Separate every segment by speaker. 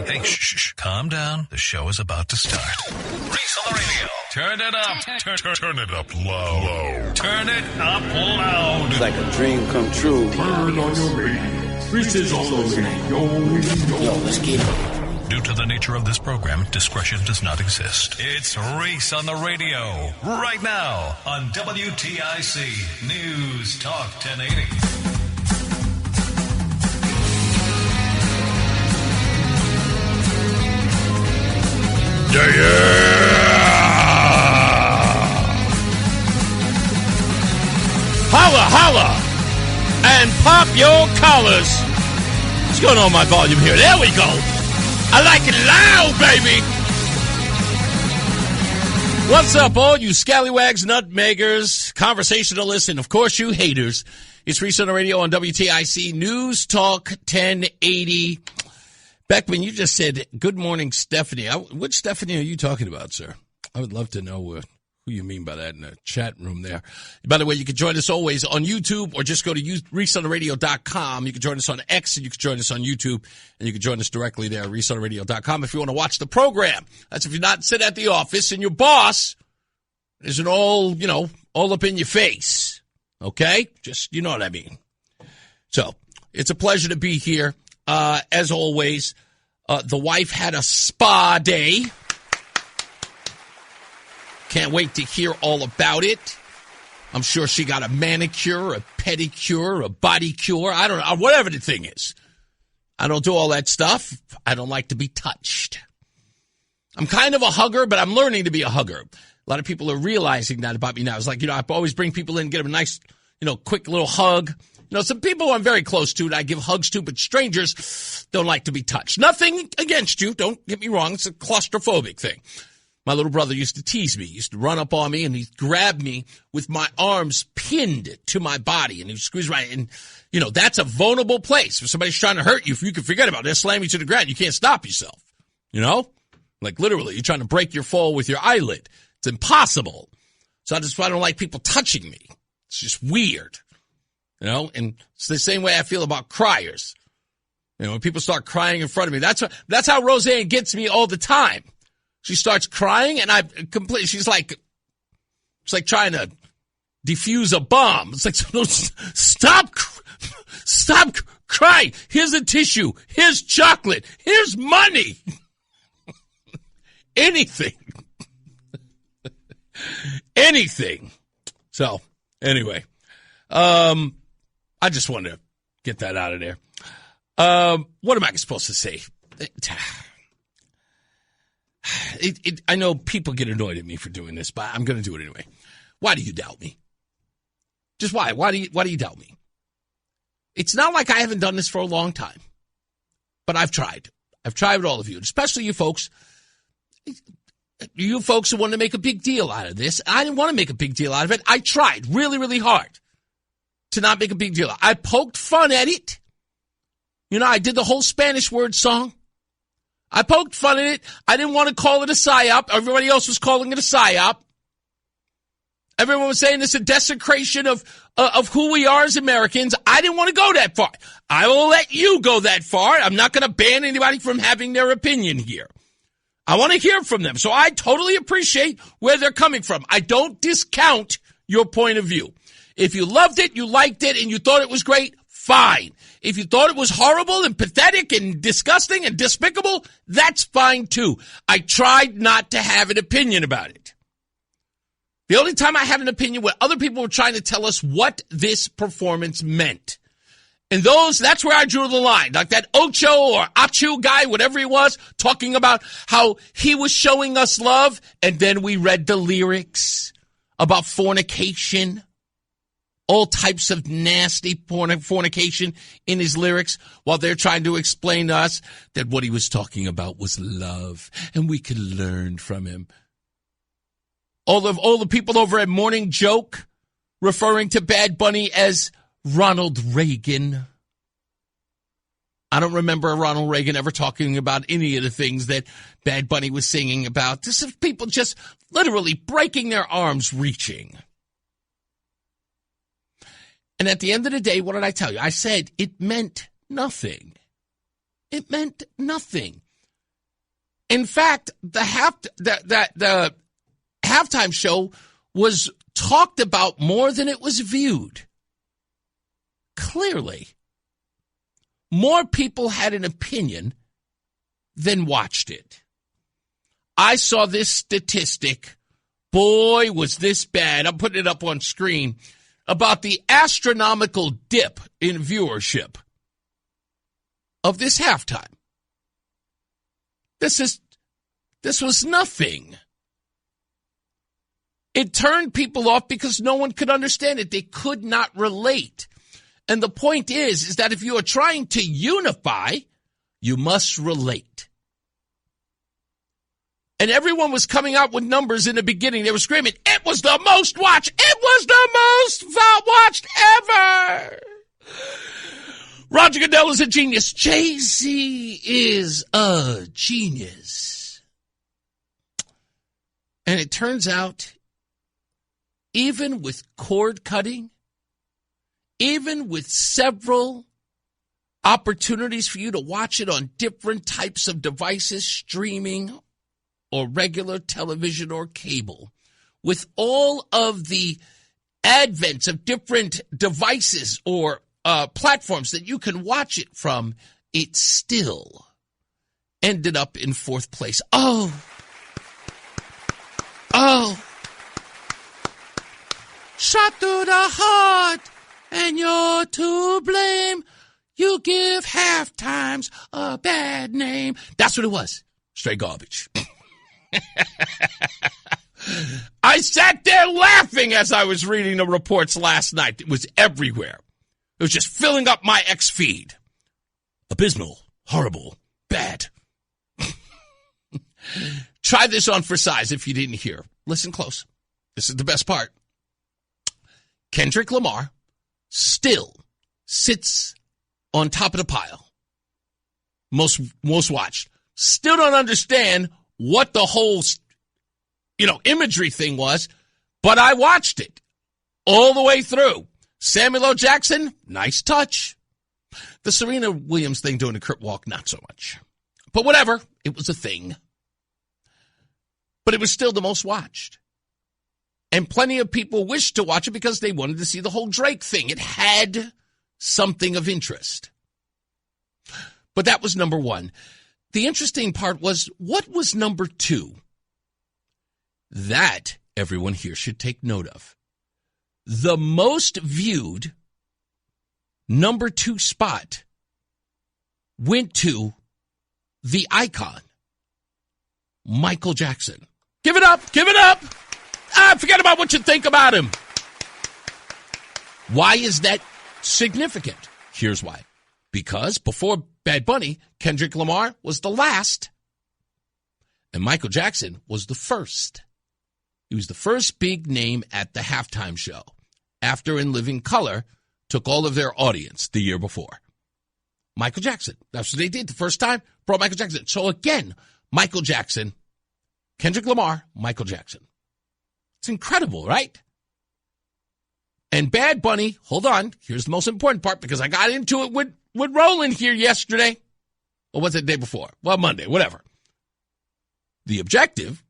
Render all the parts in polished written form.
Speaker 1: Hey, shh. Calm down. The show is about to start. Reese on the radio. Turn it up. Turn it up low. Turn it up loud.
Speaker 2: It's like a dream come true.
Speaker 3: Turn on your radio. Reese is on the radio.
Speaker 2: Yo, let's get it.
Speaker 1: Due to the nature of this program, discretion does not exist. It's Reese on the radio. Right now on WTIC News Talk 1080.
Speaker 4: Holla, holla, and pop your collars. What's going on with my volume here? There we go. I like it loud, baby. What's up, all you scallywags, nutmeggers, conversationalists, and, of course, you haters. It's Reese on the radio on WTIC News Talk 1080. Beckman, you just said, good morning, Stephanie. Which Stephanie are you talking about, sir? I would love to know who you mean by that in the chat room there. By the way, you can join us always on YouTube or just go to ReeseOnTheRadio.com. You can join us on X and you can join us on YouTube. And you can join us directly there at ReeseOnTheRadio.com if you want to watch the program. That's if you're not sitting at the office and your boss isn't all up in your face. Okay? Just, you know what I mean. So, it's a pleasure to be here. As always, the wife had a spa day. Can't wait to hear all about it. I'm sure she got a manicure, a pedicure, a body cure. I don't know, whatever the thing is. I don't do all that stuff. I don't like to be touched. I'm kind of a hugger, but I'm learning to be a hugger. A lot of people are realizing that about me now. It's like, I always bring people in, get them a nice, quick little hug. Some people I'm very close to that I give hugs to, but strangers don't like to be touched. Nothing against you. Don't get me wrong. It's a claustrophobic thing. My little brother used to tease me. He used to run up on me, and he'd grab me with my arms pinned to my body, and he'd squeeze right in. That's a vulnerable place. If somebody's trying to hurt you, if you can forget about it, they'll slam you to the ground. You can't stop yourself. Like literally, you're trying to break your fall with your eyelid. It's impossible. So that's why I don't like people touching me. It's just weird. And it's the same way I feel about criers. When people start crying in front of me, that's how Roseanne gets me all the time. She starts crying, and she's like trying to defuse a bomb. It's like, no, stop crying. Here's a tissue. Here's chocolate. Here's money. Anything. Anything. So, anyway, I just wanted to get that out of there. What am I supposed to say? I know people get annoyed at me for doing this, but I'm going to do it anyway. Why do you doubt me? Just why? Why do you doubt me? It's not like I haven't done this for a long time, but I've tried. I've tried with all of you, especially you folks. You folks who want to make a big deal out of this. I didn't want to make a big deal out of it. I tried really, really hard to not make a big deal. I poked fun at it. I did the whole Spanish word song. I poked fun at it. I didn't want to call it a psyop. Everybody else was calling it a psyop. Everyone was saying it's a desecration of who we are as Americans. I didn't want to go that far. I will let you go that far. I'm not going to ban anybody from having their opinion here. I want to hear from them. So I totally appreciate where they're coming from. I don't discount your point of view. If you loved it, you liked it, and you thought it was great, fine. If you thought it was horrible and pathetic and disgusting and despicable, that's fine too. I tried not to have an opinion about it. The only time I had an opinion when other people were trying to tell us what this performance meant. And that's where I drew the line. Like that Ocho or Achu guy, whatever he was, talking about how he was showing us love, and then we read the lyrics about fornication. All types of nasty fornication in his lyrics while they're trying to explain to us that what he was talking about was love and we could learn from him. All the people over at Morning Joke referring to Bad Bunny as Ronald Reagan. I don't remember Ronald Reagan ever talking about any of the things that Bad Bunny was singing about. This is people just literally breaking their arms reaching. And at the end of the day, what did I tell you? I said it meant nothing. It meant nothing. In fact, the halftime show was talked about more than it was viewed. Clearly, more people had an opinion than watched it. I saw this statistic. Boy, was this bad. I'm putting it up on screen about the astronomical dip in viewership of this halftime. This was nothing. It turned people off because no one could understand it. They could not relate. And the point is that if you are trying to unify, you must relate. And everyone was coming out with numbers in the beginning. They were screaming, it was the most watched. It was the most watched ever. Roger Goodell is a genius. Jay-Z is a genius. And it turns out, even with cord cutting, even with several opportunities for you to watch it on different types of devices, streaming or regular television or cable, with all of the advents of different devices or platforms that you can watch it from, it still ended up in fourth place. Oh. Shot through the heart, and you're to blame. You give half times a bad name. That's what it was. Straight garbage. I sat there laughing as I was reading the reports last night. It was everywhere. It was just filling up my X feed. Abysmal, horrible, bad. Try this on for size if you didn't hear. Listen close. This is the best part. Kendrick Lamar still sits on top of the pile. Most watched. Still don't understand what the whole, imagery thing was, but I watched it all the way through. Samuel L. Jackson, nice touch. The Serena Williams thing doing the crip walk, not so much. But whatever, it was a thing. But it was still the most watched. And plenty of people wished to watch it because they wanted to see the whole Drake thing. It had something of interest. But that was number one. The interesting part was, what was number two? That everyone here should take note of. The most viewed number two spot went to the icon, Michael Jackson. Give it up. Give it up. Forget about what you think about him. Why is that significant? Here's why. Because before Bad Bunny, Kendrick Lamar was the last, and Michael Jackson was the first. He was the first big name at the halftime show after In Living Color took all of their audience the year before. Michael Jackson. That's what they did the first time, brought Michael Jackson. So again, Michael Jackson, Kendrick Lamar, Michael Jackson. It's incredible, right? And Bad Bunny, hold on, here's the most important part because I got into it with Roland here yesterday. Or was it the day before? Well, Monday, whatever. The objective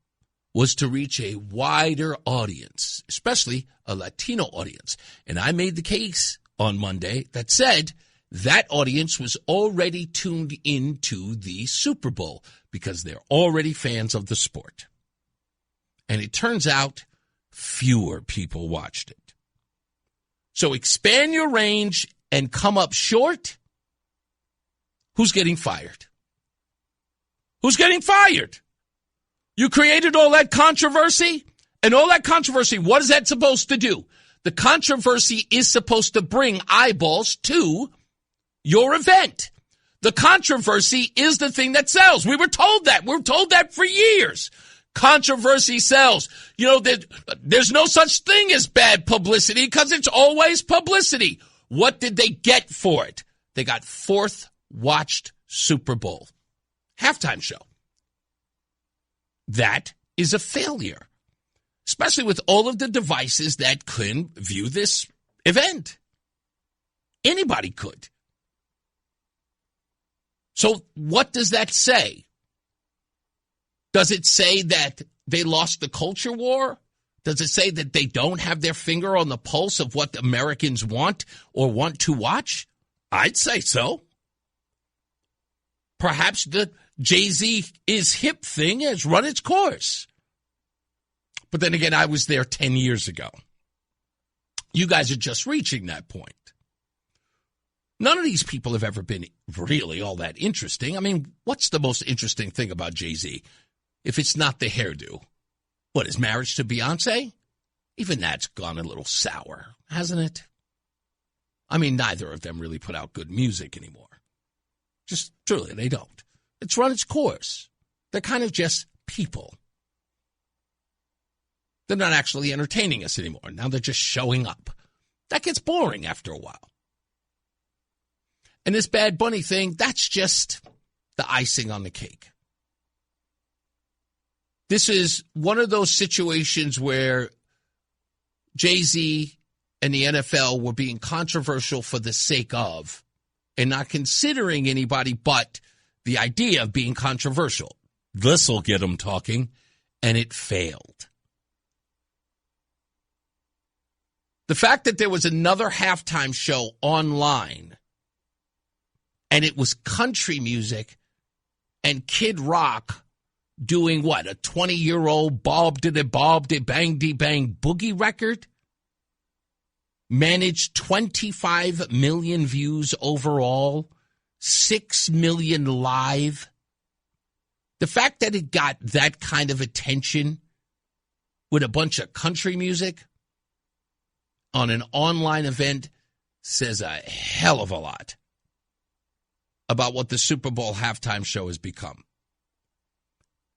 Speaker 4: was to reach a wider audience, especially a Latino audience. And I made the case on Monday that said that audience was already tuned into the Super Bowl because they're already fans of the sport. And it turns out fewer people watched it. So expand your range and come up short. Who's getting fired? Who's getting fired? You created all that controversy, and all that controversy, what is that supposed to do? The controversy is supposed to bring eyeballs to your event. The controversy is the thing that sells. We were told that. We were told that for years. Controversy sells. There's no such thing as bad publicity because it's always publicity. What did they get for it? They got fourth watched Super Bowl halftime show. That is a failure, especially with all of the devices that can view this event. Anybody could. So what does that say? Does it say that they lost the culture war? Does it say that they don't have their finger on the pulse of what Americans want or want to watch? I'd say so. Perhaps the Jay-Z is hip thing has run its course. But then again, I was there 10 years ago. You guys are just reaching that point. None of these people have ever been really all that interesting. I mean, what's the most interesting thing about Jay-Z if it's not the hairdo? What, his marriage to Beyonce? Even that's gone a little sour, hasn't it? I mean, neither of them really put out good music anymore. Just truly, they don't. It's run its course. They're kind of just people. They're not actually entertaining us anymore. Now they're just showing up. That gets boring after a while. And this Bad Bunny thing, that's just the icing on the cake. This is one of those situations where Jay-Z and the NFL were being controversial for the sake of and not considering anybody but the idea of being controversial. This will get them talking, and it failed. The fact that there was another halftime show online and it was country music and Kid Rock doing what? A 20-year-old bob-de-bang-de-bang boogie record? Managed 25 million views overall, 6 million live. The fact that it got that kind of attention with a bunch of country music on an online event says a hell of a lot about what the Super Bowl halftime show has become.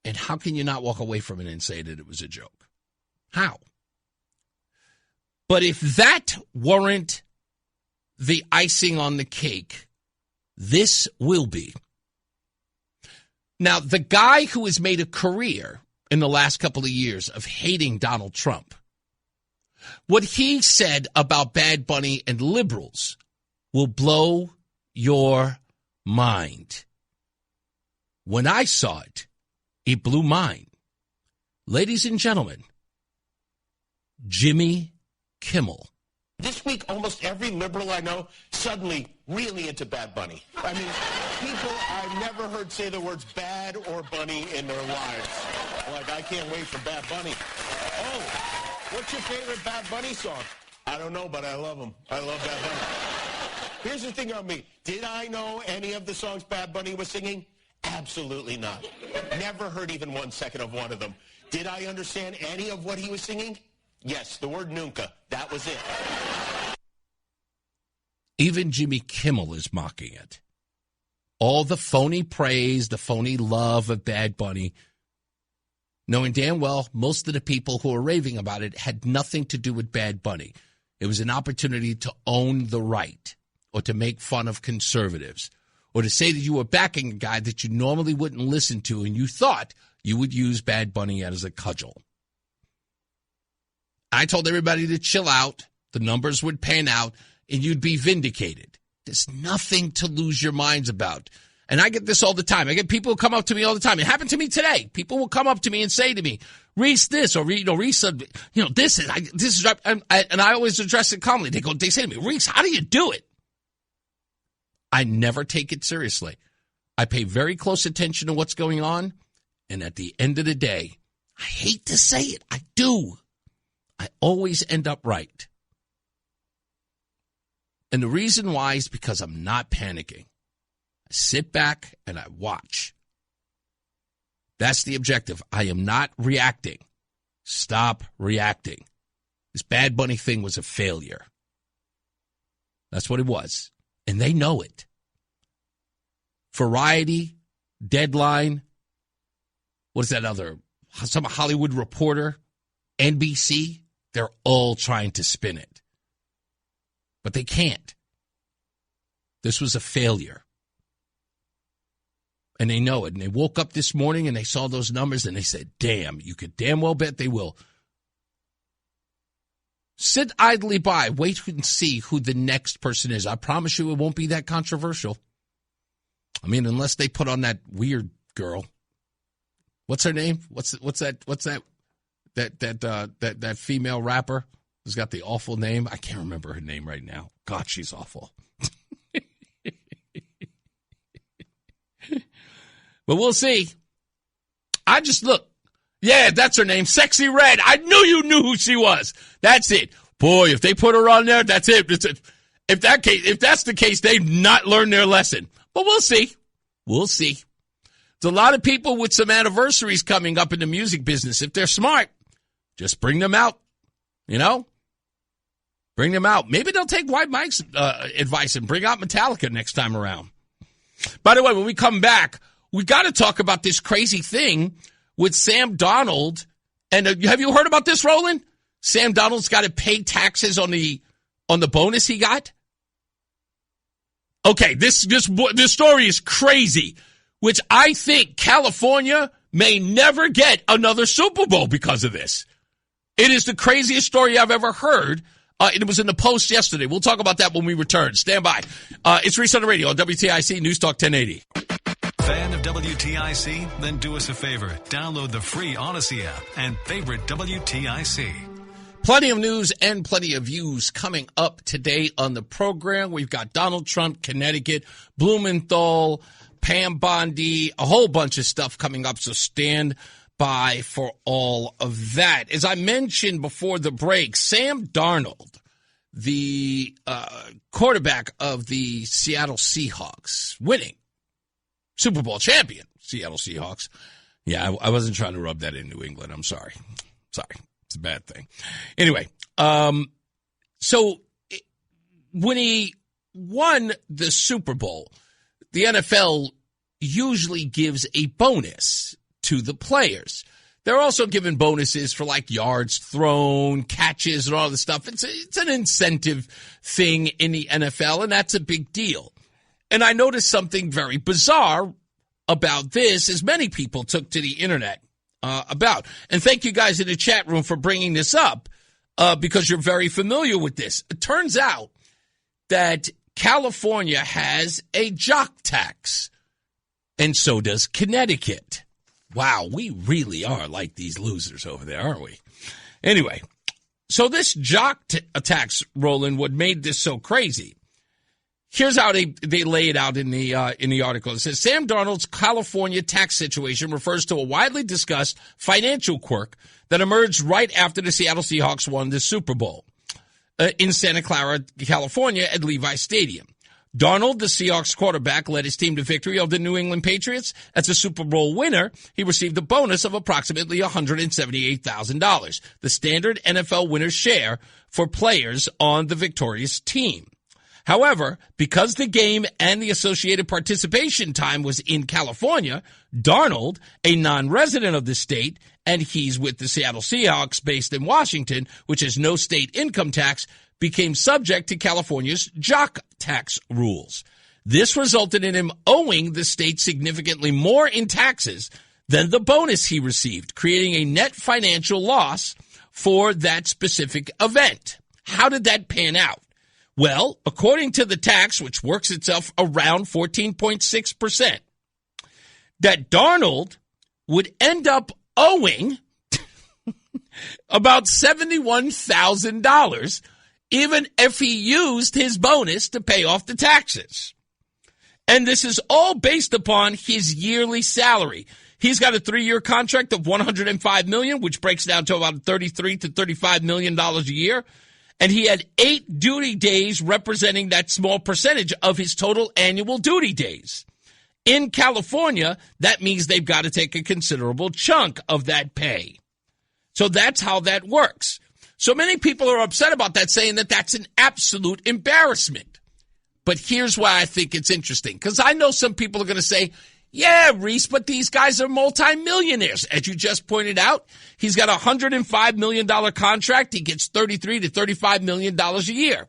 Speaker 4: And how can you not walk away from it and say that it was a joke? How? But if that weren't the icing on the cake, this will be. Now, the guy who has made a career in the last couple of years of hating Donald Trump, what he said about Bad Bunny and liberals will blow your mind. When I saw it, it blew mine. Ladies and gentlemen, Jimmy Kimmel.
Speaker 5: This week, almost every liberal I know suddenly really into Bad Bunny. I mean, people I've never heard say the words bad or bunny in their lives. Like, I can't wait for Bad Bunny. Oh, what's your favorite Bad Bunny song? I don't know, but I love him. I love Bad Bunny. Here's the thing on me. Did I know any of the songs Bad Bunny was singing? Absolutely not. Never heard even 1 second of one of them. Did I understand any of what he was singing? Yes, the word nunca. That was it.
Speaker 4: Even Jimmy Kimmel is mocking it. All the phony praise, the phony love of Bad Bunny, knowing damn well most of the people who are raving about it had nothing to do with Bad Bunny. It was an opportunity to own the right or to make fun of conservatives or to say that you were backing a guy that you normally wouldn't listen to and you thought you would use Bad Bunny as a cudgel. I told everybody to chill out, the numbers would pan out, and you'd be vindicated. There's nothing to lose your minds about. And I get this all the time. I get people who come up to me all the time. It happened to me today. People will come up to me and say to me, Reese this, or, Reese, this is, and I always address it calmly. They say to me, Reese, how do you do it? I never take it seriously. I pay very close attention to what's going on. And at the end of the day, I hate to say it, I do. I always end up right. And the reason why is because I'm not panicking. I sit back and I watch. That's the objective. I am not reacting. Stop reacting. This Bad Bunny thing was a failure. That's what it was. And they know it. Variety, Deadline, what is that other? Some Hollywood Reporter, NBC, they're all trying to spin it. But they can't. This was a failure. And they know it. And they woke up this morning and they saw those numbers and they said, damn, you could damn well bet they will. Sit idly by. Wait and see who the next person is. I promise you it won't be that controversial. I mean, unless they put on that weird girl. What's her name? What's that female rapper who's got the awful name? I can't remember her name right now. God, she's awful. But we'll see. I just look. Yeah, that's her name. Sexy Red. I knew you knew who she was. That's it. Boy, if they put her on there, that's it. If that's the case, they've not learned their lesson. But we'll see. We'll see. There's a lot of people with some anniversaries coming up in the music business. If they're smart, just bring them out. You know? Bring them out. Maybe they'll take White Mike's advice and bring out Metallica next time around. By the way, when we come back, we got to talk about this crazy thing with Sam Darnold. And have you heard about this, Roland? Sam Darnold's got to pay taxes on the bonus he got. Okay, this story is crazy, which I think California may never get another Super Bowl because of this. It is the craziest story I've ever heard. It was in the Post yesterday. We'll talk about that when we return. Stand by. It's Reese on the radio on WTIC News Talk 1080.
Speaker 1: Fan of WTIC? Then do us a favor. Download the free Odyssey app and favorite WTIC.
Speaker 4: Plenty of news and plenty of views coming up today on the program. We've got Donald Trump, Connecticut, Blumenthal, Pam Bondi, a whole bunch of stuff coming up, so stand by for all of that. As I mentioned before the break, Sam Darnold, the quarterback of the Seattle Seahawks, winning Super Bowl champion Seattle Seahawks. Yeah, I wasn't trying to rub that in New England. I'm sorry. It's a bad thing. Anyway, so when he won the Super Bowl, the NFL usually gives a bonus to the players. They're also given bonuses for like yards thrown, catches, and all this stuff. It's an incentive thing in the NFL, and that's a big deal. And I noticed something very bizarre about this, as many people took to the internet about. And thank you guys in the chat room for bringing this up because you're very familiar with this. It turns out that California has a jock tax, and so does Connecticut. Wow, we really are like these losers over there, aren't we? Anyway, so this jock tax, Roland, what made this so crazy? Here's how they lay it out in the article. It says, Sam Darnold's California tax situation refers to a widely discussed financial quirk that emerged right after the Seattle Seahawks won the Super Bowl in Santa Clara, California at Levi Stadium. Darnold, the Seahawks quarterback, led his team to victory over the New England Patriots. As a Super Bowl winner, he received a bonus of approximately $178,000, the standard NFL winner's share for players on the victorious team. However, because the game and the associated participation time was in California, Darnold, a non-resident of the state, and he's with the Seattle Seahawks based in Washington, which has no state income tax, became subject to California's jock tax rules. This resulted in him owing the state significantly more in taxes than the bonus he received, creating a net financial loss for that specific event. How did that pan out? Well, according to the tax, which works itself around 14.6%, that Darnold would end up owing about $71,000 even if he used his bonus to pay off the taxes. And this is all based upon his yearly salary. He's got a 3-year contract of $105 million, which breaks down to about $33 to $35 million a year. And he had 8 duty days representing that small percentage of his total annual duty days. In California, that means they've got to take a considerable chunk of that pay. So that's how that works. So many people are upset about that, saying that that's an absolute embarrassment. But here's why I think it's interesting, because I know some people are going to say, yeah, Reese, but these guys are multimillionaires. As you just pointed out, he's got a $105 million contract. He gets $33 to $35 million a year.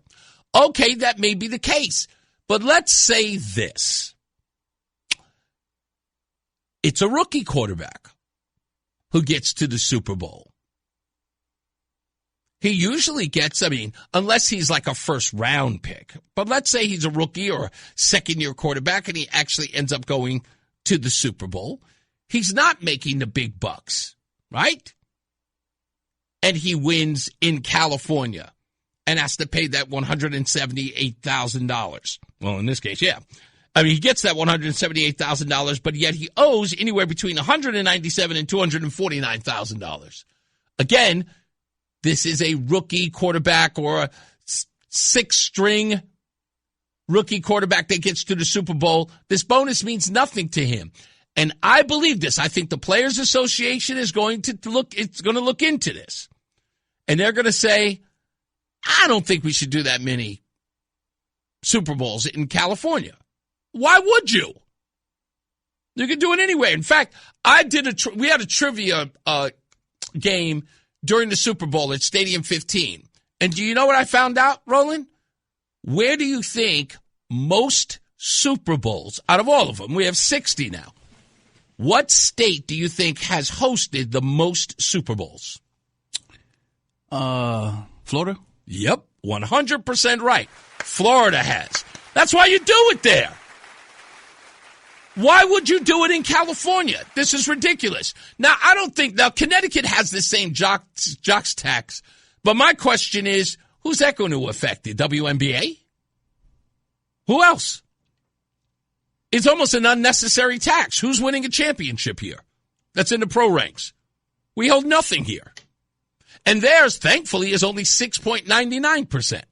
Speaker 4: Okay, that may be the case. But let's say this. It's a rookie quarterback who gets to the Super Bowl. He usually gets, unless he's like a first-round pick. But let's say he's a rookie or a second-year quarterback and he actually ends up going to the Super Bowl. he's not making the big bucks, right? And he wins in California and has to pay that $178,000. Well, in this case, yeah. I mean, he gets that $178,000, but yet he owes anywhere between $197,000 and $249,000. Again, this is a rookie quarterback or a sixth-string rookie quarterback that gets to the Super Bowl. This bonus means nothing to him. And I believe this. I think the Players Association is going to look into this. And they're going to say, I don't think we should do that many Super Bowls in California. Why would you? You can do it anyway. In fact, we had a trivia game during the Super Bowl at Stadium 15. And do you know what I found out, Roland? Where do you think most Super Bowls, out of all of them, we have 60 now, what state do you think has hosted the most Super Bowls?
Speaker 6: Florida?
Speaker 4: Yep, 100% right. Florida has. That's why you do it there. Why would you do it in California? This is ridiculous. Now, Connecticut has the same jocks tax, but my question is, who's that going to affect? The WNBA? Who else? It's almost an unnecessary tax. Who's winning a championship here? That's in the pro ranks. We hold nothing here. And theirs, thankfully, is only 6.99%.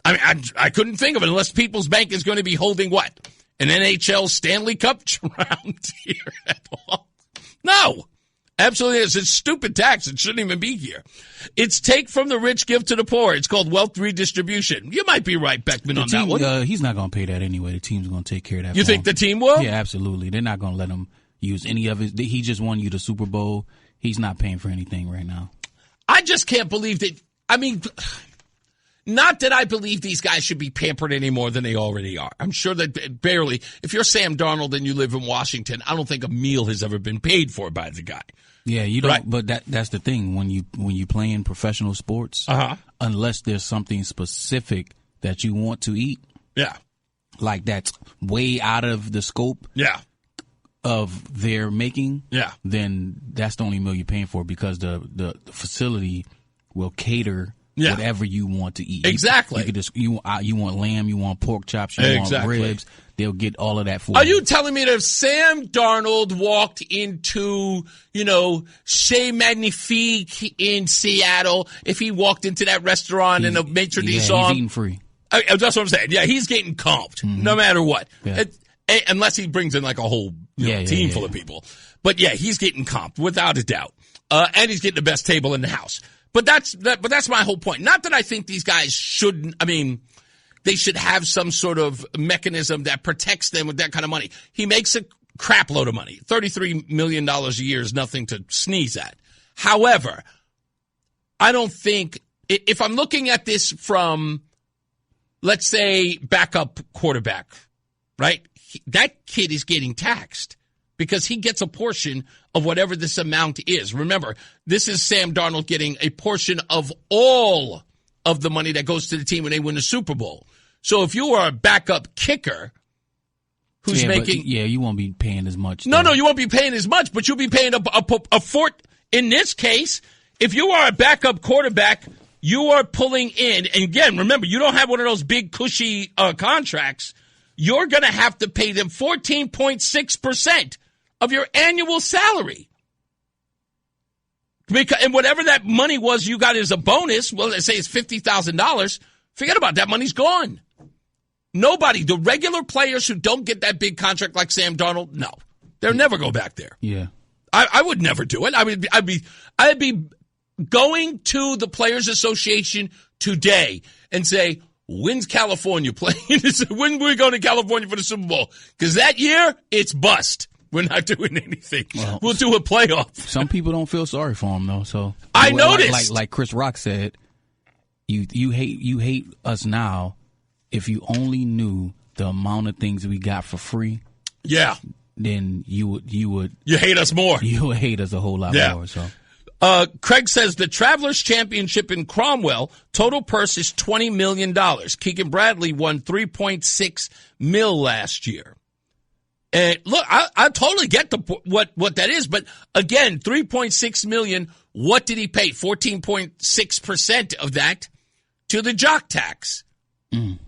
Speaker 4: I mean, I couldn't think of it unless People's Bank is going to be holding what? An NHL Stanley Cup around here at all? No. Absolutely. It's a stupid tax. It shouldn't even be here. It's take from the rich, give to the poor. It's called wealth redistribution. You might be right, Beckman, on that one.
Speaker 6: He's not going to pay that anyway. The team's going to take care of that.
Speaker 4: You think the team will?
Speaker 6: Yeah, absolutely. They're not going to let him use any of it. He just won you the Super Bowl. He's not paying for anything right now.
Speaker 4: I just can't believe that. I mean, not that I believe these guys should be pampered any more than they already are. I'm sure that barely. If you're Sam Darnold and you live in Washington, I don't think a meal has ever been paid for by the guy.
Speaker 6: Yeah, you don't.
Speaker 4: Right.
Speaker 6: But that's the thing when you play in professional sports. Unless there's something specific that you want to eat.
Speaker 4: Yeah.
Speaker 6: Like that's way out of the scope.
Speaker 4: Yeah.
Speaker 6: Of their making, then that's the only meal you're paying for because the facility will cater whatever you want to eat.
Speaker 4: Exactly.
Speaker 6: You could just you want lamb, you want pork chops, you want ribs. They'll get all of that for you.
Speaker 4: Are you telling me that if Sam Darnold walked into, Chez Magnifique in Seattle, if he walked into that restaurant and the maitre d' saw him,
Speaker 6: he's eating free.
Speaker 4: That's what I'm saying. Yeah, he's getting comped no matter what.
Speaker 6: Yeah.
Speaker 4: Unless he brings in like a whole team full of people. But yeah, he's getting comped without a doubt. And he's getting the best table in the house. But that's my whole point. Not that I think these guys shouldn't, they should have some sort of mechanism that protects them with that kind of money. He makes a crap load of money. $33 million a year is nothing to sneeze at. However, I don't think, if I'm looking at this from, let's say, backup quarterback, right? That kid is getting taxed because he gets a portion of whatever this amount is. Remember, this is Sam Darnold getting a portion of all of the money that goes to the team when they win the Super Bowl. So if you are a backup kicker who's making...
Speaker 6: you won't be paying as much.
Speaker 4: No, you won't be paying as much, but you'll be paying a fort. In this case, if you are a backup quarterback, you are pulling in, and again, remember, you don't have one of those big cushy contracts. You're going to have to pay them 14.6% of your annual salary. And whatever that money was you got as a bonus, well, let's say it's $50,000, forget about it. That money's gone. Nobody, the regular players who don't get that big contract like Sam Darnold, no. They'll never go back there.
Speaker 6: Yeah.
Speaker 4: I would never do it. I'd be going to the Players Association today and say, when's California playing? When we go to California for the Super Bowl? Because that year, it's bust. We're not doing anything. Well, we'll do a playoff.
Speaker 6: Some people don't feel sorry for him, though. So
Speaker 4: I noticed.
Speaker 6: Like Chris Rock said, you hate us now. If you only knew the amount of things we got for free, then you would
Speaker 4: hate us more.
Speaker 6: You would hate us a whole lot more. So.
Speaker 4: Craig says the Travelers Championship in Cromwell, total purse is $20 million. Keegan Bradley won $3.6 million last year. And look, I totally get what that is, but again, $3.6 million. What did he pay? 14.6% of that to the jock tax. I'm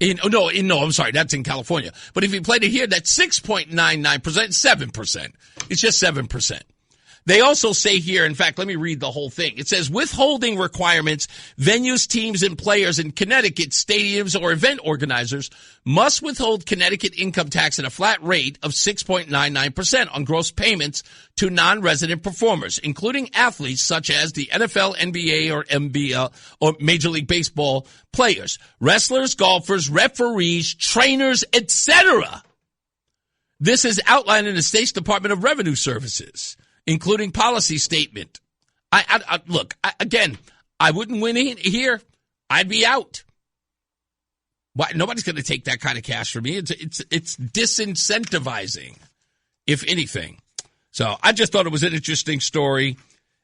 Speaker 4: sorry, that's in California. But if he played it here, that's 6.99%, 7%. It's just 7%. They also say here, in fact, let me read the whole thing. It says, withholding requirements, venues, teams, and players in Connecticut, stadiums, or event organizers must withhold Connecticut income tax at a flat rate of 6.99% on gross payments to non-resident performers, including athletes such as the NFL, NBA, or NBL, or Major League Baseball players, wrestlers, golfers, referees, trainers, etc. This is outlined in the state's Department of Revenue Services, including policy statement. Look, I wouldn't win here. I'd be out. Why? Nobody's going to take that kind of cash from me. It's disincentivizing, if anything. So I just thought it was an interesting story.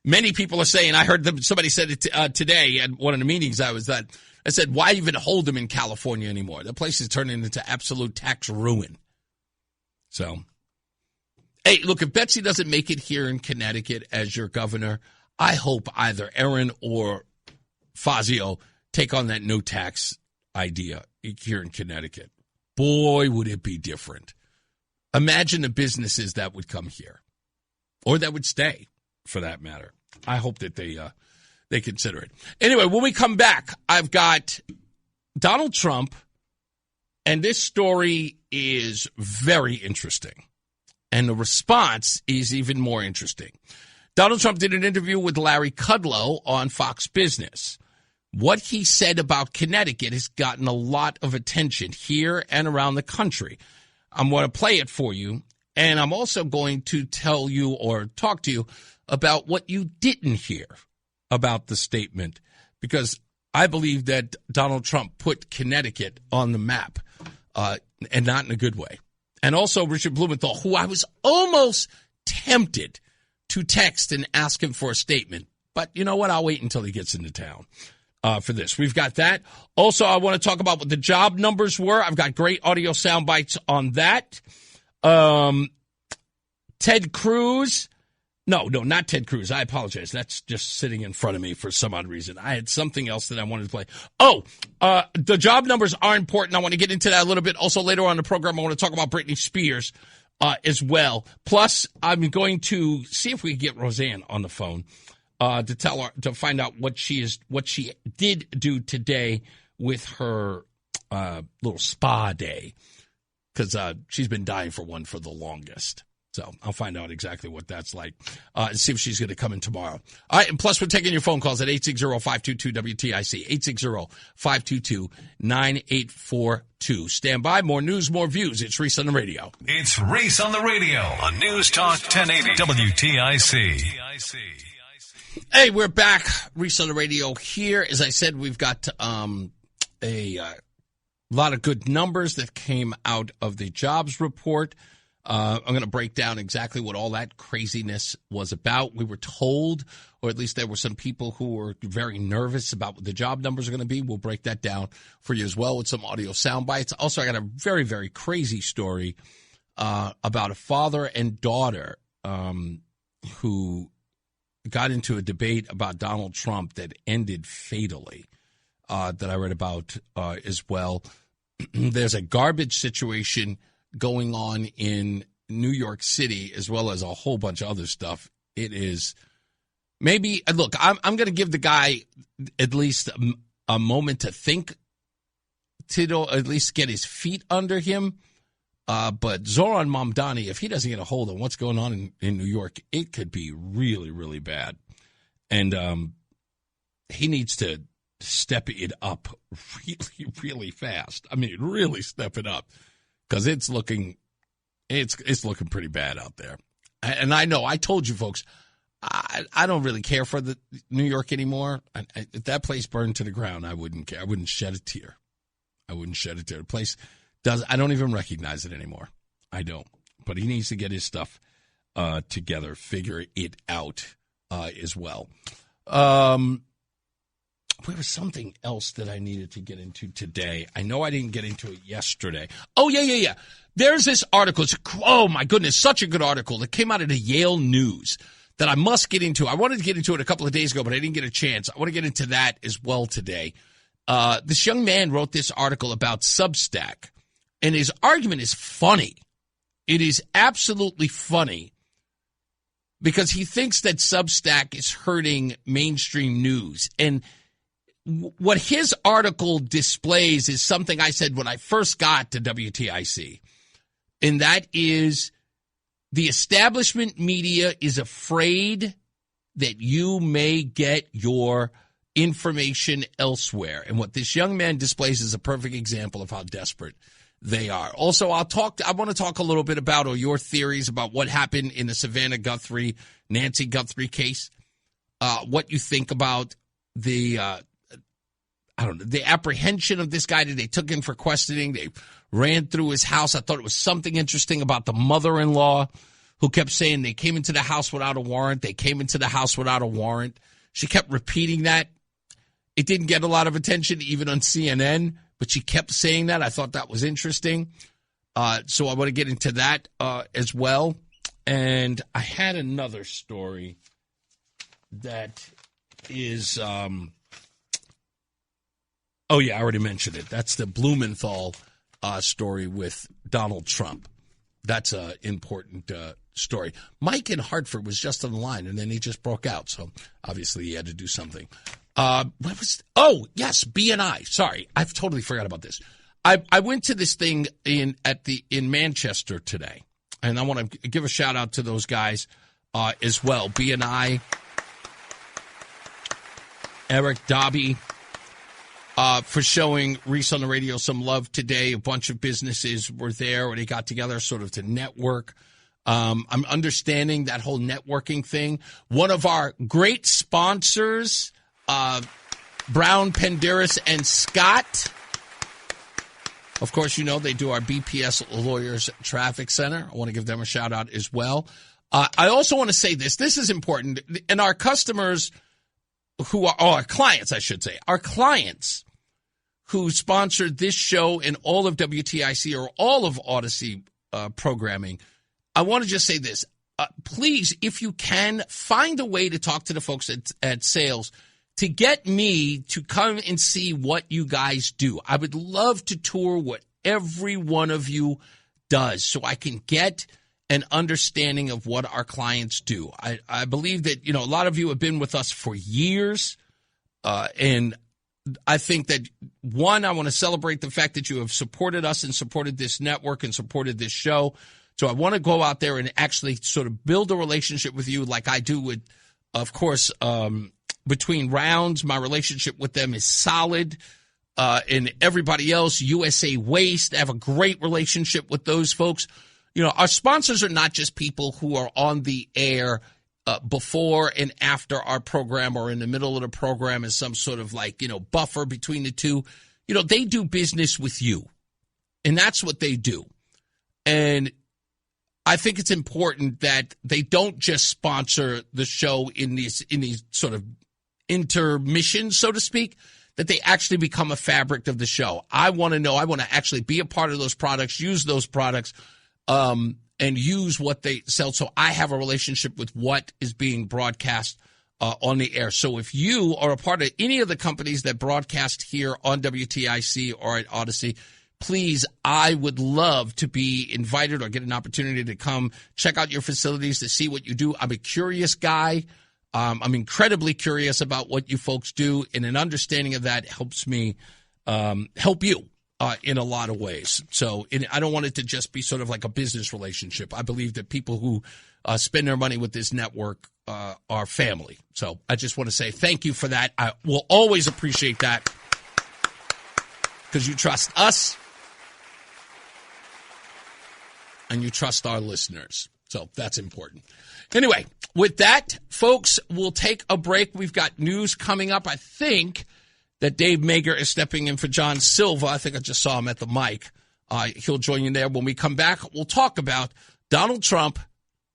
Speaker 4: Many people are saying, I heard somebody said it today at one of the meetings I was at. I said, why even hold them in California anymore? The place is turning into absolute tax ruin. So, hey, look, if Betsy doesn't make it here in Connecticut as your governor, I hope either Aaron or Fazio take on that no tax idea here in Connecticut. Boy, would it be different. Imagine the businesses that would come here, or that would stay, for that matter. I hope that they consider it. Anyway, when we come back, I've got Donald Trump, and this story is very interesting. And the response is even more interesting. Donald Trump did an interview with Larry Kudlow on Fox Business. What he said about Connecticut has gotten a lot of attention here and around the country. I'm going to play it for you, and I'm also going to tell you or talk to you about what you didn't hear about the statement, because I believe that Donald Trump put Connecticut on the map, and not in a good way. And also Richard Blumenthal, who I was almost tempted to text and ask him for a statement. But you know what? I'll wait until he gets into town for this. We've got that. Also, I want to talk about what the job numbers were. I've got great audio sound bites on that. Ted Cruz. No, not Ted Cruz. I apologize. That's just sitting in front of me for some odd reason. I had something else that I wanted to play. The job numbers are important. I want to get into that a little bit. Also, later on in the program, I want to talk about Britney Spears as well. Plus, I'm going to see if we can get Roseanne on the phone to tell her, to find out what she did do today with her little spa day, because she's been dying for one for the longest. So I'll find out exactly what that's like and see if she's going to come in tomorrow. All right, and plus we're taking your phone calls at 860-522-WTIC, 860-522-9842. Stand by. More news, more views. It's Reese on the radio.
Speaker 1: It's Reese on the radio on News Talk 1080 WTIC.
Speaker 4: Hey, we're back. Reese on the radio here. As I said, we've got a lot of good numbers that came out of the jobs report. I'm going to break down exactly what all that craziness was about. We were told, or at least there were some people who were very nervous about what the job numbers are going to be. We'll break that down for you as well with some audio sound bites. Also, I got a very, very crazy story about a father and daughter who got into a debate about Donald Trump that ended fatally that I read about as well. There's a garbage situation going on in New York City, as well as a whole bunch of other stuff. It is maybe, look, I'm going to give the guy at least a moment to think, to at least get his feet under him. But Zoran Mamdani, if he doesn't get a hold of what's going on in New York, it could be really, really bad. And he needs to step it up really, really fast. I mean, really step it up. Because it's looking pretty bad out there. And I know, I told you folks, I don't really care for the New York anymore. If that place burned to the ground, I wouldn't care. I wouldn't shed a tear. The place I don't even recognize it anymore. I don't. But he needs to get his stuff together, figure it out as well. There was something else that I needed to get into today. I know I didn't get into it yesterday. Oh, yeah. There's this article. Oh, my goodness, such a good article that came out of the Yale News that I must get into. I wanted to get into it a couple of days ago, but I didn't get a chance. I want to get into that as well today. This young man wrote this article about Substack, and his argument is funny. It is absolutely funny because he thinks that Substack is hurting mainstream news. And what his article displays is something I said when I first got to WTIC, and that is the establishment media is afraid that you may get your information elsewhere. And what this young man displays is a perfect example of how desperate they are. Also, I want to talk a little bit about your theories about what happened in the Savannah Guthrie, Nancy Guthrie case, what you think about the apprehension of this guy that they took in for questioning. They ran through his house. I thought it was something interesting about the mother-in-law who kept saying they came into the house without a warrant. They came into the house without a warrant. She kept repeating that. It didn't get a lot of attention even on CNN, but she kept saying that. I thought that was interesting. So I want to get into that as well. And I had another story that is I already mentioned it. That's the Blumenthal story with Donald Trump. That's an important story. Mike in Hartford was just on the line, and then he just broke out. So obviously he had to do something. BNI. Sorry, I've totally forgot about this. I went to this thing in Manchester today, and I want to give a shout out to those guys as well. BNI, Eric Dobby, for showing Reese on the radio some love today. A bunch of businesses were there, or they got together sort of to network. I'm understanding that whole networking thing. One of our great sponsors, Brown, Penderis, and Scott. Of course, you know they do our BPS Lawyers Traffic Center. I want to give them a shout out as well. I also want to say this. This is important. And our customers our clients, I should say, our clients who sponsored this show and all of WTIC or all of Odyssey programming, I want to just say this. Please, if you can, find a way to talk to the folks at sales to get me to come and see what you guys do. I would love to tour what every one of you does so I can get an understanding of what our clients do. I believe that, a lot of you have been with us for years, and I think that, one, I want to celebrate the fact that you have supported us and supported this network and supported this show. So I want to go out there and actually sort of build a relationship with you like I do with, of course, between rounds. My relationship with them is solid. And everybody else, USA Waste, I have a great relationship with those folks. Our sponsors are not just people who are on the air before and after our program or in the middle of the program as some sort of buffer between the two. They do business with you, and that's what they do. And I think it's important that they don't just sponsor the show in these sort of intermissions, so to speak, that they actually become a fabric of the show. I want to actually be a part of those products, use those products, and use what they sell. So I have a relationship with what is being broadcast on the air. So if you are a part of any of the companies that broadcast here on WTIC or at Odyssey, please, I would love to be invited or get an opportunity to come check out your facilities to see what you do. I'm a curious guy. I'm incredibly curious about what you folks do, and an understanding of that helps me help you in a lot of ways. So I don't want it to just be sort of like a business relationship. I believe that people who spend their money with this network are family. So I just want to say thank you for that. I will always appreciate that because you trust us and you trust our listeners. So that's important. Anyway, with that, folks, we'll take a break. We've got news coming up. I think that Dave Mager is stepping in for John Silva. I think I just saw him at the mic. He'll join you there. When we come back, we'll talk about Donald Trump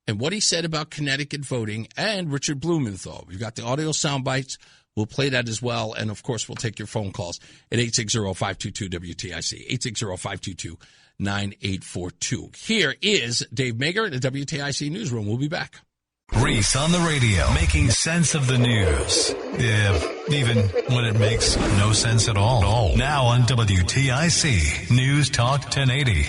Speaker 4: and what he said about Connecticut voting and Richard Blumenthal. We've got the audio sound bites. We'll play that as well. And, of course, we'll take your phone calls at 860-522-WTIC, 860-522-9842. Here is Dave Mager in the WTIC newsroom. We'll be back.
Speaker 1: Reese on the radio, making sense of the news. Yeah, even when it makes no sense at all. Now on WTIC, News Talk 1080.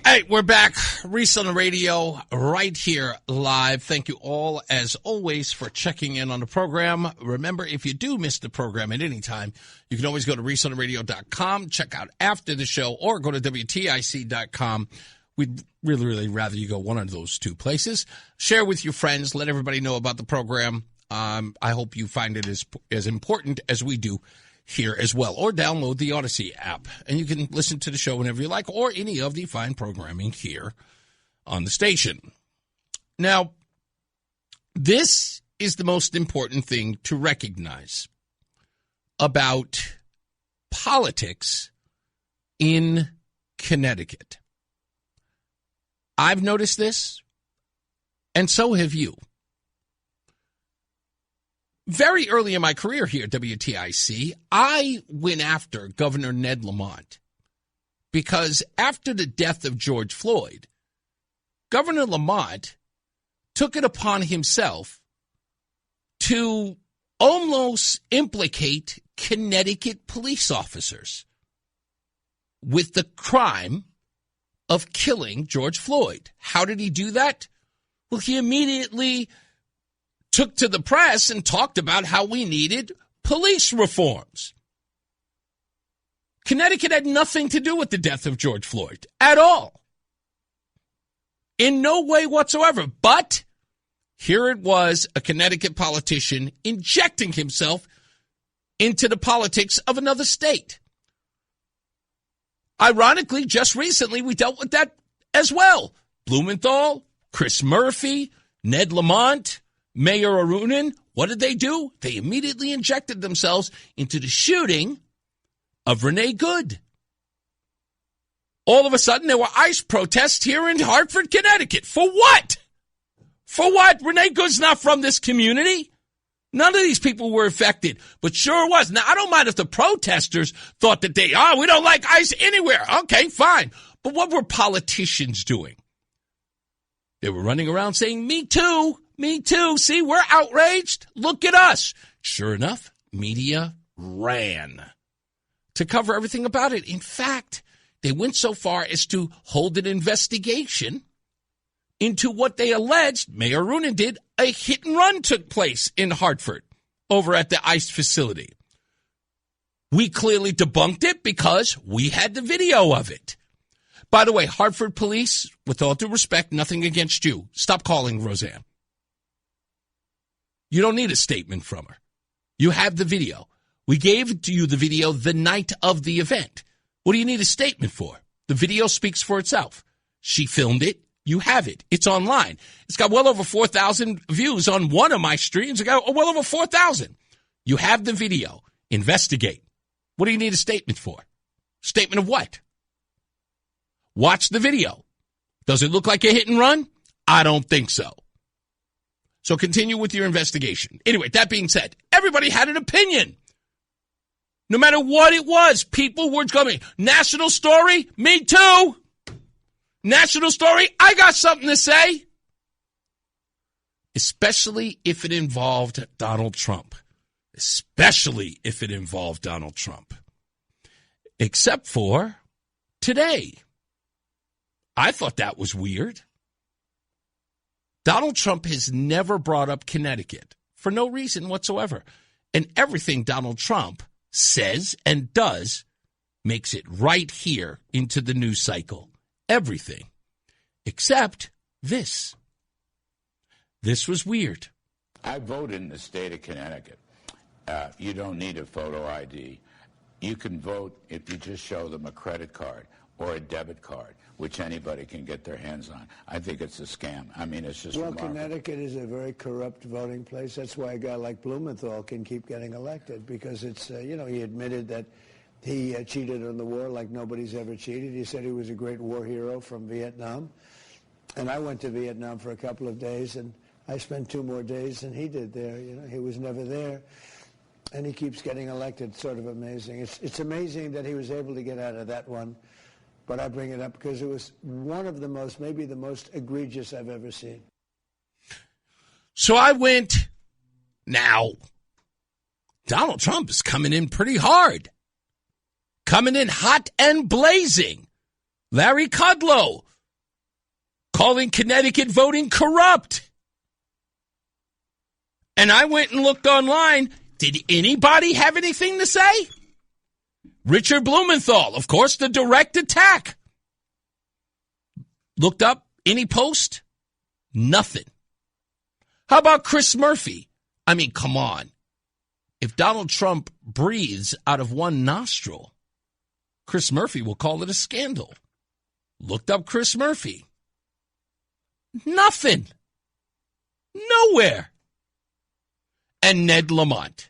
Speaker 4: Hey, we're back. Reese on the radio right here live. Thank you all, as always, for checking in on the program. Remember, if you do miss the program at any time, you can always go to ReeseOnTheRadio.com, check out after the show, or go to WTIC.com. We'd really, really rather you go one of those two places. Share with your friends. Let everybody know about the program. I hope you find it as important as we do here as well. Or download the Odyssey app, and you can listen to the show whenever you like, or any of the fine programming here on the station. Now, this is the most important thing to recognize about politics in Connecticut. I've noticed this, and so have you. Very early in my career here at WTIC, I went after Governor Ned Lamont because after the death of George Floyd, Governor Lamont took it upon himself to almost implicate Connecticut police officers with the crime of killing George Floyd. How did he do that? Well, he immediately took to the press and talked about how we needed police reforms. Connecticut had nothing to do with the death of George Floyd at all. In no way whatsoever. But here it was, a Connecticut politician injecting himself into the politics of another state. Ironically, just recently, we dealt with that as well. Blumenthal, Chris Murphy, Ned Lamont, Mayor Arunin, what did they do? They immediately injected themselves into the shooting of Renee Good. All of a sudden, there were ICE protests here in Hartford, Connecticut. For what? For what? Renee Good's not from this community. None of these people were affected, but sure was. Now, I don't mind if the protesters thought that we don't like ICE anywhere. Okay, fine. But what were politicians doing? They were running around saying, me too, me too. See, we're outraged. Look at us. Sure enough, media ran to cover everything about it. In fact, they went so far as to hold an investigation into what they alleged, Mayor Arunin did, a hit and run took place in Hartford over at the ICE facility. We clearly debunked it because we had the video of it. By the way, Hartford police, with all due respect, nothing against you. Stop calling Roseanne. You don't need a statement from her. You have the video. We gave you the video the night of the event. What do you need a statement for? The video speaks for itself. She filmed it. You have it. It's online. It's got well over 4,000 views on one of my streams. It got well over 4,000. You have the video. Investigate. What do you need a statement for? Statement of what? Watch the video. Does it look like a hit and run? I don't think so. So continue with your investigation. Anyway, that being said, everybody had an opinion. No matter what it was, people were coming. National story? Me too. National story? I got something to say. Especially if it involved Donald Trump. Especially if it involved Donald Trump. Except for today. I thought that was weird. Donald Trump has never brought up Connecticut for no reason whatsoever. And everything Donald Trump says and does makes it right here into the news cycle. Everything. Except this. This was weird.
Speaker 7: I vote in the state of Connecticut. You don't need a photo ID. You can vote if you just show them a credit card or a debit card, which anybody can get their hands on. I think it's a scam. I mean, it's just remarkable.
Speaker 8: Connecticut is a very corrupt voting place. That's why a guy like Blumenthal can keep getting elected, because it's, he admitted that he cheated in the war like nobody's ever cheated. He said he was a great war hero from Vietnam. And I went to Vietnam for a couple of days, and I spent 2 more days than he did there. He was never there. and he keeps getting elected. Sort of amazing. It's amazing that he was able to get out of that one. But I bring it up because it was one of the most, maybe the most egregious I've ever seen.
Speaker 4: So I went, now, Donald Trump is coming in pretty hard. Coming in hot and blazing. Larry Kudlow calling Connecticut voting corrupt. And I went and looked online. Did anybody have anything to say? Richard Blumenthal, of course, the direct attack. Looked up any post? Nothing. How about Chris Murphy? I mean, come on. If Donald Trump breathes out of one nostril, Chris Murphy will call it a scandal. Looked up Chris Murphy. Nothing. Nowhere. And Ned Lamont.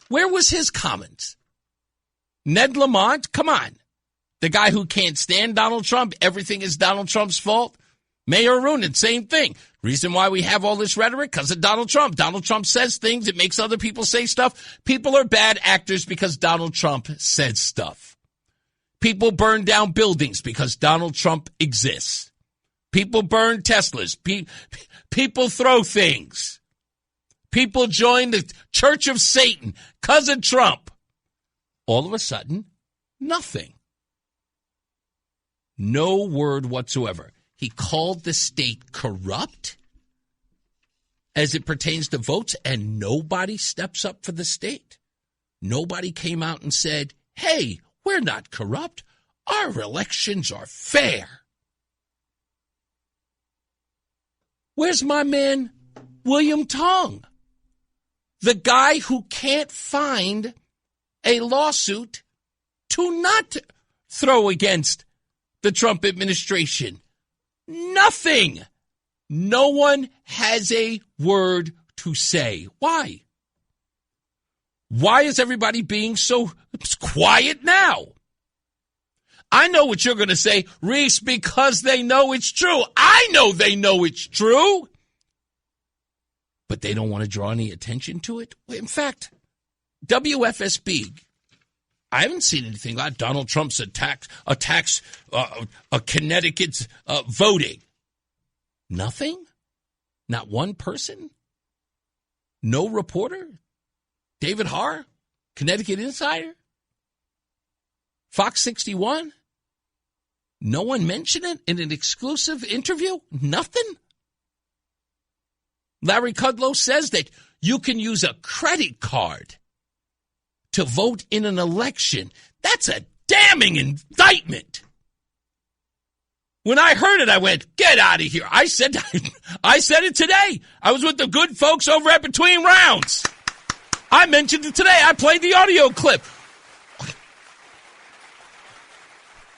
Speaker 4: Where was his comments? Ned Lamont, come on. The guy who can't stand Donald Trump, everything is Donald Trump's fault. Mayor Roonan, same thing. Reason why we have all this rhetoric? Because of Donald Trump. Donald Trump says things. It makes other people say stuff. People are bad actors because Donald Trump says stuff. People burn down buildings because Donald Trump exists. People burn Teslas. People throw things. People join the Church of Satan because of Trump. All of a sudden, nothing. No word whatsoever. He called the state corrupt as it pertains to votes, and nobody steps up for the state. Nobody came out and said, hey, we're not corrupt. Our elections are fair. Where's my man, William Tong? The guy who can't find a lawsuit to not throw against the Trump administration. Nothing. No one has a word to say. Why? Why is everybody being so quiet now? I know what you're going to say, Reese, because they know it's true. I know they know it's true. But they don't want to draw any attention to it. In fact, WFSB, I haven't seen anything about Donald Trump's attacks Connecticut's voting. Nothing? Not one person? No reporter? David Harr? Connecticut Insider? Fox 61? No one mentioned it in an exclusive interview? Nothing? Larry Kudlow says that you can use a credit card to vote in an election. That's a damning indictment. When I heard it, I went, get out of here. I said it today. I was with the good folks over at Between Rounds. I mentioned it today. I played the audio clip.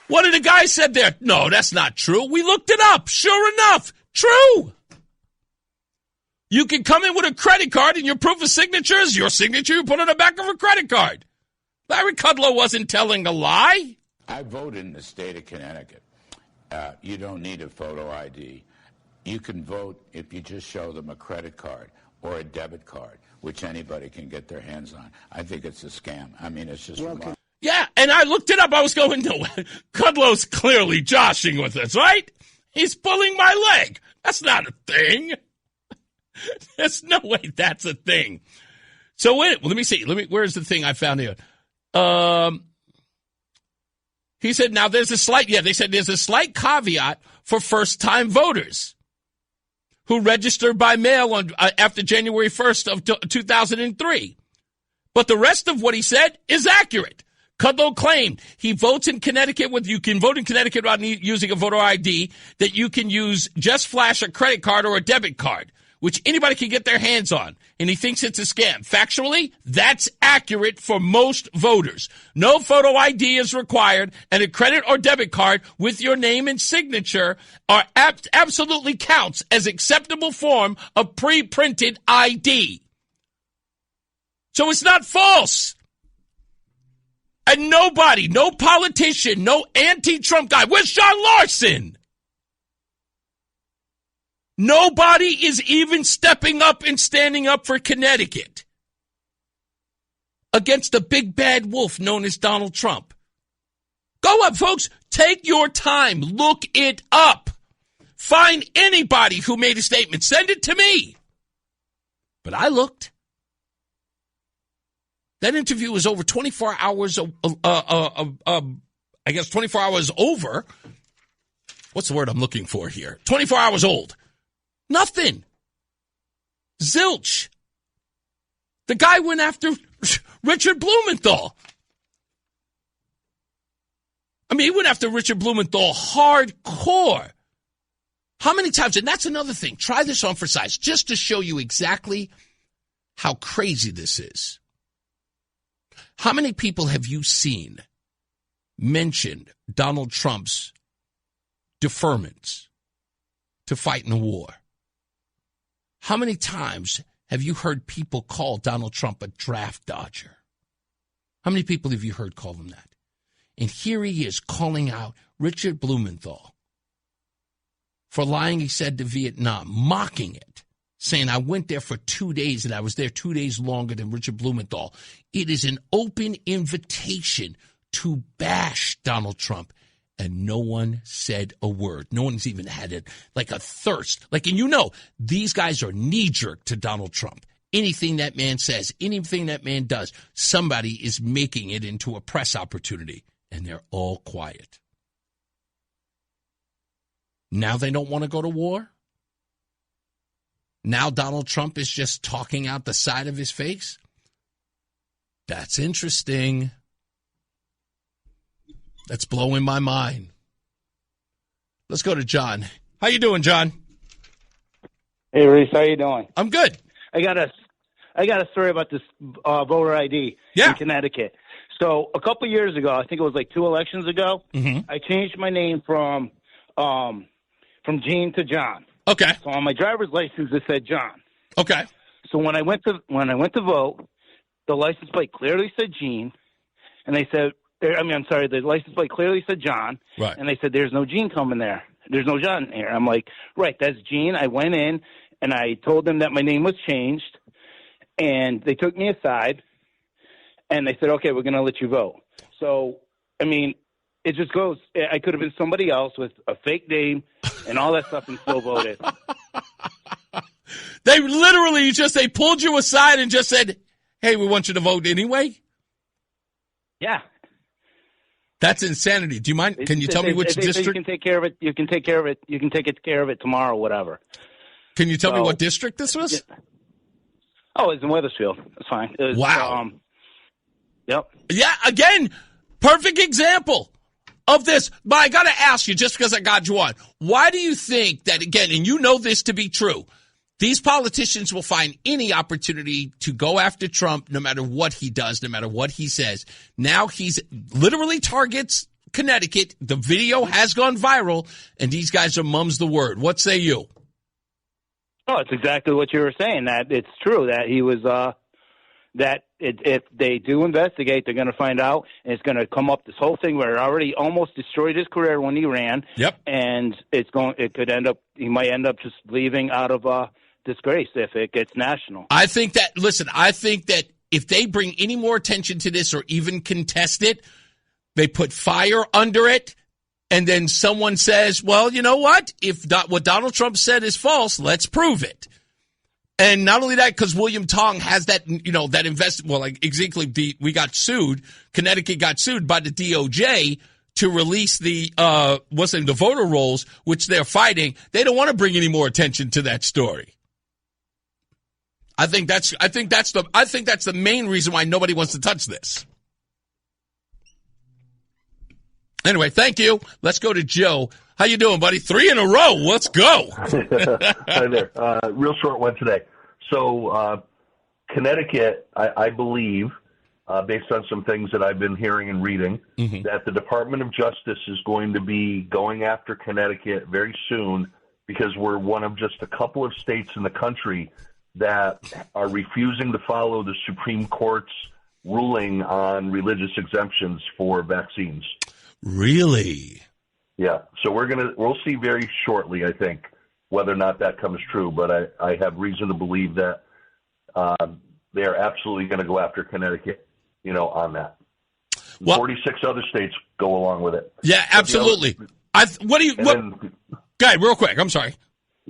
Speaker 4: What did the guy said there? No, that's not true. We looked it up. Sure enough, true. You can come in with a credit card and your proof of signature is your signature you put on the back of a credit card. Larry Kudlow wasn't telling a lie.
Speaker 7: I vote in the state of Connecticut. You don't need a photo ID. You can vote if you just show them a credit card or a debit card, which anybody can get their hands on. I think it's a scam. I mean, it's just remarkable.
Speaker 4: Yeah, and I looked it up. I was going, no, Kudlow's clearly joshing with us, right? He's pulling my leg. That's not a thing. There's no way that's a thing. So wait, well, let me see. Where's the thing I found here? He said, now there's a slight, they said there's a slight caveat for first-time voters who registered by mail on after January 1st of 2003. But the rest of what he said is accurate. Kudlow claimed he votes in Connecticut you can vote in Connecticut without using a voter ID, that you can just flash a credit card or a debit card, which anybody can get their hands on, and he thinks it's a scam. Factually, that's accurate for most voters. No photo ID is required, and a credit or debit card with your name and signature absolutely counts as acceptable form of pre-printed ID. So it's not false. And nobody, no politician, no anti-Trump guy, where's John Larson? Nobody is even stepping up and standing up for Connecticut. against the big bad wolf known as Donald Trump. Go up, folks. Take your time. Look it up. Find anybody who made a statement. Send it to me. But I looked. That interview was over 24 hours, 24 hours over. What's the word I'm looking for here? 24 hours old. Nothing. Zilch. The guy went after Richard Blumenthal. I mean, he went after Richard Blumenthal hardcore. How many times? And that's another thing. Try this on for size, just to show you exactly how crazy this is. How many people have you seen mention Donald Trump's deferments to fight in a war? How many times have you heard people call Donald Trump a draft dodger? How many people have you heard call him that? And here he is calling out Richard Blumenthal for lying, he said, to Vietnam, mocking it, saying, I went there for 2 days and I was there 2 days longer than Richard Blumenthal. It is an open invitation to bash Donald Trump. And no one said a word. No one's even had it like a thirst. And these guys are knee-jerk to Donald Trump. Anything that man says, anything that man does, somebody is making it into a press opportunity. And they're all quiet. Now they don't want to go to war? Now Donald Trump is just talking out the side of his face? That's interesting. That's blowing my mind. Let's go to John. How you doing, John?
Speaker 9: Hey, Reese, how you doing?
Speaker 4: I'm good.
Speaker 9: I got a story about this voter ID in Connecticut. So a couple years ago, I think it was like 2 elections ago, I changed my name from Gene to John.
Speaker 4: Okay.
Speaker 9: So on my driver's license, it said John.
Speaker 4: Okay.
Speaker 9: So when I went to vote, the license plate clearly said Gene, and they said, the license plate clearly said John,
Speaker 4: right?
Speaker 9: And they said, there's no Gene coming there. There's no John here. I'm like, right, that's Gene. I went in, and I told them that my name was changed, and they took me aside, and they said, okay, we're going to let you vote. So, I mean, it just goes, I could have been somebody else with a fake name and all that stuff and still voted.
Speaker 4: They literally they pulled you aside and just said, hey, we want you to vote anyway?
Speaker 9: Yeah.
Speaker 4: That's insanity. Do you mind? Can you tell me which district?
Speaker 9: You can take care of it. You can take care of it. You can take care of it tomorrow, whatever.
Speaker 4: Can you tell me what district this was?
Speaker 9: Oh, it's in Wethersfield. That's fine.
Speaker 4: Wow.
Speaker 9: Yep.
Speaker 4: Yeah, again, perfect example of this. But I got to ask you, just because I got you on, why do you think that, again, and you know this to be true, these politicians will find any opportunity to go after Trump no matter what he does, no matter what he says? Now he's literally targets Connecticut. The video has gone viral, and these guys are mum's the word. What say you?
Speaker 9: Oh, it's exactly what you were saying, that it's true that he was if they do investigate, they're going to find out, and it's going to come up this whole thing where it already almost destroyed his career when he ran.
Speaker 4: Yep.
Speaker 9: And he might end up just leaving out of disgrace if it gets national.
Speaker 4: I think that if they bring any more attention to this or even contest it, they put fire under it, and then someone says, well, you know what? If what Donald Trump said is false, let's prove it. And not only that, because William Tong has that, we got sued. Connecticut got sued by the DOJ to release the voter rolls, which they're fighting. They don't want to bring any more attention to that story. I think that's the main reason why nobody wants to touch this. Anyway, thank you. Let's go to Joe. How you doing, buddy? 3 in a row. Let's go.
Speaker 10: Hi there. Real short one today. So Connecticut, I believe, based on some things that I've been hearing and reading, that the Department of Justice is going to be going after Connecticut very soon because we're one of just a couple of states in the country that are refusing to follow the Supreme Court's ruling on religious exemptions for vaccines.
Speaker 4: Really?
Speaker 10: Yeah. So we'll see very shortly, I think, whether or not that comes true. But I have reason to believe that they are absolutely going to go after Connecticut. on that.
Speaker 4: Well,
Speaker 10: 46 other states go along with it.
Speaker 4: Yeah, absolutely. Guy, real quick. I'm sorry.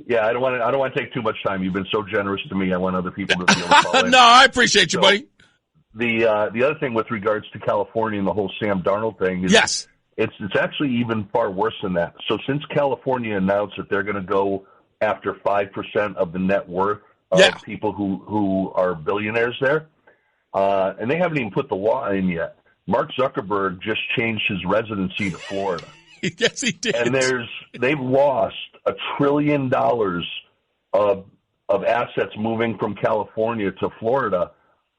Speaker 10: Yeah, I don't want to take too much time. You've been so generous to me. I want other people to be able to call in.
Speaker 4: No, I appreciate you, buddy.
Speaker 10: The other thing with regards to California and the whole Sam Darnold thing is
Speaker 4: yes,
Speaker 10: it's actually even far worse than that. So since California announced that they're going to go after 5% of the net worth of people who are billionaires there, and they haven't even put the law in yet. Mark Zuckerberg just changed his residency to Florida.
Speaker 4: Yes, he did.
Speaker 10: And they've lost $1 trillion of assets moving from California to Florida.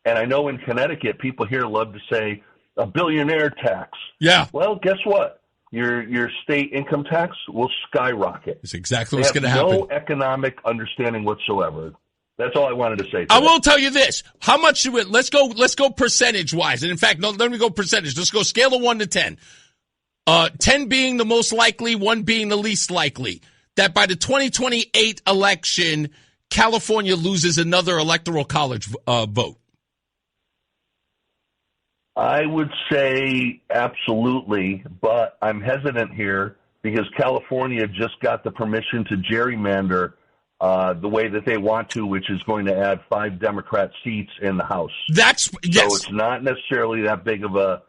Speaker 10: And I know in Connecticut, people here love to say a billionaire tax.
Speaker 4: Yeah.
Speaker 10: Well, guess what? Your state income tax will skyrocket.
Speaker 4: That's exactly what's going to happen.
Speaker 10: No economic understanding whatsoever. That's all I wanted to say.
Speaker 4: I will tell you this: how much should it? Let's go percentage wise. And in fact, no, let me go percentage. Let's go scale of 1 to 10. 10 being the most likely, 1 being the least likely. That by the 2028 election, California loses another electoral college vote.
Speaker 10: I would say absolutely, but I'm hesitant here because California just got the permission to gerrymander the way that they want to, which is going to add 5 Democrat seats in the House.
Speaker 4: Yes.
Speaker 10: So it's not necessarily that big of a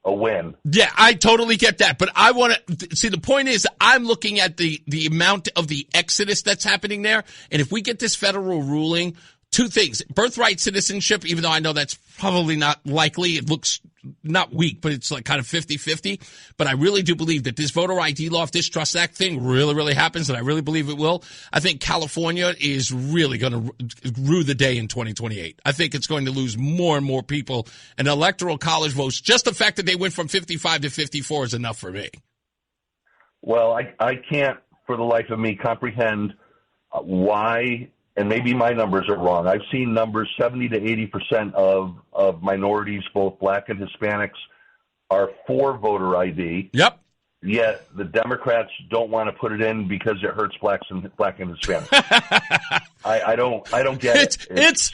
Speaker 10: win.
Speaker 4: Yeah, I totally get that. But I want to see, the point is I'm looking at the amount of the exodus that's happening there. And if we get this federal ruling, 2 things: birthright citizenship, even though I know that's probably not likely. It looks not weak, but it's like kind of 50-50. But I really do believe that this voter ID law, if this Trust Act thing really, really happens, and I really believe it will, I think California is really going to rue the day in 2028. I think it's going to lose more and more people. And electoral college votes, just the fact that they went from 55 to 54 is enough for me. Well,
Speaker 10: I can't, for the life of me, comprehend why. And maybe my numbers are wrong. I've seen numbers 70 to 80% of minorities, both black and Hispanics, are for voter ID.
Speaker 4: Yep.
Speaker 10: Yet the Democrats don't want to put it in because it hurts black and Hispanics. I don't get it.
Speaker 4: It's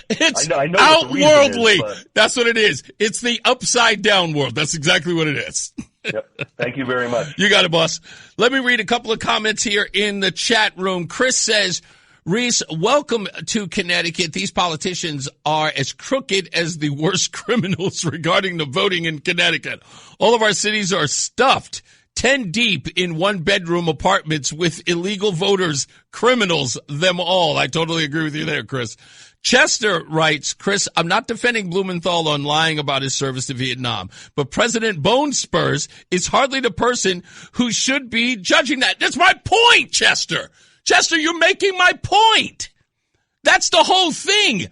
Speaker 10: I know
Speaker 4: outworldly.
Speaker 10: Is,
Speaker 4: that's what it is. It's the upside down world. That's exactly what it is.
Speaker 10: Yep. Thank you very much.
Speaker 4: You got it, boss. Let me read a couple of comments here in the chat room. Chris says, Reese, welcome to Connecticut. These politicians are as crooked as the worst criminals regarding the voting in Connecticut. All of our cities are stuffed 10 deep in 1-bedroom apartments with illegal voters, criminals, them all. I totally agree with you there, Chris. Chester writes, Chris, I'm not defending Blumenthal on lying about his service to Vietnam, but President Bone Spurs is hardly the person who should be judging that. That's my point, Chester. Chester, you're making my point. That's the whole thing,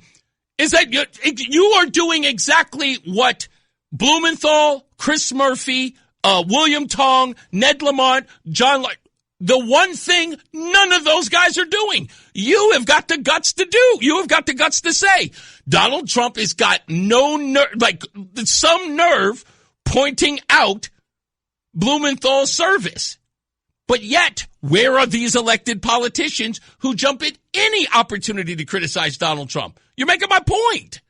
Speaker 4: is that you are doing exactly what Blumenthal, Chris Murphy, William Tong, Ned Lamont, John, the one thing none of those guys are doing. You have got the guts to do. You have got the guts to say Donald Trump has got no nerve, some nerve pointing out Blumenthal's service. But yet, where are these elected politicians who jump at any opportunity to criticize Donald Trump? You're making my point.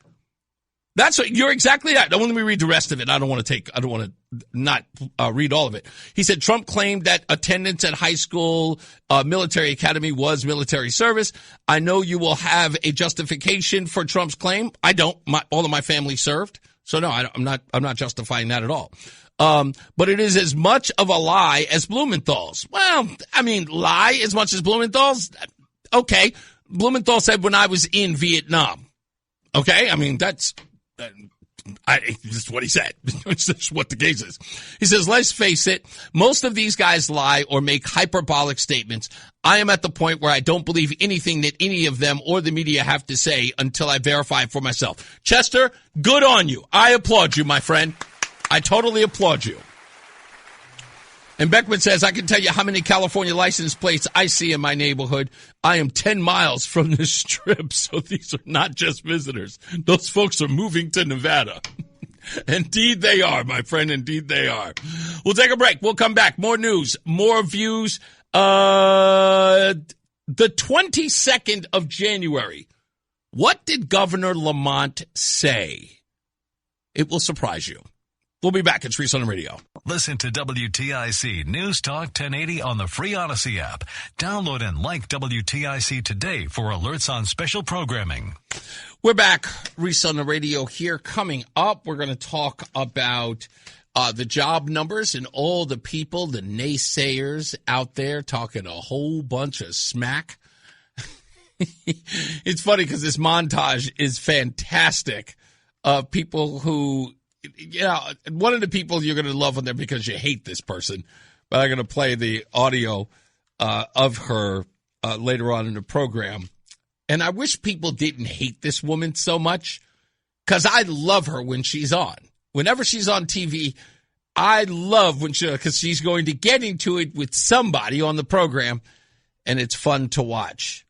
Speaker 4: You're exactly that. Don't let me read the rest of it. I don't want to not read all of it. He said Trump claimed that attendance at high school military academy was military service. I know you will have a justification for Trump's claim. I don't. All of my family served. So no, I'm not justifying that at all. But it is as much of a lie as Blumenthal's. Well, I mean, lie as much as Blumenthal's? Okay. Blumenthal said when I was in Vietnam. Okay. I mean, that's what he said. It's just what the case is. He says, let's face it, most of these guys lie or make hyperbolic statements. I am at the point where I don't believe anything that any of them or the media have to say until I verify it for myself. Chester, good on you. I applaud you, my friend. I totally applaud you. And Beckman says, I can tell you how many California license plates I see in my neighborhood. I am 10 miles from the Strip, so these are not just visitors. Those folks are moving to Nevada. Indeed they are, my friend. Indeed they are. We'll take a break. We'll come back. More news, more views. The 22nd of January. What did Governor Lamont say? It will surprise you. We'll be back. It's Reese on the Radio.
Speaker 1: Listen to WTIC News Talk 1080 on the free Odyssey app. Download and like WTIC today for alerts on special programming.
Speaker 4: We're back. Reese on the Radio here. Coming up, we're going to talk about the job numbers and all the people, the naysayers out there talking a whole bunch of smack. It's funny because this montage is fantastic of people who, one of the people you're going to love on there because you hate this person, but I'm going to play the audio of her later on in the program. And I wish people didn't hate this woman so much because I love her when she's on. Whenever she's on TV, I love because she's going to get into it with somebody on the program, and it's fun to watch.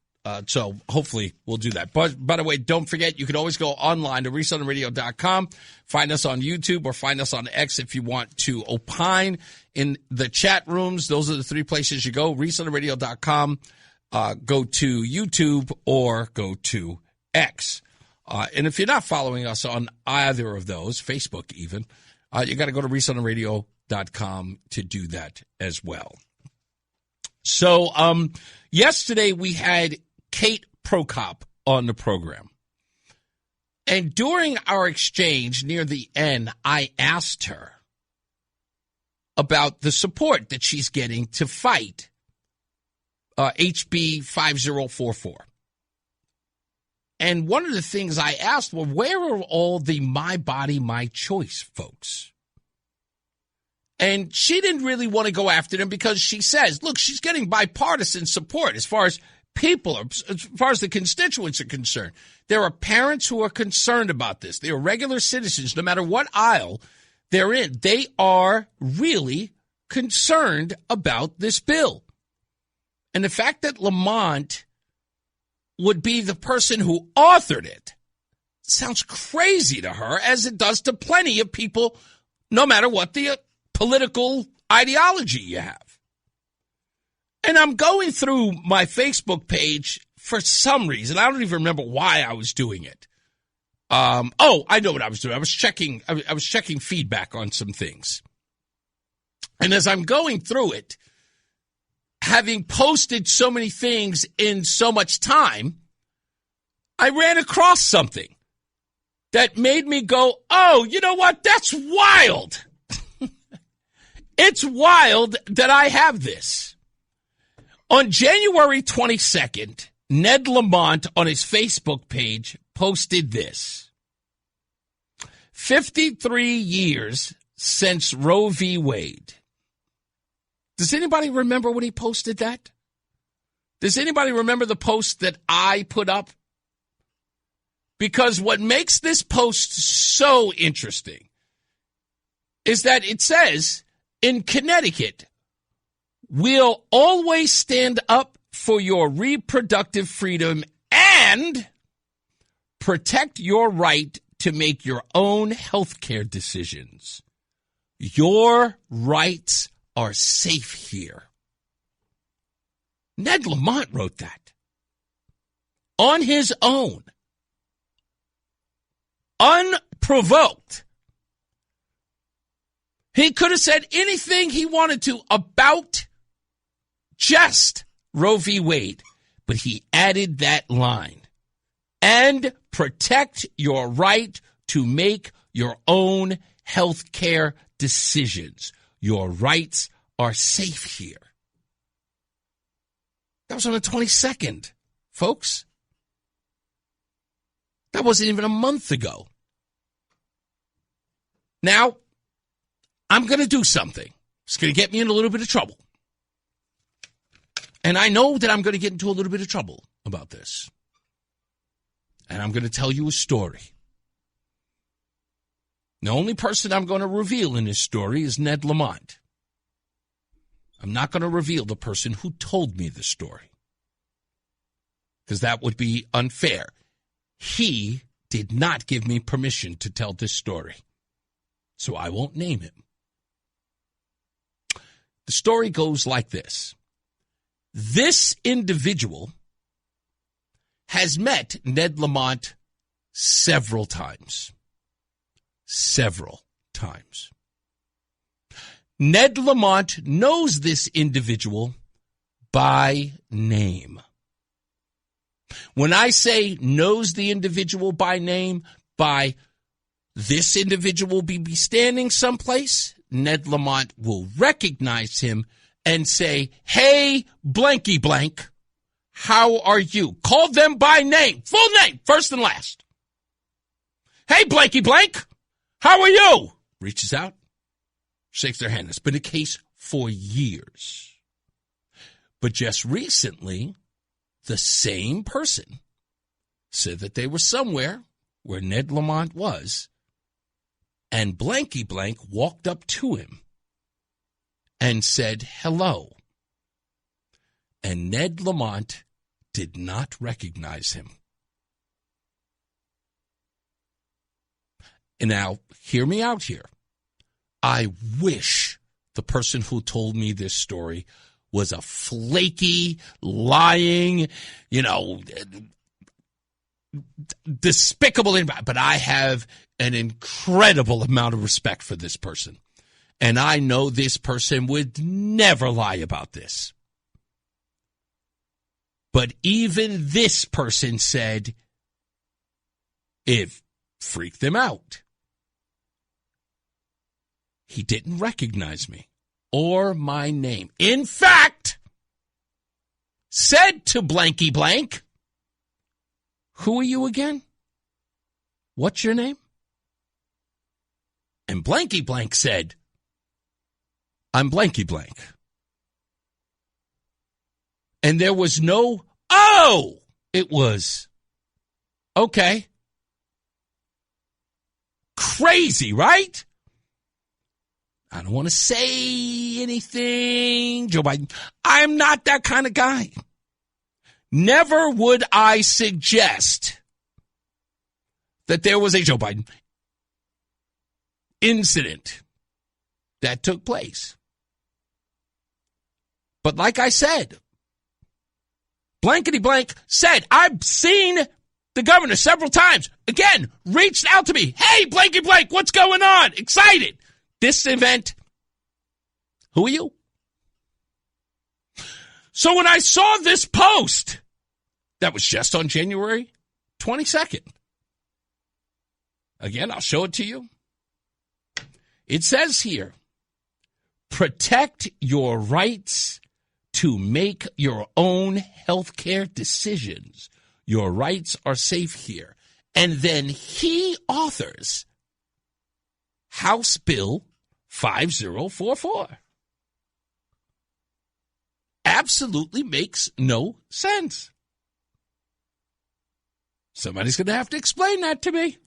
Speaker 4: So hopefully we'll do that. But by the way, don't forget, you can always go online to ReeseOnTheRadio.com, find us on YouTube or find us on X if you want to opine in the chat rooms. Those are the three places you go, ReeseOnTheRadio.com, go to YouTube or go to X. And if you're not following us on either of those, Facebook even, you got to go to ReeseOnTheRadio.com to do that as well. So yesterday we had Kate Prokop on the program. And during our exchange near the end, I asked her about the support that she's getting to fight HB 5044. And one of the things I asked were, where are all the My Body, My Choice folks? And she didn't really want to go after them because she says, look, she's getting bipartisan support as far as people, as far as the constituents are concerned. There are parents who are concerned about this. They are regular citizens, no matter what aisle they're in. They are really concerned about this bill. And the fact that Lamont would be the person who authored it sounds crazy to her, as it does to plenty of people, no matter what the political ideology you have. And I'm going through my Facebook page for some reason. I don't even remember why I was doing it. I know what I was doing. I was checking feedback on some things. And as I'm going through it, having posted so many things in so much time, I ran across something that made me go, oh, you know what? That's wild. It's wild that I have this. On January 22nd, Ned Lamont on his Facebook page posted this. 53 years since Roe v. Wade. Does anybody remember when he posted that? Does anybody remember the post that I put up? Because what makes this post so interesting is that it says, in Connecticut, we'll always stand up for your reproductive freedom and protect your right to make your own health care decisions. Your rights are safe here. Ned Lamont wrote that on his own, unprovoked. He could have said anything he wanted to about just Roe v. Wade, but he added that line, and protect your right to make your own health care decisions. Your rights are safe here. That was on the 22nd, folks. That wasn't even a month ago. Now, I'm going to do something. It's going to get me in a little bit of trouble. And I know that I'm going to get into a little bit of trouble about this. And I'm going to tell you a story. The only person I'm going to reveal in this story is Ned Lamont. I'm not going to reveal the person who told me the story, because that would be unfair. He did not give me permission to tell this story, so I won't name him. The story goes like this. This individual has met Ned Lamont several times. several times. Ned Lamont knows this individual by name. When I say knows the individual by name, by this individual be standing someplace, Ned Lamont will recognize him and say, hey, blanky blank, how are you? Call them by name, full name, first and last. Hey, blanky blank, how are you? Reaches out, shakes their hand. It's been a case for years. But just recently, the same person said that they were somewhere where Ned Lamont was, and blanky blank walked up to him and said hello. And Ned Lamont did not recognize him. And now, hear me out here. I wish the person who told me this story was a flaky, lying, despicable, but I have an incredible amount of respect for this person. And I know this person would never lie about this. But even this person said it freaked them out. He didn't recognize me or my name. In fact, said to blanky blank, who are you again? What's your name? And blanky blank said, I'm blanky blank. And there was no, oh, it was, okay. Crazy, right? I don't want to say anything, Joe Biden. I'm not that kind of guy. Never would I suggest that there was a Joe Biden incident that took place. But like I said, blankety blank said, I've seen the governor several times. Again, reached out to me. Hey, blanky blank, what's going on? Excited. This event, who are you? So when I saw this post, that was just on January 22nd. Again, I'll show it to you. It says here, protect your rights to make your own health care decisions. Your rights are safe here. And then he authors House Bill 5044. Absolutely makes no sense. Somebody's going to have to explain that to me.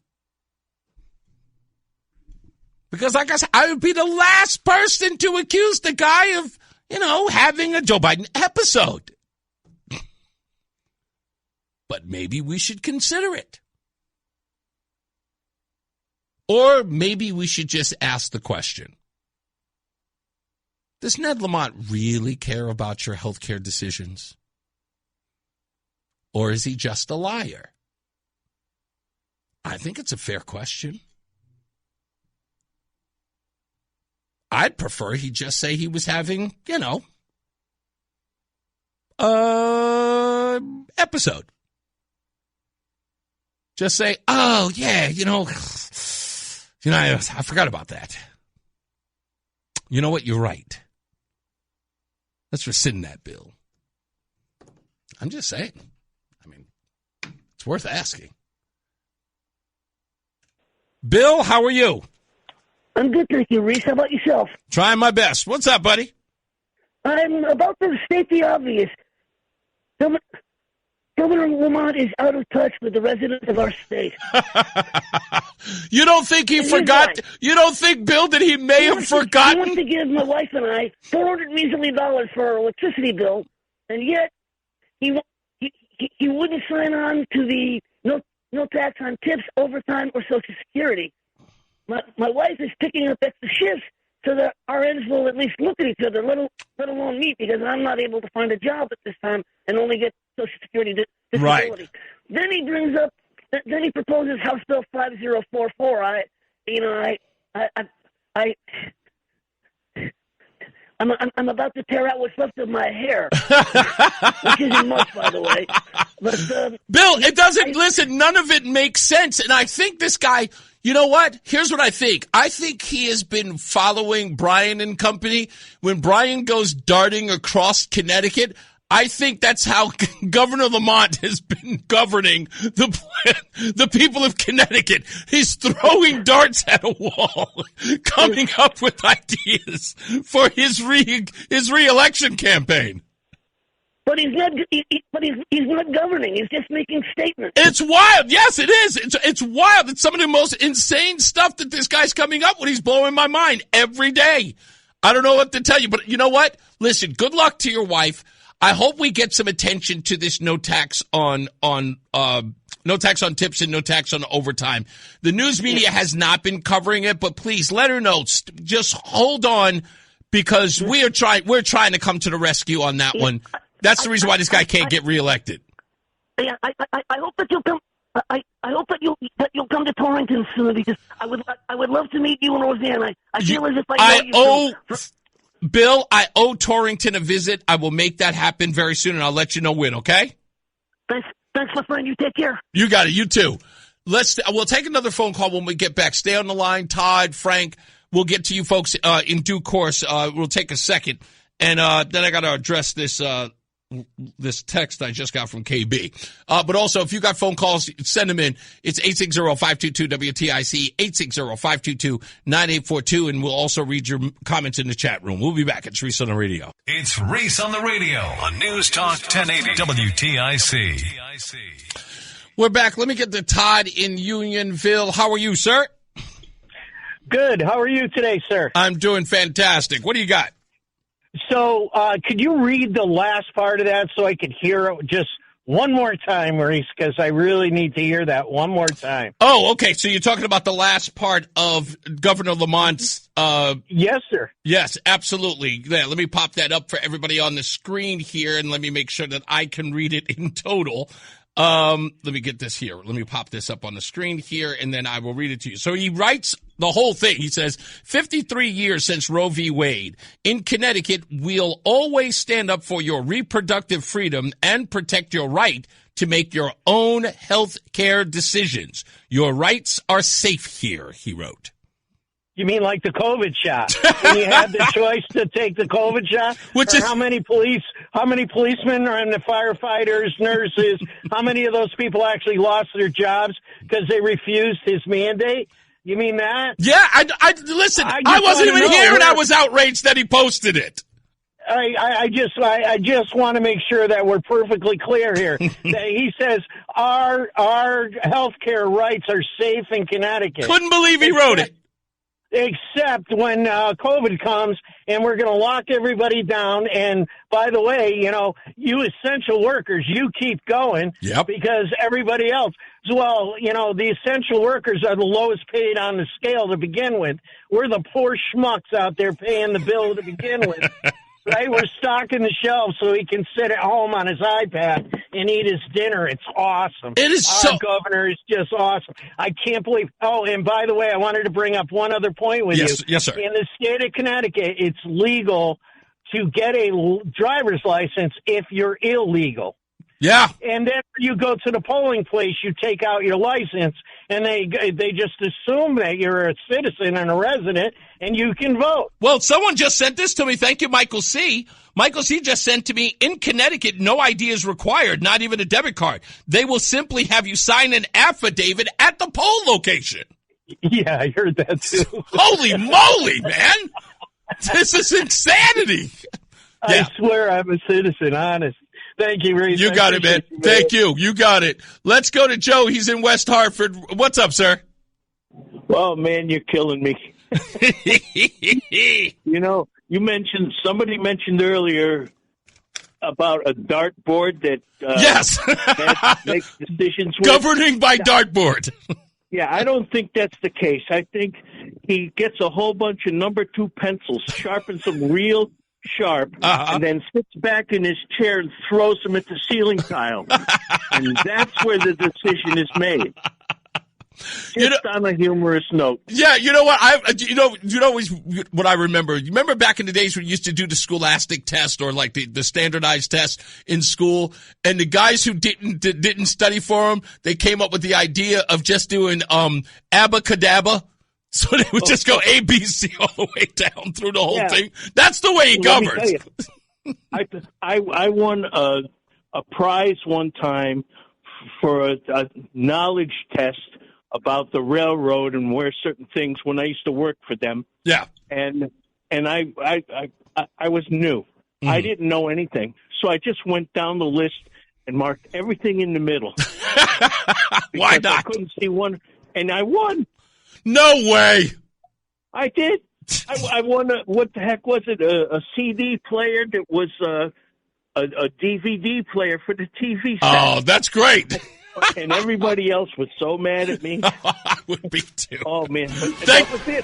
Speaker 4: Because like I said, I would be the last person to accuse the guy of, having a Joe Biden episode. But maybe we should consider it. Or maybe we should just ask the question, does Ned Lamont really care about your health care decisions? Or is he just a liar? I think it's a fair question. I'd prefer he just say he was having, episode. Just say, oh, yeah, I forgot about that. You know what? You're right. Let's rescind that bill. I'm just saying. It's worth asking. Bill, how are you?
Speaker 11: I'm good, thank you, Reese. How about yourself?
Speaker 4: Trying my best. What's up, buddy?
Speaker 11: I'm about to state the obvious. Governor Lamont is out of touch with the residents of our state.
Speaker 4: You don't think he forgot? You don't think, Bill, that he may have forgotten?
Speaker 11: He wants to give my wife and I $400 measly for our electricity bill, and yet he wouldn't sign on to the no tax on tips, overtime, or Social Security. My wife is picking up extra shifts so that our ends will at least look at each other, let alone meet, because I'm not able to find a job at this time and only get Social Security disability.
Speaker 4: Right.
Speaker 11: Then he proposes House Bill 5044. I'm about to tear out what's left of my hair, which isn't much, by the way. But
Speaker 4: Bill, it doesn't. Listen, none of it makes sense, and I think this guy. You know what? Here's what I think. I think he has been following Brian and company. When Brian goes darting across Connecticut, I think that's how Governor Lamont has been governing the people of Connecticut. He's throwing darts at a wall, coming up with ideas for his re-election campaign.
Speaker 11: But he's not. He's not governing. He's just making statements.
Speaker 4: It's wild. Yes, it is. It's wild. It's some of the most insane stuff that this guy's coming up with. He's blowing my mind every day. I don't know what to tell you, but you know what? Listen. Good luck to your wife. I hope we get some attention to this no tax on tips and no tax on overtime. The news media has not been covering it, but please let her know. Just hold on, because we're trying to come to the rescue on that one. That's the reason why this guy can't get reelected.
Speaker 11: Yeah, I hope that you'll come. I hope that you'll come to Torrington soon, because I would love to meet you and Roseanne. I feel as if I know you.
Speaker 4: Bill, I owe Torrington a visit. I will make that happen very soon, and I'll let you know when. Okay?
Speaker 11: Thanks, my friend. You take care.
Speaker 4: You got it. You too. We'll take another phone call when we get back. Stay on the line, Todd, Frank. We'll get to you folks in due course. We'll take a second, and then I got to address this text I just got from KB. But also, if you got phone calls, send them in. It's 860-522-WTIC, 860-522-9842, and we'll also read your comments in the chat room. We'll be back. It's Reese on the Radio.
Speaker 1: It's Reese on the Radio on News Talk 1080 WTIC.
Speaker 4: We're back. Let me get to Todd in Unionville. How are you, sir?
Speaker 12: Good. How are you today, sir?
Speaker 4: I'm doing fantastic. What do you got?
Speaker 12: So, could you read the last part of that so I could hear it just one more time, Reese? Because I really need to hear that one more time.
Speaker 4: Oh, okay. So you're talking about the last part of Governor Lamont's...
Speaker 12: Yes, sir.
Speaker 4: Yes, absolutely. Yeah, let me pop that up for everybody on the screen here, and let me make sure that I can read it in total. Let me get this here. Let me pop this up on the screen here, and then I will read it to you. So he writes the whole thing. He says, 53 years since Roe v. Wade. In Connecticut, we'll always stand up for your reproductive freedom and protect your right to make your own health care decisions. Your rights are safe here, he wrote.
Speaker 12: You mean like the COVID shot? When you had the choice to take the COVID shot? How many policemen and the firefighters, nurses, how many of those people actually lost their jobs because they refused his mandate? You mean that?
Speaker 4: Yeah, listen, I wasn't even here, and I was outraged that he posted it.
Speaker 12: I just want to make sure that we're perfectly clear here. He says our health care rights are safe in Connecticut.
Speaker 4: Couldn't believe he wrote it.
Speaker 12: Except when COVID comes and we're going to lock everybody down. And by the way, you essential workers, you keep going.
Speaker 4: Yep.
Speaker 12: Because everybody else, well, the essential workers are the lowest paid on the scale to begin with. We're the poor schmucks out there paying the bill to begin with. Right? We're stocking the shelves so he can sit at home on his iPad and eat his dinner. It's awesome.
Speaker 4: It is
Speaker 12: Our governor is just awesome. I can't believe. Oh, and by the way, I wanted to bring up one other point with you.
Speaker 4: Yes, sir.
Speaker 12: In the state of Connecticut, it's legal to get a driver's license if you're illegal.
Speaker 4: Yeah.
Speaker 12: And then you go to the polling place, you take out your license, and they just assume that you're a citizen and a resident, and you can vote.
Speaker 4: Well, someone just sent this to me. Thank you, Michael C. Michael C. just sent to me, in Connecticut, no ID is required, not even a debit card. They will simply have you sign an affidavit at the poll location.
Speaker 12: Yeah, I heard that too.
Speaker 4: Holy moly, man. This is insanity.
Speaker 12: I swear I'm a citizen, honest. Thank you, Reese.
Speaker 4: You got it, man. Thank you. You got it. Let's go to Joe. He's in West Hartford. What's up, sir?
Speaker 13: Well, man, you're killing me. Somebody mentioned earlier about a dartboard that
Speaker 4: yes
Speaker 13: makes decisions with.
Speaker 4: Governing by dartboard.
Speaker 13: Yeah, I don't think that's the case. I think he gets a whole bunch of number 2 pencils, sharpens them real sharp, and then sits back in his chair and throws them at the ceiling tile. And that's where the decision is made. Just on a humorous note.
Speaker 4: Yeah, you know what? What I remember. You remember back in the days when you used to do the scholastic test or like the standardized test in school, and the guys who didn't study for them, they came up with the idea of just doing abacadabra. So they would just go A, B, C all the way down through the whole thing. That's the way he governs.
Speaker 13: I won a prize one time for a knowledge test about the railroad and where certain things when I used to work for them.
Speaker 4: Yeah.
Speaker 13: And I was new.
Speaker 4: Mm-hmm.
Speaker 13: I didn't know anything. So I just went down the list and marked everything in the middle.
Speaker 4: Why not?
Speaker 13: I couldn't see one, and I won.
Speaker 4: No way.
Speaker 13: I did. I won what the heck was it? A CD player that was a DVD player for the TV set.
Speaker 4: Oh, that's great.
Speaker 13: And everybody else was so mad at me.
Speaker 4: I would be too.
Speaker 13: Oh, man. That was it.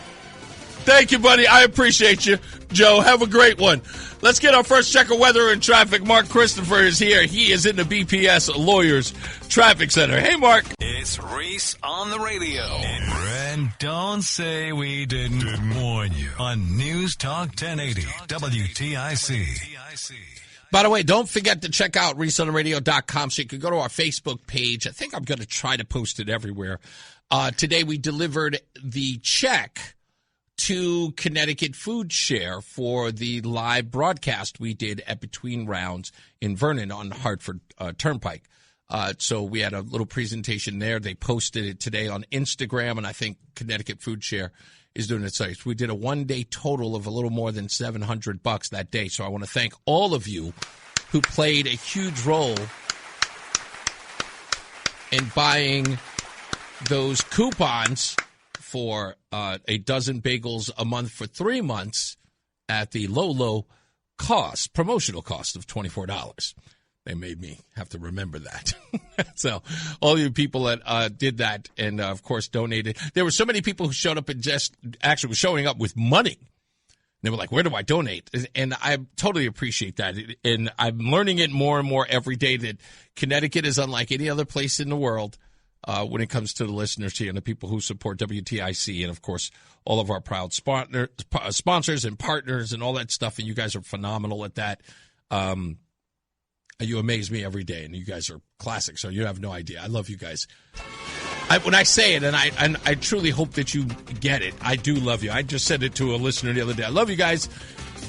Speaker 4: Thank you, buddy. I appreciate you. Joe, have a great one. Let's get our first check of weather and traffic. Mark Christopher is here. He is in the BPS Lawyers Traffic Center. Hey, Mark.
Speaker 1: It's Reese on the radio. And don't say we didn't warn you on News Talk 1080 WTIC.
Speaker 4: By the way, don't forget to check out ReeseOnTheRadio.com so you can go to our Facebook page. I think I'm going to try to post it everywhere. Today we delivered the check to Connecticut Food Share for the live broadcast we did at Between Rounds in Vernon on the Hartford Turnpike. So we had a little presentation there. They posted it today on Instagram, and I think Connecticut Food Share is doing its site. We did a one-day total of a little more than $700 that day. So I want to thank all of you who played a huge role in buying those coupons for a dozen bagels a month for 3 months at the low cost, promotional cost of $24. They made me have to remember that. So all you people that did that and, of course, donated. There were so many people who showed up and just actually were showing up with money. They were like, where do I donate? And I totally appreciate that. And I'm learning it more and more every day that Connecticut is unlike any other place in the world when it comes to the listeners here and the people who support WTIC and, of course, all of our proud sponsors and partners and all that stuff. And you guys are phenomenal at that. You amaze me every day, and you guys are classic, so you have no idea. I love you guys. When I say it, and I truly hope that you get it, I do love you. I just said it to a listener the other day. I love you guys,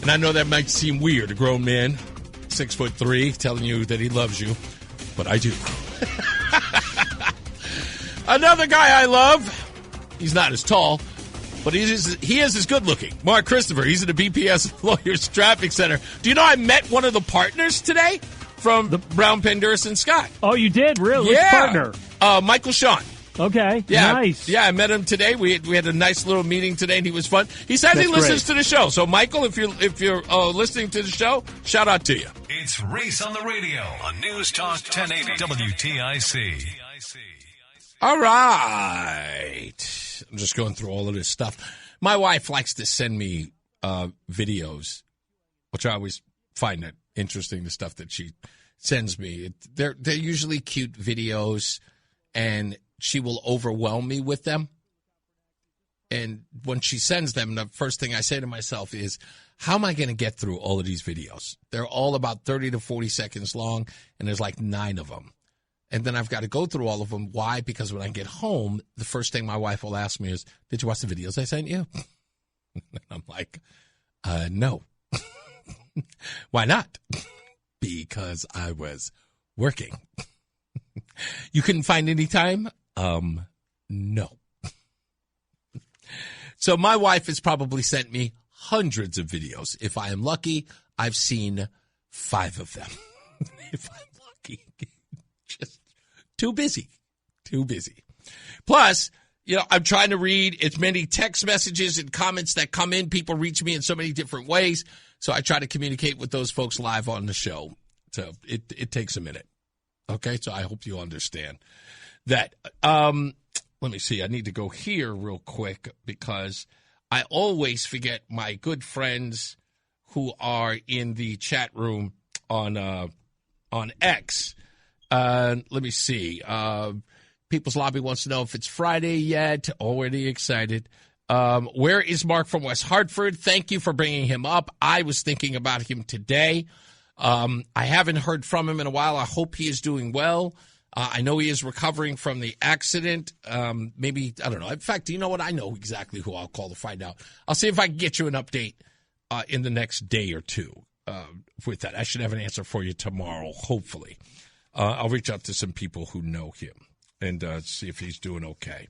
Speaker 4: and I know that might seem weird, a grown man, 6'3", telling you that he loves you, but I do. Another guy I love, he's not as tall, but he is as good looking. Mark Christopher, he's at the BPS Lawyers Traffic Center. Do you know I met one of the partners today? From the Brown, Penderson, and Scott.
Speaker 14: Oh, you did? Really?
Speaker 4: Yeah.
Speaker 14: Which partner?
Speaker 4: Michael Sean.
Speaker 14: Okay.
Speaker 4: Yeah.
Speaker 14: Nice.
Speaker 4: Yeah, I met him today. We had a nice little meeting today, and he was fun. He says he listens to the show. So, Michael, if you're listening to the show, shout out to you.
Speaker 1: It's Reese on the radio on News Talk 1080 WTIC.
Speaker 4: All right. I'm just going through all of this stuff. My wife likes to send me videos, which I always find it interesting, the stuff that she sends me. They're usually cute videos, and she will overwhelm me with them. And when she sends them, the first thing I say to myself is, how am I going to get through all of these videos? They're all about 30 to 40 seconds long, and there's like 9 of them. And then I've got to go through all of them. Why? Because when I get home, the first thing my wife will ask me is, did you watch the videos I sent you? And I'm like, no. Why not? Because I was working. You couldn't find any time? No. So my wife has probably sent me hundreds of videos. If I am lucky, I've seen 5 of them. If I'm lucky. Just too busy. Plus, I'm trying to read as many text messages and comments that come in. People reach me in so many different ways. So I try to communicate with those folks live on the show. So it takes a minute. Okay, so I hope you understand that. Let me see. I need to go here real quick because I always forget my good friends who are in the chat room on X. Let me see. People's Lobby wants to know if it's Friday yet. Already excited. Where is Mark from West Hartford? Thank you for bringing him up. I was thinking about him today. I haven't heard from him in a while. I hope he is doing well. I know he is recovering from the accident. Maybe, I don't know. In fact, you know what? I know exactly who I'll call to find out. I'll see if I can get you an update in the next day or two with that. I should have an answer for you tomorrow, hopefully. I'll reach out to some people who know him and see if he's doing okay.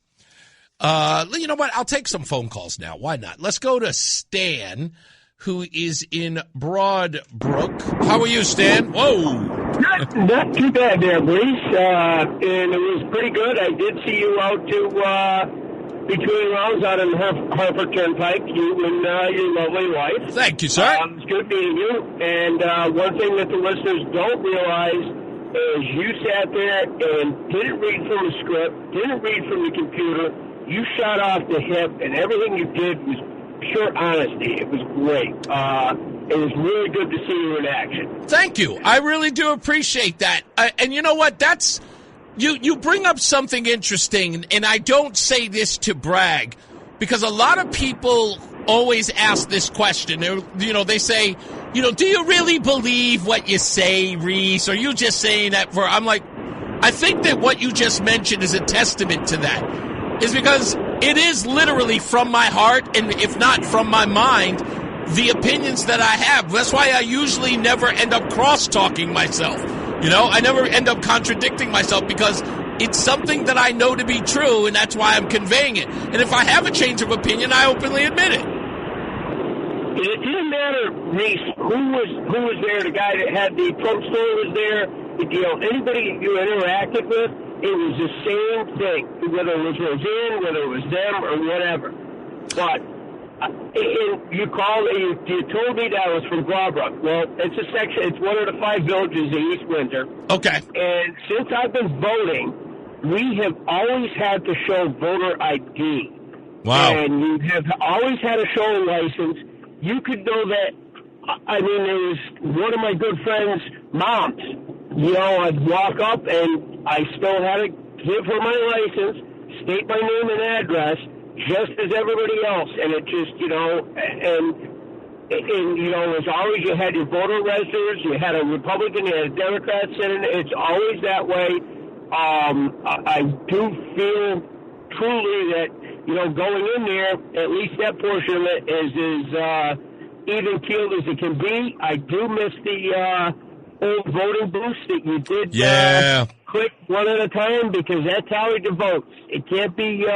Speaker 4: You know what? I'll take some phone calls now. Why not? Let's go to Stan, who is in Broadbrook. How are you, Stan? Whoa.
Speaker 14: Not too bad there, Reese. And it was pretty good. I did see you out to between rounds out in Hartford Turnpike, you and your lovely wife.
Speaker 4: Thank you, sir.
Speaker 14: It's good meeting you. And one thing that the listeners don't realize is you sat there and didn't read from the script, didn't read from the computer. You shot off the hip, and everything you did was pure honesty. It was great. It was really good to see you in action.
Speaker 4: Thank you. I really do appreciate that. And you know what? That's you bring up something interesting, and I don't say this to brag, because a lot of people always ask this question. They say, do you really believe what you say, Reese? Or are you just saying that for... I'm like, I think that what you just mentioned is a testament to that. Is because it is literally from my heart, and if not from my mind, the opinions that I have. That's why I usually never end up cross-talking myself. I never end up contradicting myself, because it's something that I know to be true, and that's why I'm conveying it. And if I have a change of opinion, I openly admit it.
Speaker 14: It didn't matter, Reese, who was there. The guy that had the Trump store was there. Anybody you interacted with, it was the same thing, whether it was Roseanne, whether it was them, or whatever. But you called, you told me that was from Broadbrook. Well, it's one of the 5 villages in East Windsor.
Speaker 4: Okay.
Speaker 14: And since I've been voting, we have always had to show voter ID.
Speaker 4: Wow.
Speaker 14: And you have always had to show a license. You could know that. I mean, there was one of my good friends' moms. I'd walk up and I still had to give her my license, state my name and address, just as everybody else. And it just, and as always, you had your voter registers, you had a Republican, you had a Democrat sitting. It's always that way. I do feel truly that, going in there, at least that portion of it is as even keeled as it can be. I do miss the old voting booths that you did click one at a time, because that tallied the votes. It can't be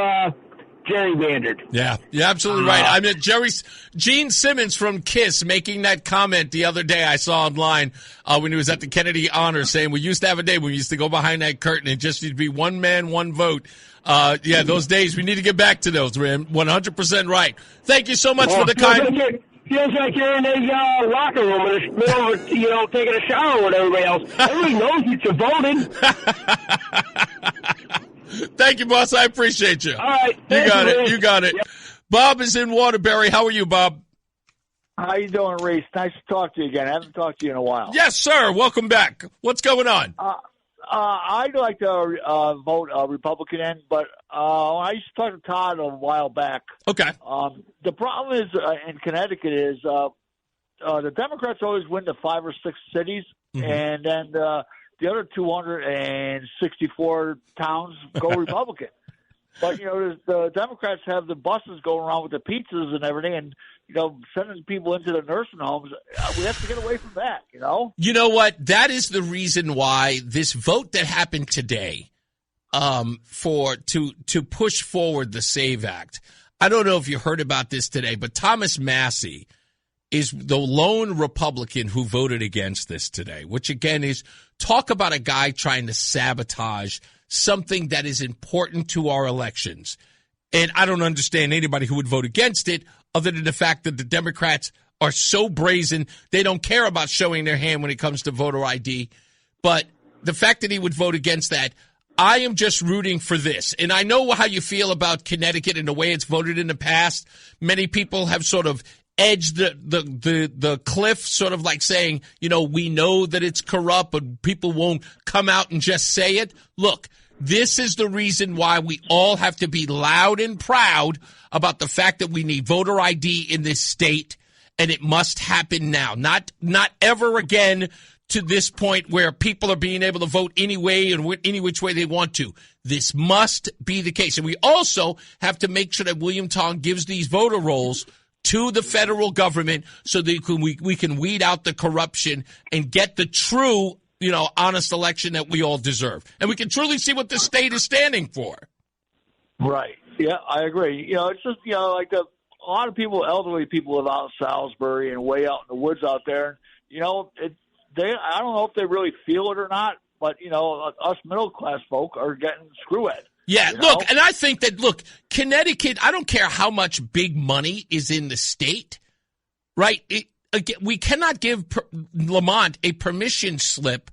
Speaker 14: gerrymandered.
Speaker 4: Yeah, you're absolutely right. I mean, Gene Simmons from KISS making that comment the other day I saw online when he was at the Kennedy Honors, saying we used to have a day when we used to go behind that curtain and just need to be one man, one vote. Those days, we need to get back to those, man. 100% right. Thank you so much for the kind...
Speaker 14: Feels like you're in a locker room in the middle of, taking a shower with everybody else. Everybody knows that you're voting.
Speaker 4: Thank you, boss. I appreciate you.
Speaker 14: All right.
Speaker 4: You got it. Yep. Bob is in Waterbury. How are you, Bob?
Speaker 15: How you doing, Reese? Nice to talk to you again. I haven't talked to you in a while.
Speaker 4: Yes, sir. Welcome back. What's going on?
Speaker 15: I'd like to vote Republican in, but I used to talk to Todd a while back.
Speaker 4: Okay.
Speaker 15: The problem is in Connecticut is the Democrats always win the 5 or 6 cities, and then the other 264 towns go Republican. But, the Democrats have the buses going around with the pizzas and everything, and, sending people into the nursing homes. We have to get away from that,
Speaker 4: You know what? That is the reason why this vote that happened today to push forward the SAVE Act. I don't know if you heard about this today, but Thomas Massey is the lone Republican who voted against this today, which, again, is talk about a guy trying to sabotage something that is important to our elections. And I don't understand anybody who would vote against it, other than the fact that the Democrats are so brazen, they don't care about showing their hand when it comes to voter ID. But the fact that he would vote against that, I am just rooting for this. And I know how you feel about Connecticut and the way it's voted in the past. Many people have sort of edged the cliff, sort of like saying, we know that it's corrupt, but people won't come out and just say it. Look, This is the reason why we all have to be loud and proud about the fact that we need voter ID in this state, and it must happen now. Not ever again to this point where people are being able to vote any way and any which way they want to. This must be the case. And we also have to make sure that Williamstown gives these voter rolls to the federal government so that we can weed out the corruption and get the true, honest election that we all deserve. And we can truly see what the state is standing for.
Speaker 15: Right. Yeah, I agree. It's just, like a lot of people, elderly people live out in Salisbury and way out in the woods out there. I don't know if they really feel it or not, but, us middle-class folk are getting screw-ed.
Speaker 4: Yeah, look, and I think that, Connecticut, I don't care how much big money is in the state, right? We cannot give Lamont a permission slip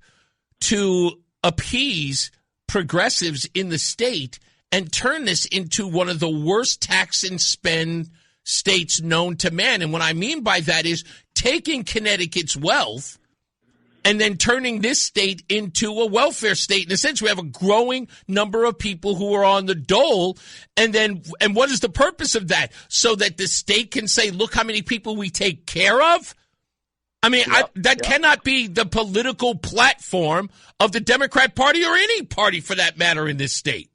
Speaker 4: to appease progressives in the state and turn this into one of the worst tax and spend states known to man. And what I mean by that is taking Connecticut's wealth and then turning this state into a welfare state. In a sense, we have a growing number of people who are on the dole. And what is the purpose of that? So that the state can say, look how many people we take care of? I mean, that cannot be the political platform of the Democrat Party or any party for that matter in this state.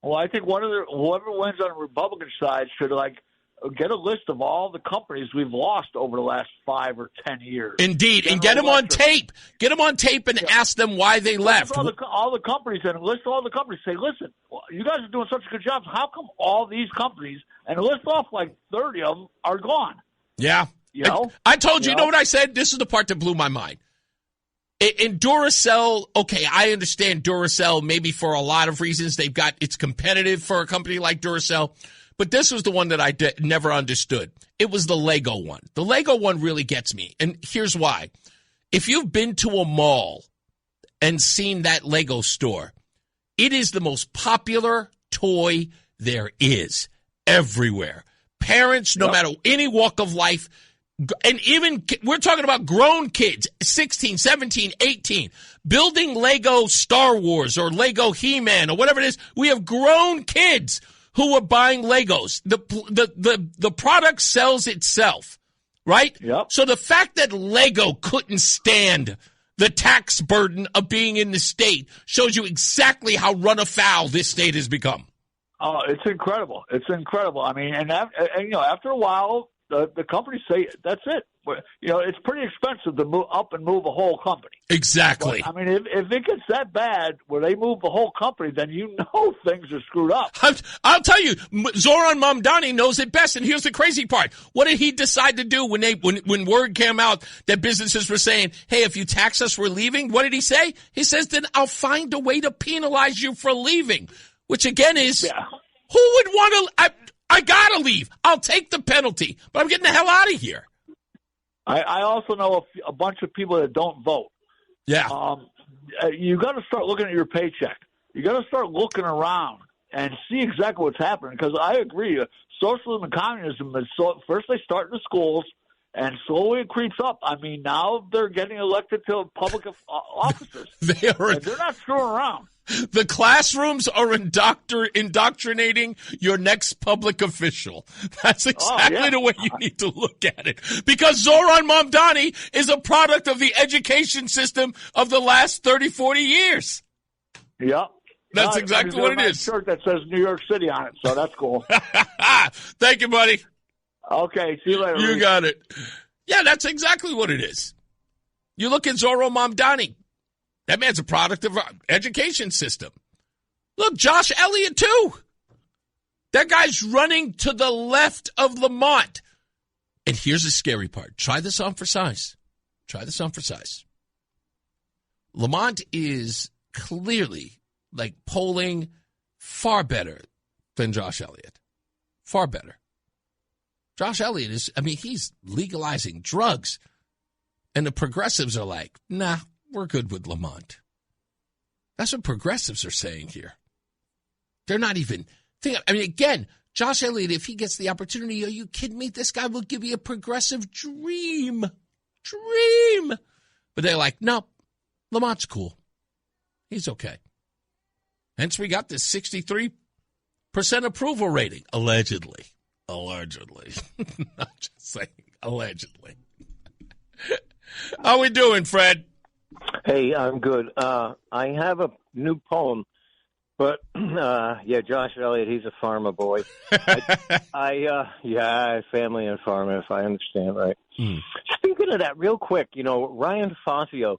Speaker 15: Well, I think whoever wins on the Republican side should, get a list of all the companies we've lost over the last 5 or 10 years.
Speaker 4: Indeed, and get them on tape. Get them on tape and ask them why they left.
Speaker 15: All the companies and list all the companies. Say, listen, you guys are doing such a good job. How come all these companies, and list off 30 of them, are gone?
Speaker 4: Yeah. I told you, you know what I said? This is the part that blew my mind. In Duracell, okay, I understand Duracell maybe for a lot of reasons. It's competitive for a company like Duracell. But this was the one that I never understood. It was the Lego one. The Lego one really gets me. And here's why. If you've been to a mall and seen that Lego store, it is the most popular toy there is everywhere. Parents, no matter any walk of life, and even we're talking about grown kids, 16, 17, 18, building Lego Star Wars or Lego He-Man or whatever it is. We have grown kids who are buying Legos. The product sells itself, right?
Speaker 15: Yep.
Speaker 4: So the fact that Lego couldn't stand the tax burden of being in the state shows you exactly how run afoul this state has become.
Speaker 15: Oh, it's incredible. It's incredible. I mean, and after a while, the companies say that's it. It's pretty expensive to move a whole company.
Speaker 4: Exactly.
Speaker 15: But, I mean, if it gets that bad where they move the whole company, then things are screwed up.
Speaker 4: I'll tell you, Zoran Mamdani knows it best. And here's the crazy part: what did he decide to do when word came out that businesses were saying, "Hey, if you tax us, we're leaving"? What did he say? He says, "Then I'll find a way to penalize you for leaving," which again is who would want to? I gotta leave. I'll take the penalty, but I'm getting the hell out of here.
Speaker 15: I also know a bunch of people that don't vote.
Speaker 4: Yeah.
Speaker 15: You got to start looking at your paycheck. You got to start looking around and see exactly what's happening. Because I agree, socialism and communism is first they start in the schools, and slowly it creeps up. I mean, now they're getting elected to public offices. They're not screwing around.
Speaker 4: The classrooms are indoctrinating your next public official. That's exactly the way you need to look at it. Because Zoran Mamdani is a product of the education system of the last 30, 40 years.
Speaker 15: Yeah.
Speaker 4: That's exactly what it is.
Speaker 15: Shirt that says New York City on it, so that's cool.
Speaker 4: Thank you, buddy.
Speaker 15: Okay, see you later.
Speaker 4: You got it. Yeah, that's exactly what it is. You look at Zoran Mamdani. That man's a product of our education system. Look, Josh Elliott, too. That guy's running to the left of Lamont. And here's the scary part. Try this on for size. Lamont is clearly, polling far better than Josh Elliott. Far better. Josh Elliott he's legalizing drugs. And the progressives are like, nah. We're good with Lamont. That's what progressives are saying here. They're not even thinking. I mean, again, Josh Elliott, if he gets the opportunity, are you kidding me? This guy will give you a progressive dream. But they're like, no, Lamont's cool. He's okay. Hence, we got this 63% approval rating, allegedly. Allegedly. I'm just saying, allegedly. How we doing, Fred?
Speaker 16: Hey, I'm good. I have a new poem, but Josh Elliott, he's a farmer boy. Family and farmer, if I understand right. Speaking of that, real quick, Ryan Fazio,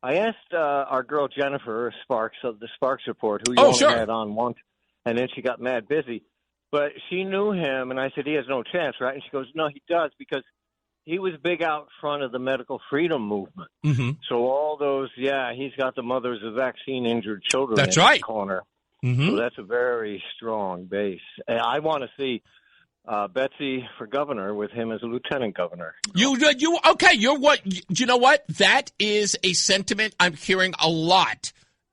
Speaker 16: I asked our girl Jennifer Sparks of the Sparks Report, who you only had on once, and then she got mad busy. But she knew him, and I said, he has no chance, right? And she goes, no, he does, because he was big out front of the medical freedom movement. Mm-hmm. So all those, he's got the mothers of vaccine-injured children in his corner. Mm-hmm. So that's a very strong base. And I want to see Betsy for governor with him as a lieutenant governor. You know what? That is a sentiment I'm hearing a lot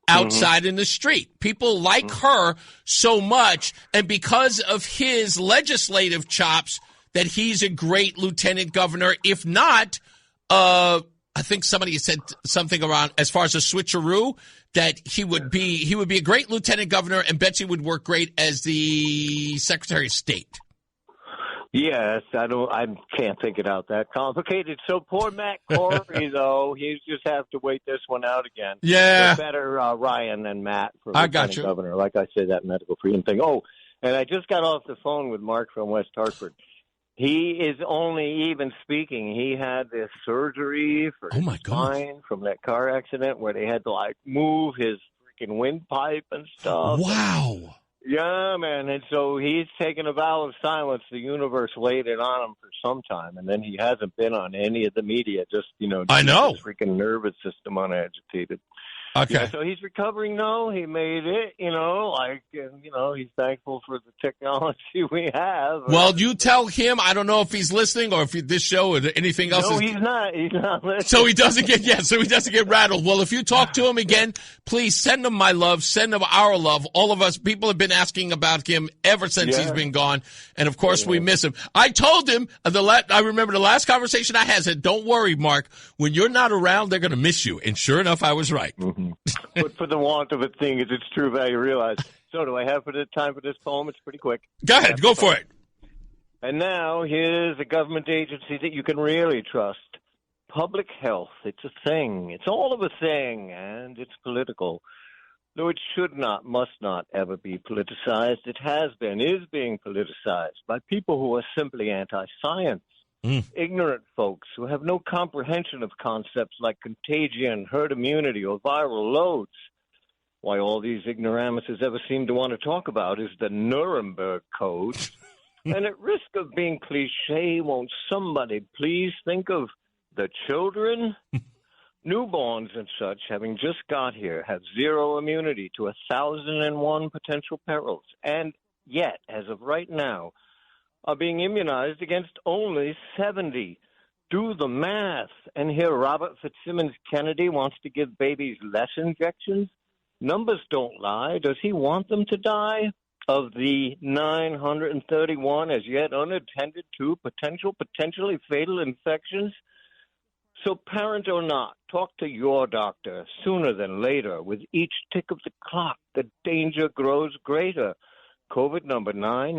Speaker 16: outside in the street. People like her so much, and because of his legislative chops, that he's a great lieutenant governor. If not, I think somebody said something around as far as a switcheroo, that he would be a great lieutenant governor, and Betsy would work great as the Secretary of State. Yes, I can't think it out that complicated. So poor Matt Corey, though, he just have to wait this one out again. Yeah, but better Ryan than Matt for lieutenant governor. Like I said, that medical freedom thing. Oh, and I just got off the phone with Mark from West Hartford. He is only even speaking. He had this surgery for his spine from that car accident where they had to move his freaking windpipe and stuff. Wow. Yeah, man. And so he's taken a vow of silence. The universe laid it on him for some time, and then he hasn't been on any of the media. Just I know, his freaking nervous system unagitated. Okay. Yeah, so he's recovering now. He made it, he's thankful for the technology we have. Well, you tell him, I don't know if he's listening or if this show or anything else. No, he's not. He's not listening. So he doesn't get rattled. Well, if you talk to him again, please send him my love, send him our love. All of us, people have been asking about him ever since he's been gone. And of course we miss him. I told him, I remember the last conversation I had, said, don't worry, Mark, when you're not around, they're going to miss you. And sure enough, I was right. Mm-hmm. But for the want of a thing, is its true value realized. So do I have time for this poem? It's pretty quick. Go ahead. Go for it. And now here's a government agency that you can really trust. Public health. It's a thing. It's all of a thing, and it's political. Though it should not, must not ever be politicized. It has been, is being politicized by people who are simply anti-science. Ignorant folks who have no comprehension of concepts like contagion, herd immunity, or viral loads. Why all these ignoramuses ever seem to want to talk about is the Nuremberg Code. And at risk of being cliche, won't somebody please think of the children? Newborns and such, having just got here, have zero immunity to 1,001 potential perils. And yet, as of right now, are being immunized against only 70. Do the math. And here Robert Fitzsimmons Kennedy wants to give babies less injections. Numbers don't lie. Does he want them to die? Of the 931 as yet unattended to potentially fatal infections? So parent or not, talk to your doctor sooner than later. With each tick of the clock, the danger grows greater. COVID number 9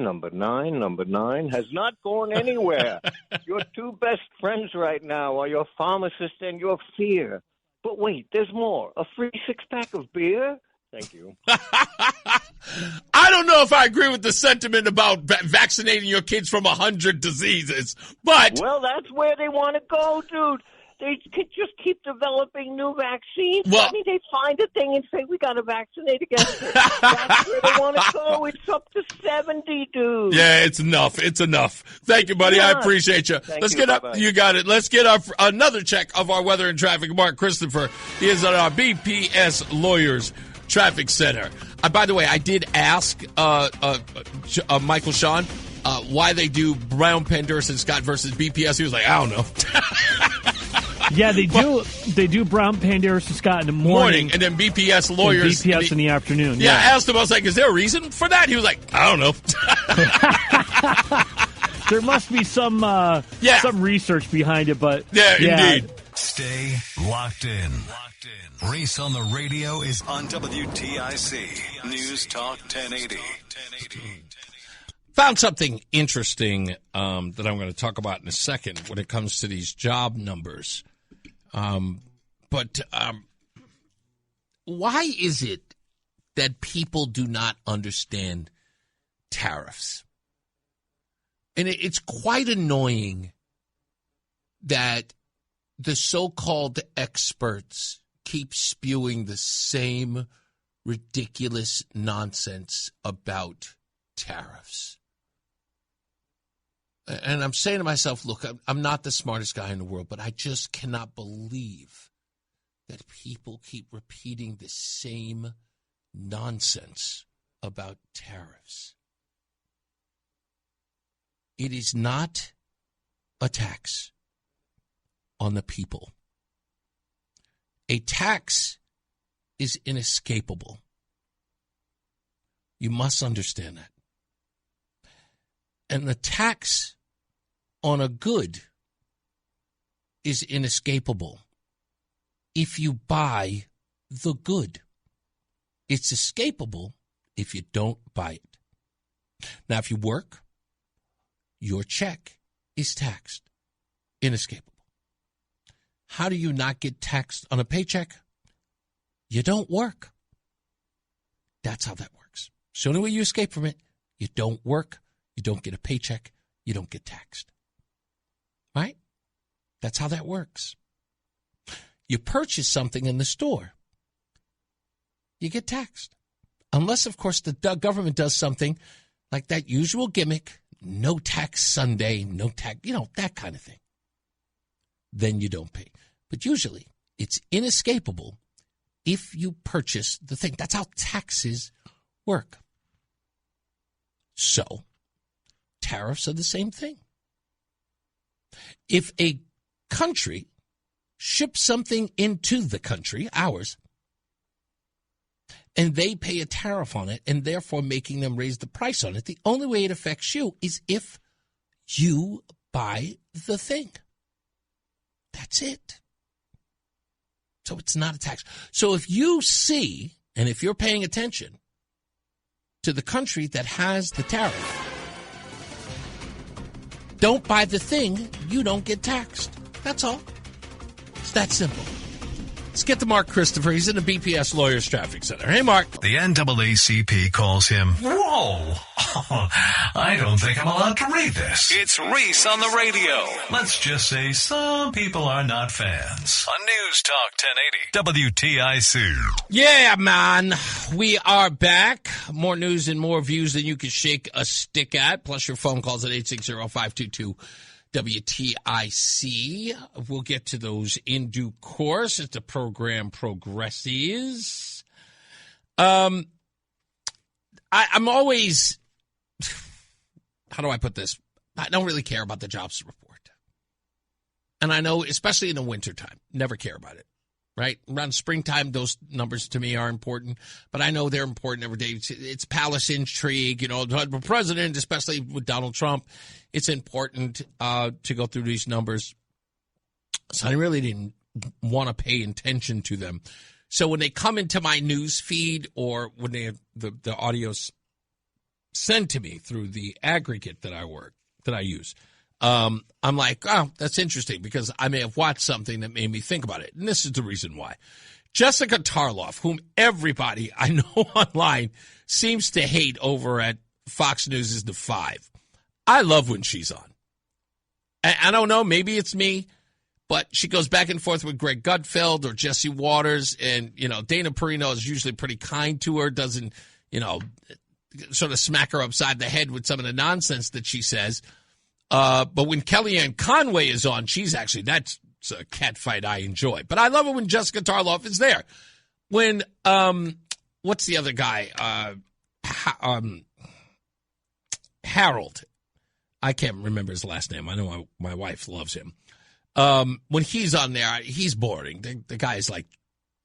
Speaker 16: has not gone anywhere. Your two best friends right now are your pharmacist and your fear. But wait, there's more. A free 6-pack of beer? Thank you. I don't know if I agree with the sentiment about vaccinating your kids from 100 diseases, but... Well, that's where they want to go, dude. They could just keep developing new vaccines. Well, I mean, they find a thing and say, we got to vaccinate against it. That's where they want to go. It's up to 70, dude. Yeah, it's enough. It's enough. Thank you, buddy. Yeah. I appreciate you. Let's get up. You got it. Let's get another check of our weather and traffic. Mark Christopher is at our BPS Lawyers Traffic Center. By the way, I did ask Michael Sean why they do Brown, Penderson, Scott versus BPS. He was like, I don't know.
Speaker 17: Yeah, they do. They do Brown, Penderson, Scott in the morning,
Speaker 4: and then BPS Lawyers
Speaker 17: BPS in the afternoon.
Speaker 4: Yeah, I asked him. I was like, "Is there a reason for that?" He was like, "I don't know."
Speaker 17: There must be some research behind it, but
Speaker 4: indeed.
Speaker 1: Stay locked in. Reese on the radio is on WTIC News Talk 1080.
Speaker 4: Found something interesting that I'm going to talk about in a second when it comes to these job numbers. But why is it that people do not understand tariffs? And it's quite annoying that the so-called experts keep spewing the same ridiculous nonsense about tariffs. And I'm saying to myself, look, I'm not the smartest guy in the world, but I just cannot believe that people keep repeating the same nonsense about tariffs. It is not a tax on the people. A tax is inescapable. You must understand that. And the tax on a good is inescapable if you buy the good. It's escapable if you don't buy it. Now, if you work, your check is taxed. Inescapable. How do you not get taxed on a paycheck? You don't work. That's how that works. So the only way you escape from it, you don't work, you don't get a paycheck, you don't get taxed. Right? That's how that works. You purchase something in the store, you get taxed. Unless, of course, the government does something like that usual gimmick, no tax Sunday, no tax, that kind of thing. Then you don't pay. But usually, it's inescapable if you purchase the thing. That's how taxes work. So, tariffs are the same thing. If a country ships something into the country, ours, and they pay a tariff on it, and therefore making them raise the price on it, the only way it affects you is if you buy the thing. That's it. So it's not a tax. So if you see, and if you're paying attention to the country that has the tariff, don't buy the thing, you don't get taxed. That's all. It's that simple. Let's get to Mark Christopher. He's in the BPS Lawyers Traffic Center. Hey, Mark.
Speaker 1: The NAACP calls him, whoa, I don't think I'm allowed to read this. It's Reese on the radio. Let's just say some people are not fans. On News Talk 1080, WTIC.
Speaker 4: Yeah, man. We are back. More news and more views than you can shake a stick at, plus your phone calls at 860-522. WTIC. We'll get to those in due course as the program progresses. I'm always, how do I put this? I don't really care about the jobs report. And I know, especially in the wintertime, never care about it, right? Around springtime, those numbers to me are important, but I know they're important every day. It's palace intrigue, the president, especially with Donald Trump, it's important to go through these numbers. So I really didn't want to pay attention to them. So when they come into my news feed or when the audio's sent to me through the aggregate that I use, I'm like, oh, that's interesting because I may have watched something that made me think about it. And this is the reason why. Jessica Tarloff, whom everybody I know online seems to hate over at Fox News is the 5. I love when she's on. I don't know, maybe it's me, but she goes back and forth with Greg Gutfeld or Jesse Waters, and, Dana Perino is usually pretty kind to her, doesn't, sort of smack her upside the head with some of the nonsense that she says. But when Kellyanne Conway is on, that's a catfight I enjoy. But I love it when Jessica Tarloff is there. When, what's the other guy? Harold. I can't remember his last name. I know my wife loves him. When he's on there, he's boring. The guy's like,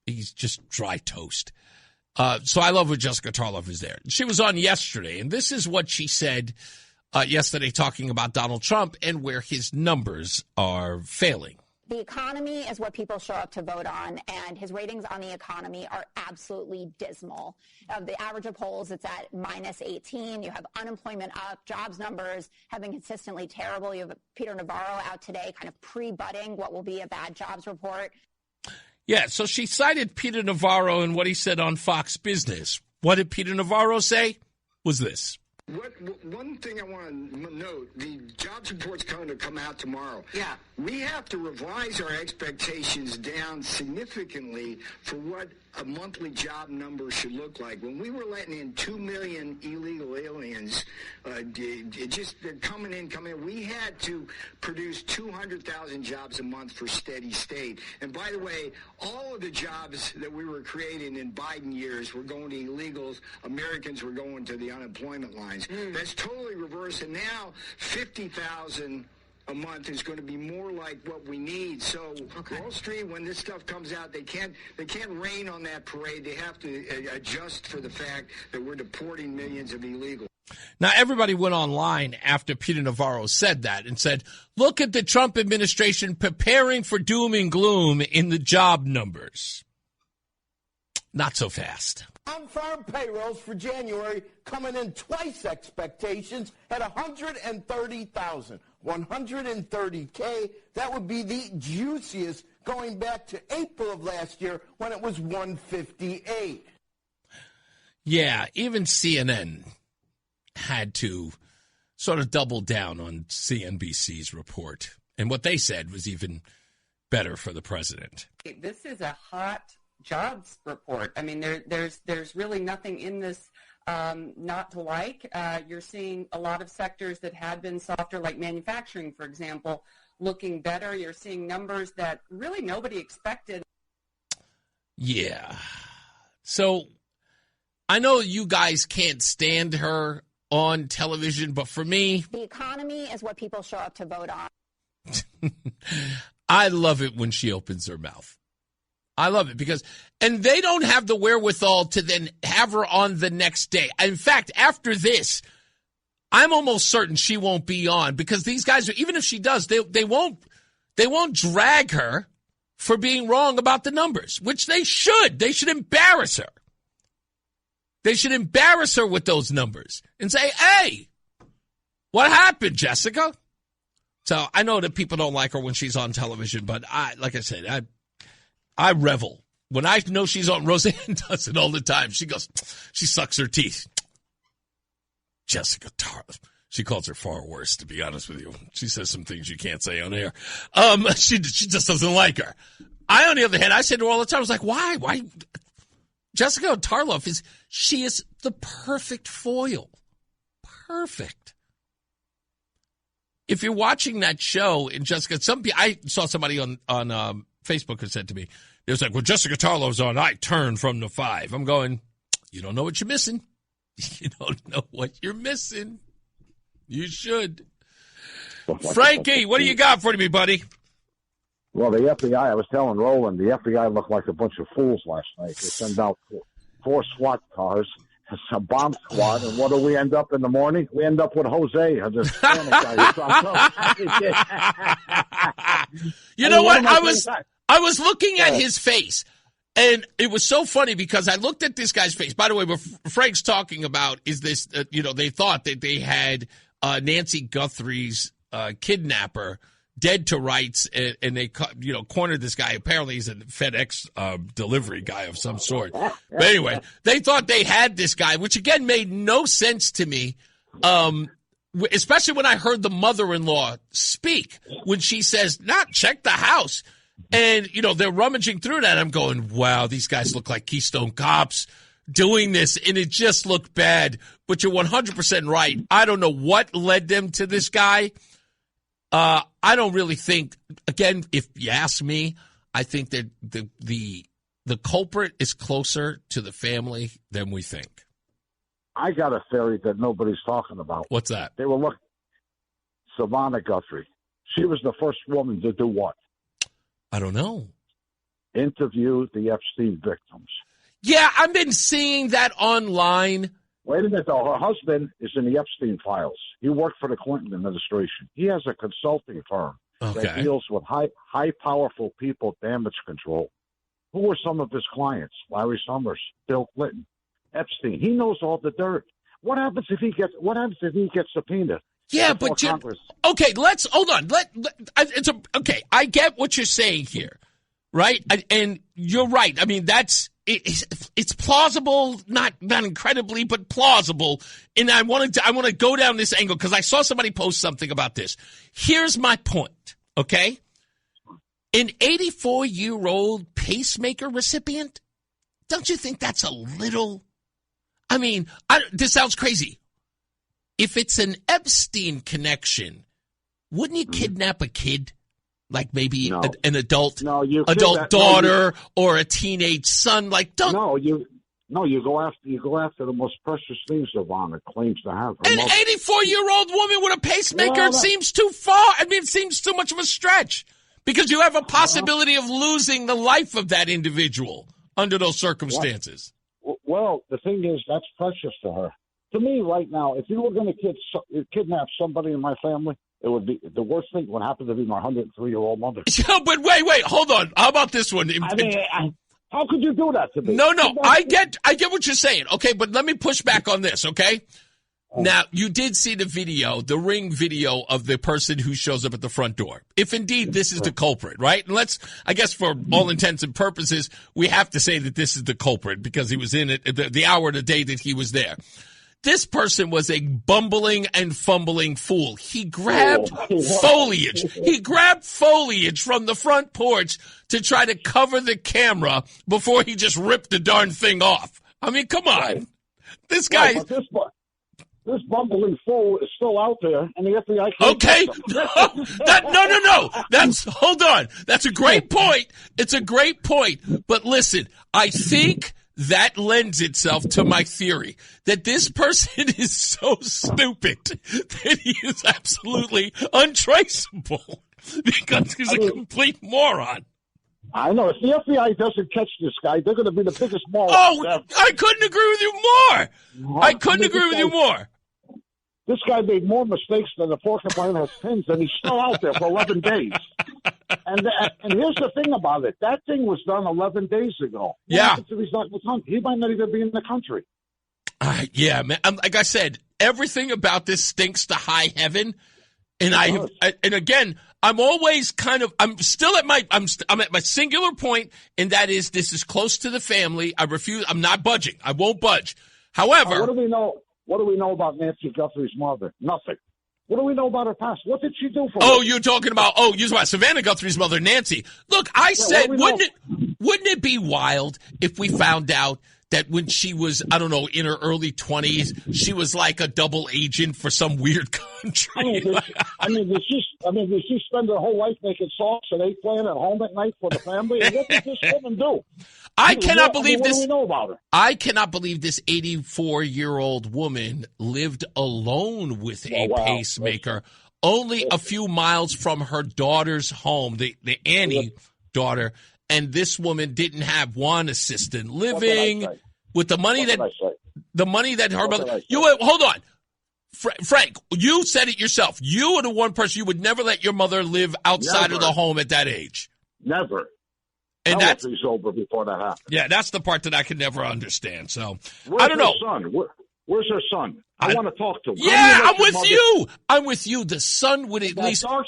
Speaker 4: he's just dry toast. So I love when Jessica Tarloff is there. She was on yesterday, and this is what she said yesterday talking about Donald Trump and where his numbers are failing.
Speaker 18: The economy is what people show up to vote on, and his ratings on the economy are absolutely dismal. The average of polls, it's at -18. You have unemployment up, jobs numbers have been consistently terrible. You have Peter Navarro out today kind of pre-butting what will be a bad jobs report.
Speaker 4: Yeah, so she cited Peter Navarro and what he said on Fox Business. What did Peter Navarro say? Was this.
Speaker 19: One thing I want to note, the jobs report's going to come out tomorrow. Yeah. We have to revise our expectations down significantly for what a monthly job number should look like. When we were letting in 2 million illegal aliens, they're coming in, we had to produce 200,000 jobs a month for steady state. And by the way, all of the jobs that we were creating in Biden years were going to illegals. Americans were going to the unemployment lines. That's totally reversed. And now 50,000 a month is going to be more like what we need. So Wall Street, when this stuff comes out, they can't rain on that parade. They have to adjust for the fact that we're deporting millions of illegals.
Speaker 4: Now, everybody went online after Peter Navarro said that and said, look at the Trump administration preparing for doom and gloom in the job numbers. Not so fast.
Speaker 20: On-farm payrolls for January coming in twice expectations at 130,000. 130K, that would be the juiciest going back to April of last year when it was 158.
Speaker 4: Yeah, even CNN had to sort of double down on CNBC's report. And what they said was even better for the president.
Speaker 21: This is a hot jobs report. I mean, there's really nothing in this not to like. You're seeing a lot of sectors that had been softer, like manufacturing, for example, looking better. You're seeing numbers that really nobody expected.
Speaker 4: Yeah. So I know you guys can't stand her on television, but for me,
Speaker 18: the economy is what people show up to vote on.
Speaker 4: I love it when she opens her mouth. I love it because, and they don't have the wherewithal to then have her on the next day. In fact, after this, I'm almost certain she won't be on because these guys, even if she does, they won't drag her for being wrong about the numbers, which they should. They should embarrass her. They should embarrass her with those numbers and say, hey, what happened, Jessica? So I know that people don't like her when she's on television, but like I said, I revel. When I know she's on, Roseanne does it all the time. She goes, she sucks her teeth. Jessica Tarl. She calls her far worse, to be honest with you. She says some things you can't say on air. She just doesn't like her. I, on the other hand, I say to her all the time, I was like, why? Why? Jessica Tarloff is the perfect foil. Perfect. If you're watching that show in Jessica, I saw somebody on Facebook who said to me, it was like, well, Jessica Tarlow's on, I turn from the 5. I'm going, you don't know what you're missing. You don't know what you're missing. You should. Frankie, what do you got for me, buddy?
Speaker 22: Well, the FBI, I was telling Roland, the FBI looked like a bunch of fools last night. They sent out 4 SWAT cars, a bomb squad, and what do we end up in the morning? We end up with Jose, the Hispanic guy.
Speaker 4: You know what? I was looking at his face, and it was so funny because I looked at this guy's face. By the way, what Frank's talking about is this, they thought that they had Nancy Guthrie's kidnapper dead to rights, and they cornered this guy. Apparently he's a FedEx delivery guy of some sort. But anyway, they thought they had this guy, which again made no sense to me, especially when I heard the mother-in-law speak, when she says, check the house. And, they're rummaging through that. I'm going, wow, these guys look like Keystone Cops doing this, and it just looked bad. But you're 100% right. I don't know what led them to this guy. I don't really think, again, if you ask me, I think that the culprit is closer to the family than we think.
Speaker 22: I got a theory that nobody's talking about.
Speaker 4: What's that?
Speaker 22: They were looking. Savannah Guthrie. She was the first woman to do what?
Speaker 4: I don't know.
Speaker 22: Interview the Epstein victims.
Speaker 4: Yeah, I've been seeing that online.
Speaker 22: Wait a minute, though. Her husband is in the Epstein files. He worked for the Clinton administration. He has a consulting firm. that deals with high powerful people damage control. Who were some of his clients? Larry Summers, Bill Clinton, Epstein. He knows all the dirt. What happens if he gets subpoenaed?
Speaker 4: Yeah, but okay, let's hold on. I get what you're saying here, right? And you're right. I mean, it's plausible, not incredibly, but plausible. And I want to go down this angle because I saw somebody post something about this. Here's my point. Okay, an 84-year-old pacemaker recipient. Don't you think that's a little? I mean, this sounds crazy. If it's an Epstein connection, wouldn't you kidnap a kid? Like maybe an adult daughter or a teenage son? Like, don't.
Speaker 22: You go after the most precious things Ivana claims to have.
Speaker 4: An 84-year-old woman with a pacemaker seems too far. I mean, it seems too much of a stretch because you have a possibility of losing the life of that individual under those circumstances.
Speaker 22: Well, the thing is, that's precious to her. To me, right now, if you were going to kidnap somebody in my family, it would be the worst thing would happen to be my 103-year-old mother.
Speaker 4: But wait, hold on. How about this one?
Speaker 22: I mean, how could you do that to me?
Speaker 4: No, I get what you're saying. Okay, but let me push back on this. Okay, now you did see the Ring video of the person who shows up at the front door. If indeed this is the culprit, right? And I guess for all intents and purposes, we have to say that this is the culprit because he was in it the hour of the day that he was there. This person was a bumbling and fumbling fool. He grabbed foliage. He grabbed foliage from the front porch to try to cover the camera before he just ripped the darn thing off. I mean, come on. Right. This guy...
Speaker 22: Right, this bumbling fool is still out there, and the FBI can't
Speaker 4: No. Hold on. That's a great point. It's a great point. But listen, I think... that lends itself to my theory that this person is so stupid that he is absolutely untraceable because he's a complete moron.
Speaker 22: I know. If the FBI doesn't catch this guy, they're going to be the biggest moron.
Speaker 4: Oh, I couldn't agree with you more.
Speaker 22: This guy made more mistakes than the porcupine has pins, and he's still out there for 11 days. And here's the thing about it. That thing was done 11 days ago.
Speaker 4: Yeah.
Speaker 22: He might not even be in the country.
Speaker 4: Yeah, man. Like I said, everything about this stinks to high heaven. And and again, I'm always I'm at my singular point, and that is this is close to the family. I'm not budging. I won't budge. However.
Speaker 22: What do we know about Nancy Guthrie's mother? Nothing. What do we know about her past? What did she do for
Speaker 4: you're talking about Savannah Guthrie's mother, Nancy. Look, I said, wouldn't it be wild if we found out that when she was, I don't know, in her early 20s, she was like a double agent for some weird country?
Speaker 22: Did she spend her whole life making sauce and eggplant at home at night for the family? And what did this woman do?
Speaker 4: I cannot believe this.
Speaker 22: What do we know about her?
Speaker 4: I cannot believe this 84-year-old woman lived alone with a pacemaker, only a few miles from her daughter's home, the Annie daughter. And this woman didn't have one assistant living with the money that her mother. Hold on, Frank. You said it yourself. You are the one person you would never let your mother live outside of the home at that age.
Speaker 22: Never.
Speaker 4: And that's
Speaker 22: over before that happened.
Speaker 4: Yeah, that's the part that I can never understand. So I don't know.
Speaker 22: Where's her son? I want to talk to him.
Speaker 4: Yeah, I'm with you. I'm with you. The son would at least.
Speaker 22: That dark,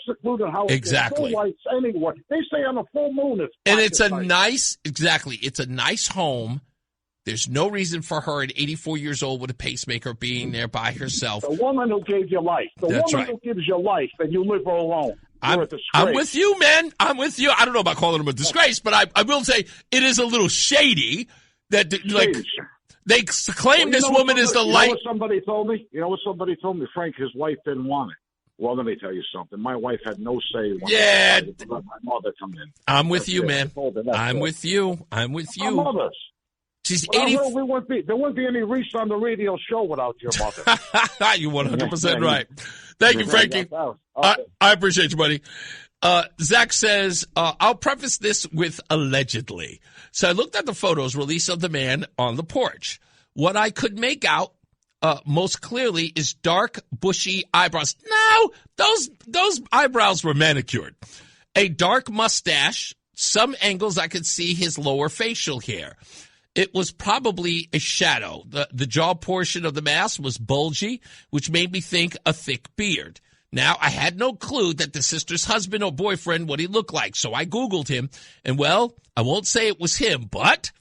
Speaker 22: secluded house.
Speaker 4: Exactly.
Speaker 22: No lights anywhere. They say on a full moon
Speaker 4: it's It's a nice home. There's no reason for her at 84 years old with a pacemaker being there by herself.
Speaker 22: The woman who gave you life. Who gives you life, and you live alone.
Speaker 4: I'm with you, man. I'm with you. I don't know about calling him a disgrace, but I will say it is a little shady that they claim this woman is the light.
Speaker 22: You know what somebody told me? Frank, his wife didn't want it. Well, let me tell you something. My wife had no say when I let my mother come in.
Speaker 4: I'm with you, man. I'm with you.
Speaker 22: My mother's.
Speaker 4: She's 80.
Speaker 22: There wouldn't be any Reese on the radio show without your mother.
Speaker 4: You're 100% right. Thank you, Frankie. I appreciate you, buddy. Zach says, I'll preface this with allegedly. So I looked at the photos released of the man on the porch. What I could make out most clearly is dark, bushy eyebrows. No, those eyebrows were manicured. A dark mustache. Some angles I could see his lower facial hair. It was probably a shadow. The jaw portion of the mask was bulgy, which made me think a thick beard. Now, I had no clue that the sister's husband or boyfriend, what he looked like, so I Googled him, and, well, I won't say it was him, but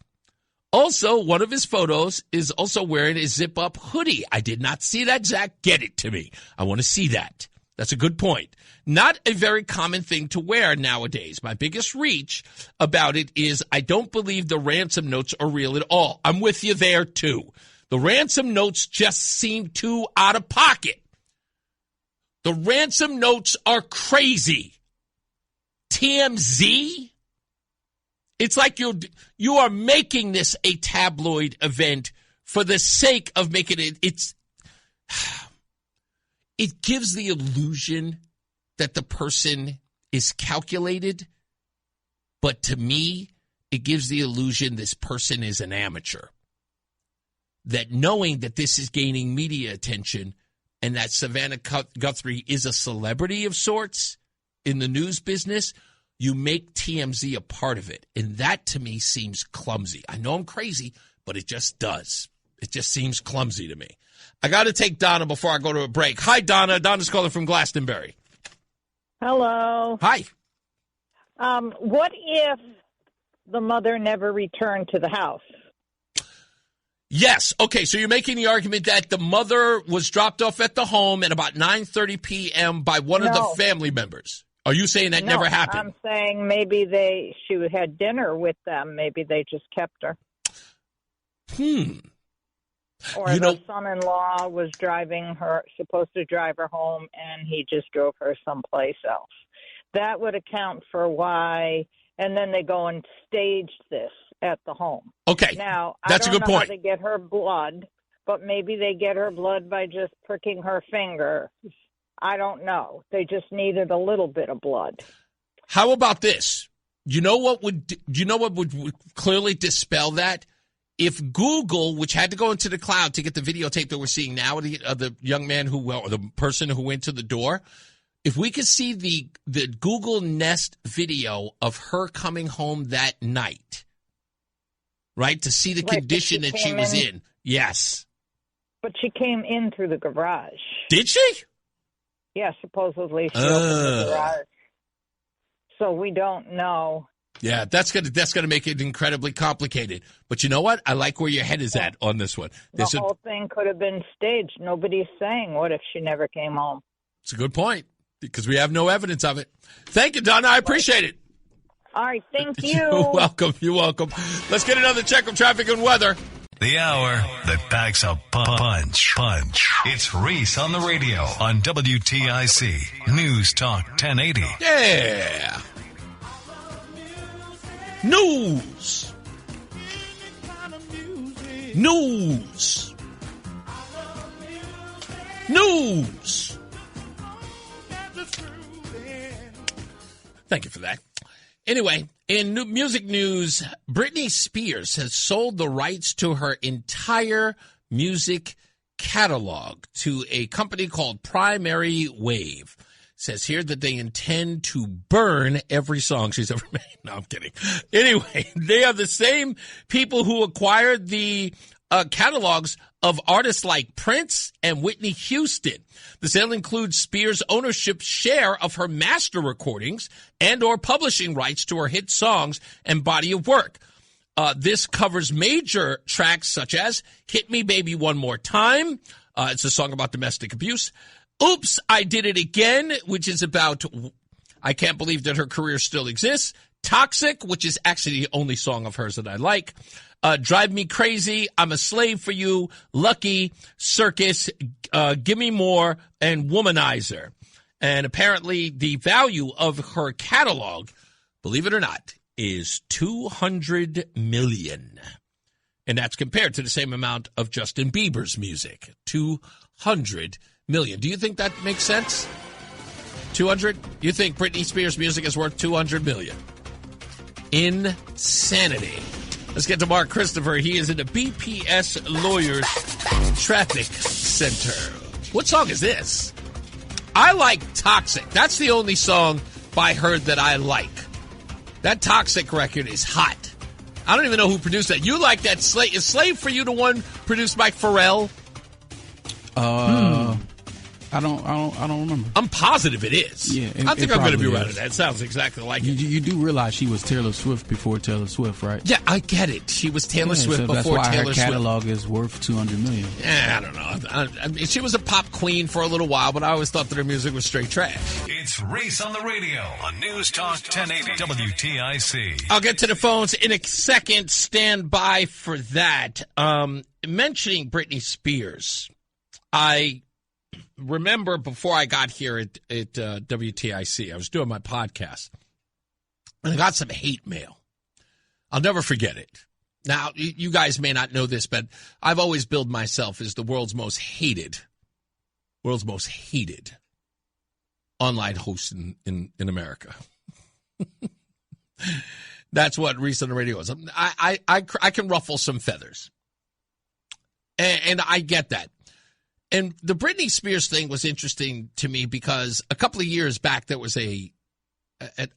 Speaker 4: also one of his photos is also wearing a zip-up hoodie. I did not see that, Zach. Get it to me. I want to see that. That's a good point. Not a very common thing to wear nowadays. My biggest reach about it is I don't believe the ransom notes are real at all. I'm with you there, too. The ransom notes just seem too out of pocket. The ransom notes are crazy. TMZ? It's like you are making this a tabloid event for the sake of making it. It gives the illusion that the person is calculated, but to me, it gives the illusion this person is an amateur. That knowing that this is gaining media attention and that Savannah Guthrie is a celebrity of sorts in the news business, you make TMZ a part of it. And that, to me, seems clumsy. I know I'm crazy, but it just does. It just seems clumsy to me. I got to take Donna before I go to a break. Hi, Donna. Donna's calling from Glastonbury.
Speaker 2: Hello.
Speaker 4: Hi.
Speaker 2: What if the mother never returned to the house?
Speaker 4: Yes. Okay, so you're making the argument that the mother was dropped off at the home at about 9:30 p.m. by one of the family members. Are you saying that never happened?
Speaker 2: I'm saying maybe she had dinner with them. Maybe they just kept her. Or the son-in-law was supposed to drive her home, and he just drove her someplace else. That would account for why. And then they go and stage this at the home.
Speaker 4: Okay,
Speaker 2: now
Speaker 4: that's
Speaker 2: I don't
Speaker 4: a good
Speaker 2: know
Speaker 4: point.
Speaker 2: How they get her blood, but maybe they get her blood by just pricking her finger. I don't know. They just needed a little bit of blood.
Speaker 4: How about this? You know what would clearly dispel that? If Google, which had to go into the cloud to get the videotape that we're seeing now of the young man or the person who went to the door, if we could see the Google Nest video of her coming home that night, right, to see the condition that she was in. Yes.
Speaker 2: But she came in through the garage.
Speaker 4: Did she?
Speaker 2: Yeah, supposedly she opened the garage. So we don't know.
Speaker 4: Yeah, that's gonna make it incredibly complicated. But you know what? I like where your head is at on this one.
Speaker 2: The whole thing could have been staged. Nobody's saying, what if she never came home?
Speaker 4: It's a good point, because we have no evidence of it. Thank you, Donna. I appreciate it.
Speaker 2: All right, thank you.
Speaker 4: You're welcome. You're welcome. Let's get another check of traffic and weather.
Speaker 1: The hour that packs a punch. It's Reese on the radio on WTIC News Talk 1080.
Speaker 4: Yeah. News. Thank you for that. Anyway, in music news, Brittany Spears has sold the rights to her entire music catalog to a company called Primary Wave. Says here that they intend to burn every song she's ever made. No, I'm kidding. Anyway, they are the same people who acquired the catalogs of artists like Prince and Whitney Houston. The sale includes Spears' ownership share of her master recordings and or publishing rights to her hit songs and body of work. This covers major tracks such as Hit Me Baby One More Time. It's a song about domestic abuse. Oops, I Did It Again, which is about, I can't believe that her career still exists. Toxic, which is actually the only song of hers that I like. Drive Me Crazy, I'm a Slave for You, Lucky, Circus, Gimme More, and Womanizer. And apparently the value of her catalog, believe it or not, is $200 million. And that's compared to the same amount of Justin Bieber's music, $200 million. Do you think that makes sense? 200? You think Britney Spears' music is worth $200 million? Insanity. Let's get to Mark Christopher. He is in the BPS Lawyers Traffic Center. What song is this? I like Toxic. That's the only song by her that I like. That Toxic record is hot. I don't even know who produced that. You like that Slave? Is Slave for You the one produced by Pharrell?
Speaker 6: I don't remember.
Speaker 4: I'm positive it is.
Speaker 6: Yeah,
Speaker 4: I think I'm going to be right on that. It sounds exactly like it.
Speaker 6: You do realize she was Taylor Swift before Taylor Swift, right?
Speaker 4: Yeah, I get it. She was Taylor Swift
Speaker 6: so
Speaker 4: before
Speaker 6: that's why
Speaker 4: Taylor
Speaker 6: her
Speaker 4: Swift.
Speaker 6: catalog is worth $200 million.
Speaker 4: I don't know. I mean, she was a pop queen for a little while, but I always thought that her music was straight trash.
Speaker 1: It's Reese on the radio on News Talk 1080 WTIC.
Speaker 4: I'll get to the phones in a second. Stand by for that. Mentioning Britney Spears, I remember before I got here at WTIC, I was doing my podcast, and I got some hate mail. I'll never forget it. Now, you guys may not know this, but I've always billed myself as the world's most hated online host in America. That's what Reese on the radio is. I can ruffle some feathers, and I get that. And the Britney Spears thing was interesting to me because a couple of years back there was I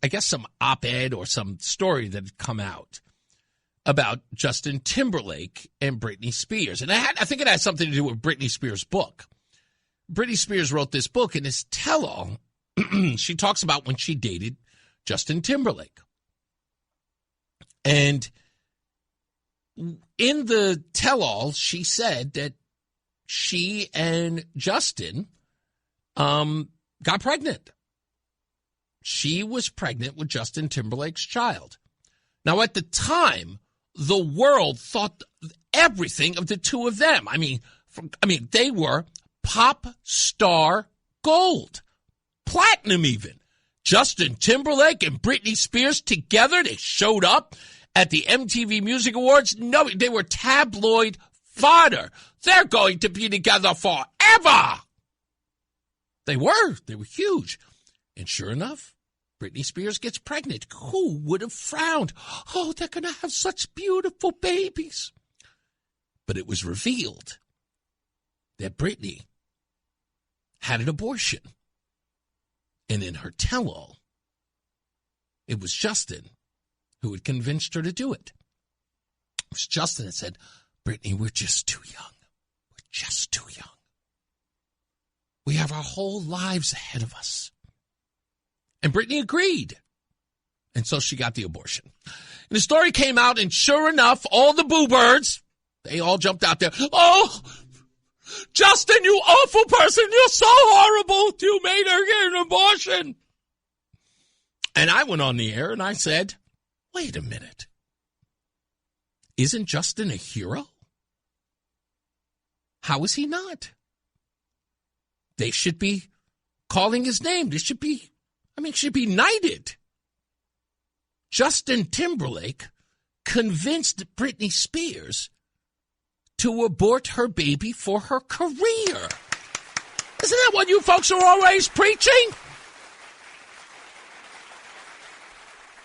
Speaker 4: guess some op-ed or some story that had come out about Justin Timberlake and Britney Spears. And I think it had something to do with Britney Spears' book. Britney Spears wrote this book, and this tell-all, she talks about when she dated Justin Timberlake. And in the tell-all, she said that she and Justin got pregnant. She was pregnant with Justin Timberlake's child. Now, at the time, the world thought everything of the two of them. I mean, they were pop star gold, platinum even. Justin Timberlake and Britney Spears together, they showed up at the MTV Music Awards. No, they were tabloid fodder. They're going to be together forever. They were huge. And sure enough, Britney Spears gets pregnant. Who would have frowned? Oh, they're going to have such beautiful babies. But it was revealed that Britney had an abortion. And in her tell-all, it was Justin who had convinced her to do it. It was Justin that said, Britney, we're just too young. We're just too young. We have our whole lives ahead of us. And Britney agreed. And so she got the abortion. And the story came out, and sure enough, all the boo birds, they all jumped out there. Oh, Justin, you awful person. You're so horrible. You made her get an abortion. And I went on the air and I said, wait a minute. Isn't Justin a hero? How is he not? They should be calling his name. They should be, should be knighted. Justin Timberlake convinced Britney Spears to abort her baby for her career. Isn't that what you folks are always preaching?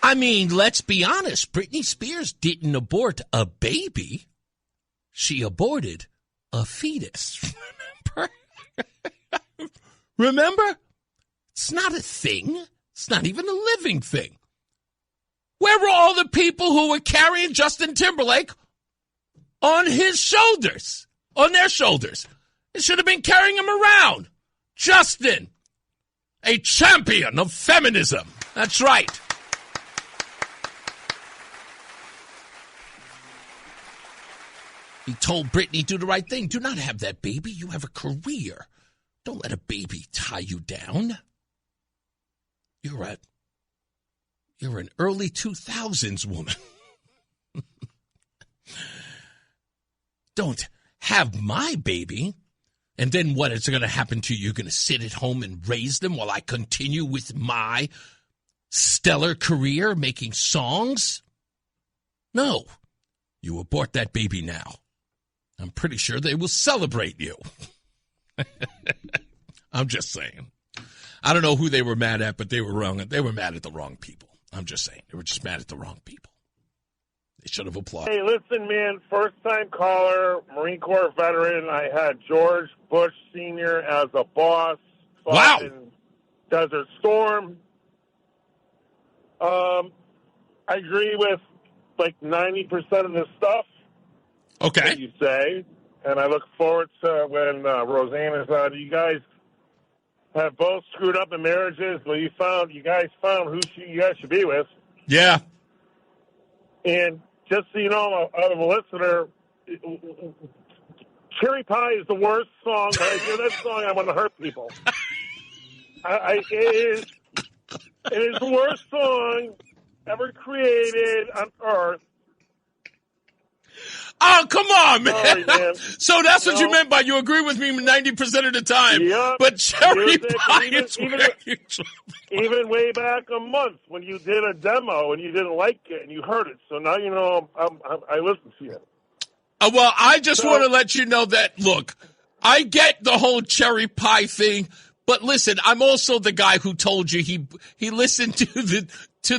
Speaker 4: I mean, let's be honest. Britney Spears didn't abort a baby. She aborted a fetus. Remember? It's not a thing. It's not even a living thing. Where were all the people who were carrying Justin Timberlake on his shoulders, on their shoulders? They should have been carrying him around. Justin, a champion of feminism. That's right. He told Britney, do the right thing. Do not have that baby. You have a career. Don't let a baby tie you down. You're an early 2000s woman. Don't have my baby. And then what is going to happen to you? You're going to sit at home and raise them while I continue with my stellar career making songs? No. You abort that baby now. I'm pretty sure they will celebrate you. I'm just saying. I don't know who they were mad at, but they were wrong. They were mad at the wrong people. I'm just saying. They were just mad at the wrong people. They should have applauded.
Speaker 3: Hey, listen, man, first-time caller, Marine Corps veteran. I had George Bush Sr. as a boss.
Speaker 4: Wow.
Speaker 3: In Desert Storm. I agree with like 90% of the stuff that you say, and I look forward to when Roseanne is on. You guys have both screwed up in marriages, but you guys found who you guys should be with.
Speaker 4: Yeah.
Speaker 3: And just so you know, out of a listener, Cherry Pie is the worst song. When I hear that song, I want to hurt people. It is the worst song ever created on Earth.
Speaker 4: Oh, come on, man.
Speaker 3: Sorry, man.
Speaker 4: So that's what you meant by you agree with me 90% of the time.
Speaker 3: Yep.
Speaker 4: But Cherry Pie is
Speaker 3: even way back a month when you did a demo and you didn't like it and you heard it. So now you know I listen to you.
Speaker 4: Well, I just want to let you know that, look, I get the whole Cherry Pie thing, but listen, I'm also the guy who told you he listened to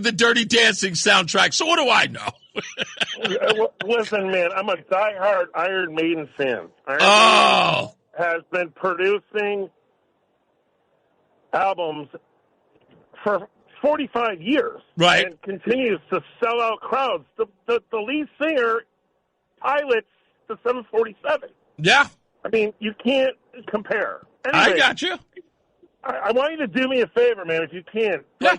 Speaker 4: the Dirty Dancing soundtrack. So what do I know?
Speaker 3: Listen, man, I'm a diehard Iron Maiden fan. Maiden has been producing albums for 45 years.
Speaker 4: Right.
Speaker 3: And continues to sell out crowds. The lead singer pilots the 747.
Speaker 4: Yeah.
Speaker 3: I mean, you can't compare. Anyway,
Speaker 4: I got you.
Speaker 3: I want you to do me a favor, man, if you can.
Speaker 4: Yeah.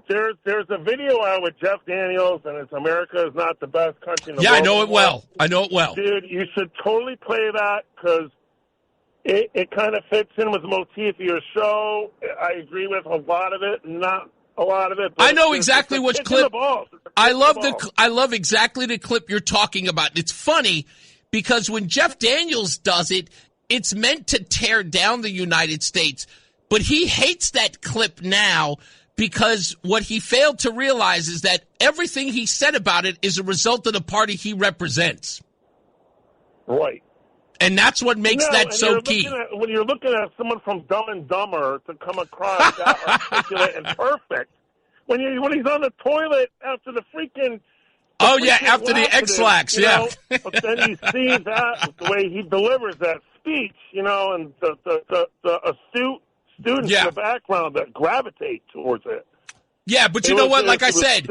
Speaker 3: There's a video out with Jeff Daniels, and it's America is not the best country in the world.
Speaker 4: Yeah, I know it well.
Speaker 3: Dude, you should totally play that because it kind of fits in with the motif of your show. I agree with a lot of it, not a lot of it.
Speaker 4: I know exactly which clip. I love exactly the clip you're talking about. It's funny because when Jeff Daniels does it, it's meant to tear down the United States, but he hates that clip now because what he failed to realize is that everything he said about it is a result of the party he represents.
Speaker 3: Right.
Speaker 4: And that's what makes that so key.
Speaker 3: When you're looking at someone from Dumb and Dumber to come across that articulate and perfect, when he's on the toilet after the freaking...
Speaker 4: after the X-Lax, yeah.
Speaker 3: But then you see that, the way he delivers that speech, and the astute students in the background that gravitate towards it.
Speaker 4: Yeah, but you know what? Like I said,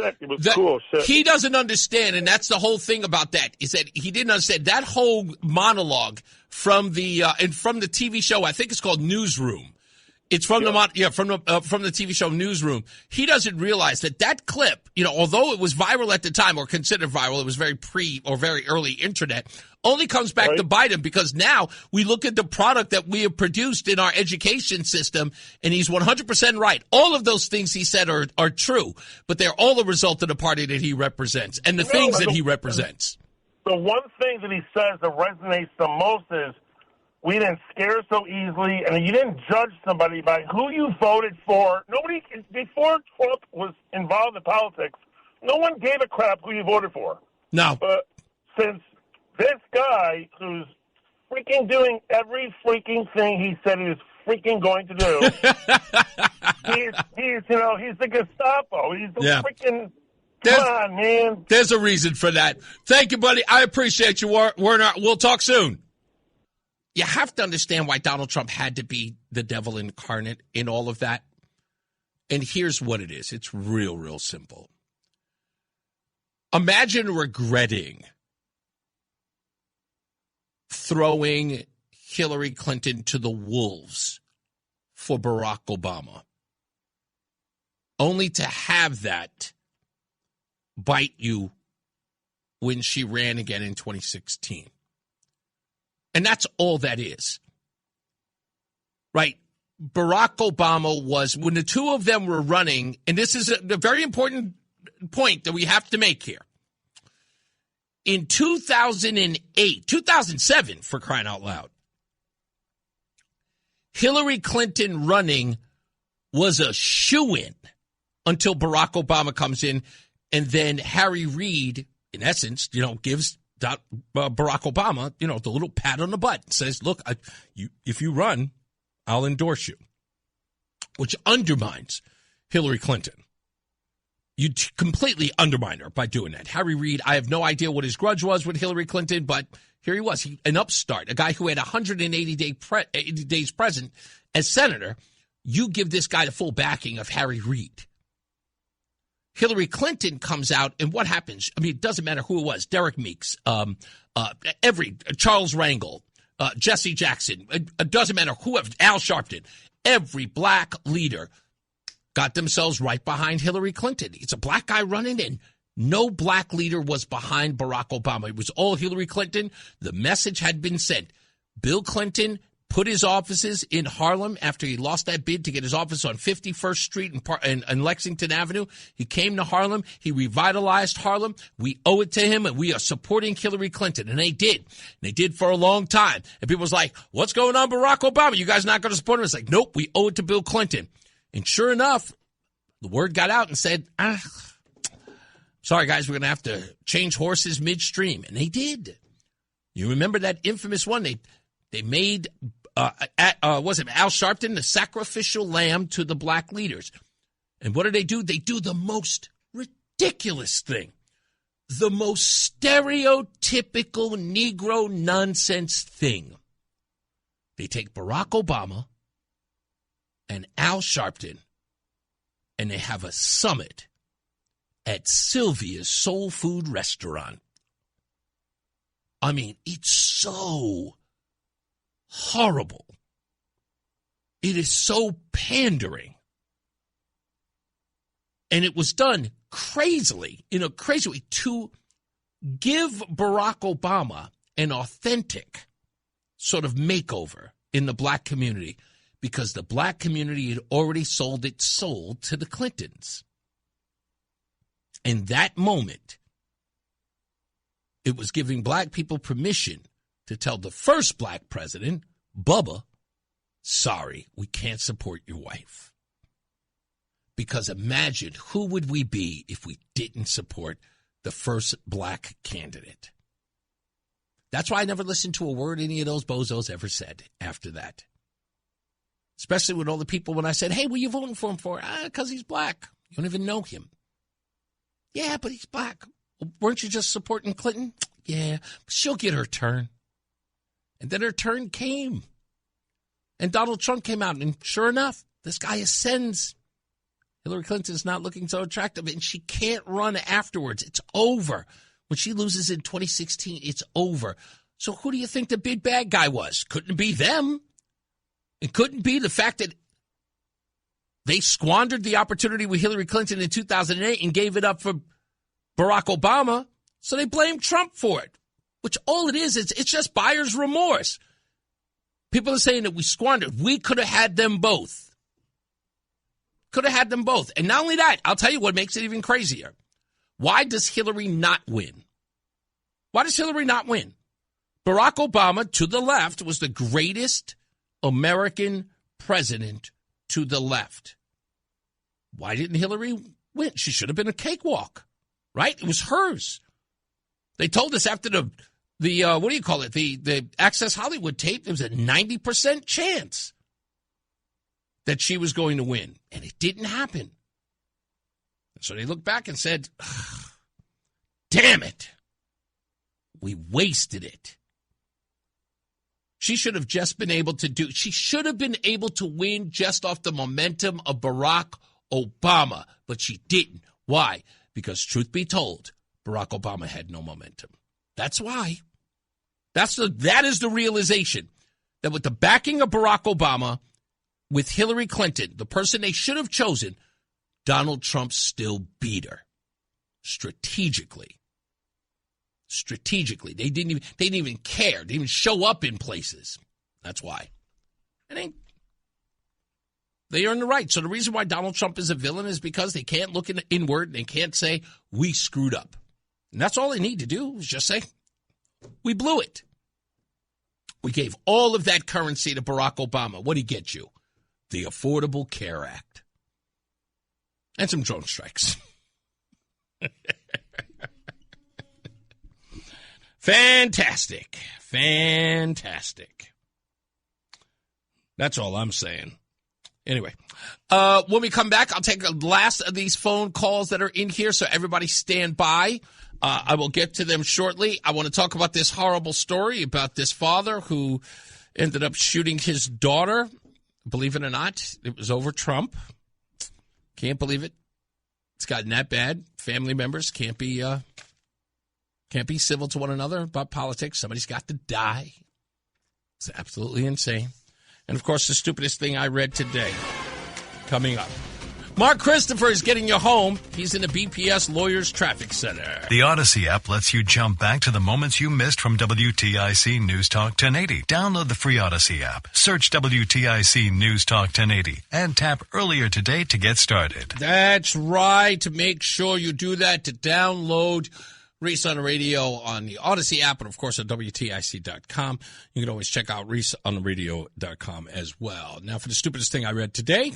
Speaker 3: cool shit.
Speaker 4: He doesn't understand, and that's the whole thing about that, is that he didn't understand that whole monologue from the TV show. I think it's called Newsroom. It's from the TV show Newsroom. He doesn't realize that clip, although it was viral at the time or considered viral, it was very very early internet, only comes back to bite him because now we look at the product that we have produced in our education system, and he's 100% right. All of those things he said are true, but they're all a result of the party that he represents and the things that he represents.
Speaker 3: The one thing that he says that resonates the most is, we didn't scare so easily, and you didn't judge somebody by who you voted for. Nobody, before Trump was involved in politics, no one gave a crap who you voted for.
Speaker 4: No.
Speaker 3: But since this guy, who's freaking doing every freaking thing he said he was freaking going to do, he's the Gestapo. He's the freaking... Come on, man.
Speaker 4: There's a reason for that. Thank you, buddy. I appreciate you, Werner. We'll talk soon. You have to understand why Donald Trump had to be the devil incarnate in all of that. And here's what it is. It's real, real simple. Imagine regretting throwing Hillary Clinton to the wolves for Barack Obama, only to have that bite you when she ran again in 2016. And that's all that is. Right? Barack Obama was, when the two of them were running, and this is a very important point that we have to make here. In 2007, for crying out loud, Hillary Clinton running was a shoo-in until Barack Obama comes in, and then Harry Reid, in essence, gives Barack Obama, the little pat on the butt, says, look, if you run, I'll endorse you, which undermines Hillary Clinton. You completely undermine her by doing that. Harry Reid, I have no idea what his grudge was with Hillary Clinton, but here he was, an upstart, a guy who had 180 days present as senator. You give this guy the full backing of Harry Reid. Hillary Clinton comes out, and what happens? I mean, it doesn't matter who it was. Derek Meeks, Charles Rangel, Jesse Jackson. It doesn't matter whoever. Al Sharpton. Every black leader got themselves right behind Hillary Clinton. It's a black guy running, and no black leader was behind Barack Obama. It was all Hillary Clinton. The message had been sent. Bill Clinton put his offices in Harlem after he lost that bid to get his office on 51st Street and Lexington Avenue. He came to Harlem. He revitalized Harlem. We owe it to him, and we are supporting Hillary Clinton. And they did. And they did for a long time. And people was like, what's going on, Barack Obama? You guys not going to support him? It's like, nope, we owe it to Bill Clinton. And sure enough, the word got out and said, sorry, guys, we're going to have to change horses midstream. And they did. You remember that infamous one? They made, was it Al Sharpton, the sacrificial lamb to the black leaders. And what do? They do the most ridiculous thing, the most stereotypical Negro nonsense thing. They take Barack Obama and Al Sharpton, and they have a summit at Sylvia's Soul Food Restaurant. I mean, it's so horrible. It is so pandering. And it was done crazily, in a crazy way, to give Barack Obama an authentic sort of makeover in the black community, because the black community had already sold its soul to the Clintons. In that moment, it was giving black people permission to tell the first black president, Bubba, sorry, we can't support your wife. Because imagine, who would we be if we didn't support the first black candidate? That's why I never listened to a word any of those bozos ever said after that. Especially with all the people when I said, hey, what are you voting for him for? Because he's black. You don't even know him. Yeah, but he's black. Well, weren't you just supporting Clinton? Yeah, she'll get her turn. And then her turn came. And Donald Trump came out, and sure enough, this guy ascends. Hillary Clinton's not looking so attractive, and she can't run afterwards. It's over. When she loses in 2016, it's over. So who do you think the big bad guy was? Couldn't be them. It couldn't be the fact that they squandered the opportunity with Hillary Clinton in 2008 and gave it up for Barack Obama, so they blamed Trump for it, which all it is, it's just buyer's remorse. People are saying that we squandered. We could have had them both. Could have had them both. And not only that, I'll tell you what makes it even crazier. Why does Hillary not win? Why does Hillary not win? Barack Obama, to the left, was the greatest American president to the left. Why didn't Hillary win? She should have been a cakewalk, right? It was hers. They told us after the what do you call it? The Access Hollywood tape, there was a 90% chance that she was going to win, and it didn't happen. So they looked back and said, damn it, we wasted it. She should have just been able to she should have been able to win just off the momentum of Barack Obama, but she didn't. Why? Because truth be told, Barack Obama had no momentum. That's why. That is the realization, that with the backing of Barack Obama, with Hillary Clinton, the person they should have chosen, Donald Trump still beat her. Strategically. They didn't even care. They didn't even show up in places. That's why. They earned the right. So the reason why Donald Trump is a villain is because they can't look inward and they can't say, we screwed up. And that's all they need to do is just say, we blew it. We gave all of that currency to Barack Obama. What did he get you? The Affordable Care Act. And some drone strikes. Fantastic. That's all I'm saying. Anyway, when we come back, I'll take the last of these phone calls that are in here, so everybody stand by. I will get to them shortly. I want to talk about this horrible story about this father who ended up shooting his daughter. Believe it or not, it was over Trump. Can't believe it. It's gotten that bad. Family members can't be civil to one another about politics. Somebody's got to die. It's absolutely insane. And, of course, the stupidest thing I read today coming up. Mark Christopher is getting you home. He's in the BPS Lawyers Traffic Center.
Speaker 1: The Odyssey app lets you jump back to the moments you missed from WTIC News Talk 1080. Download the free Odyssey app, search WTIC News Talk 1080, and tap earlier today to get started.
Speaker 4: That's right. To make sure you do that, to download Reese on the Radio on the Odyssey app, and, of course, at WTIC.com. You can always check out ReeseOnTheRadio.com as well. Now, for the stupidest thing I read today.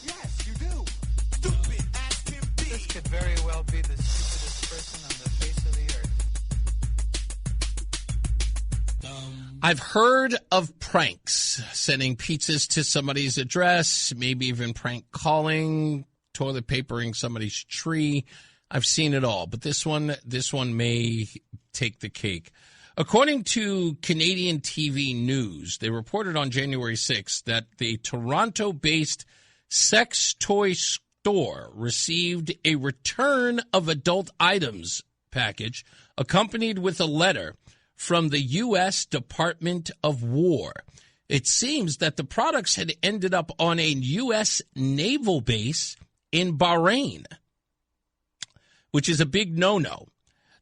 Speaker 5: Yes, you do. Stupid as can be. This could very well be the stupidest person on the face of the earth.
Speaker 4: I've heard of pranks, sending pizzas to somebody's address, maybe even prank calling, toilet papering somebody's tree. I've seen it all, but this one may take the cake. According to Canadian TV News, they reported on January 6th that the Toronto-based sex toy store received a return of adult items package accompanied with a letter from the U.S. Department of War. It seems that the products had ended up on a U.S. naval base in Bahrain, which is a big no-no.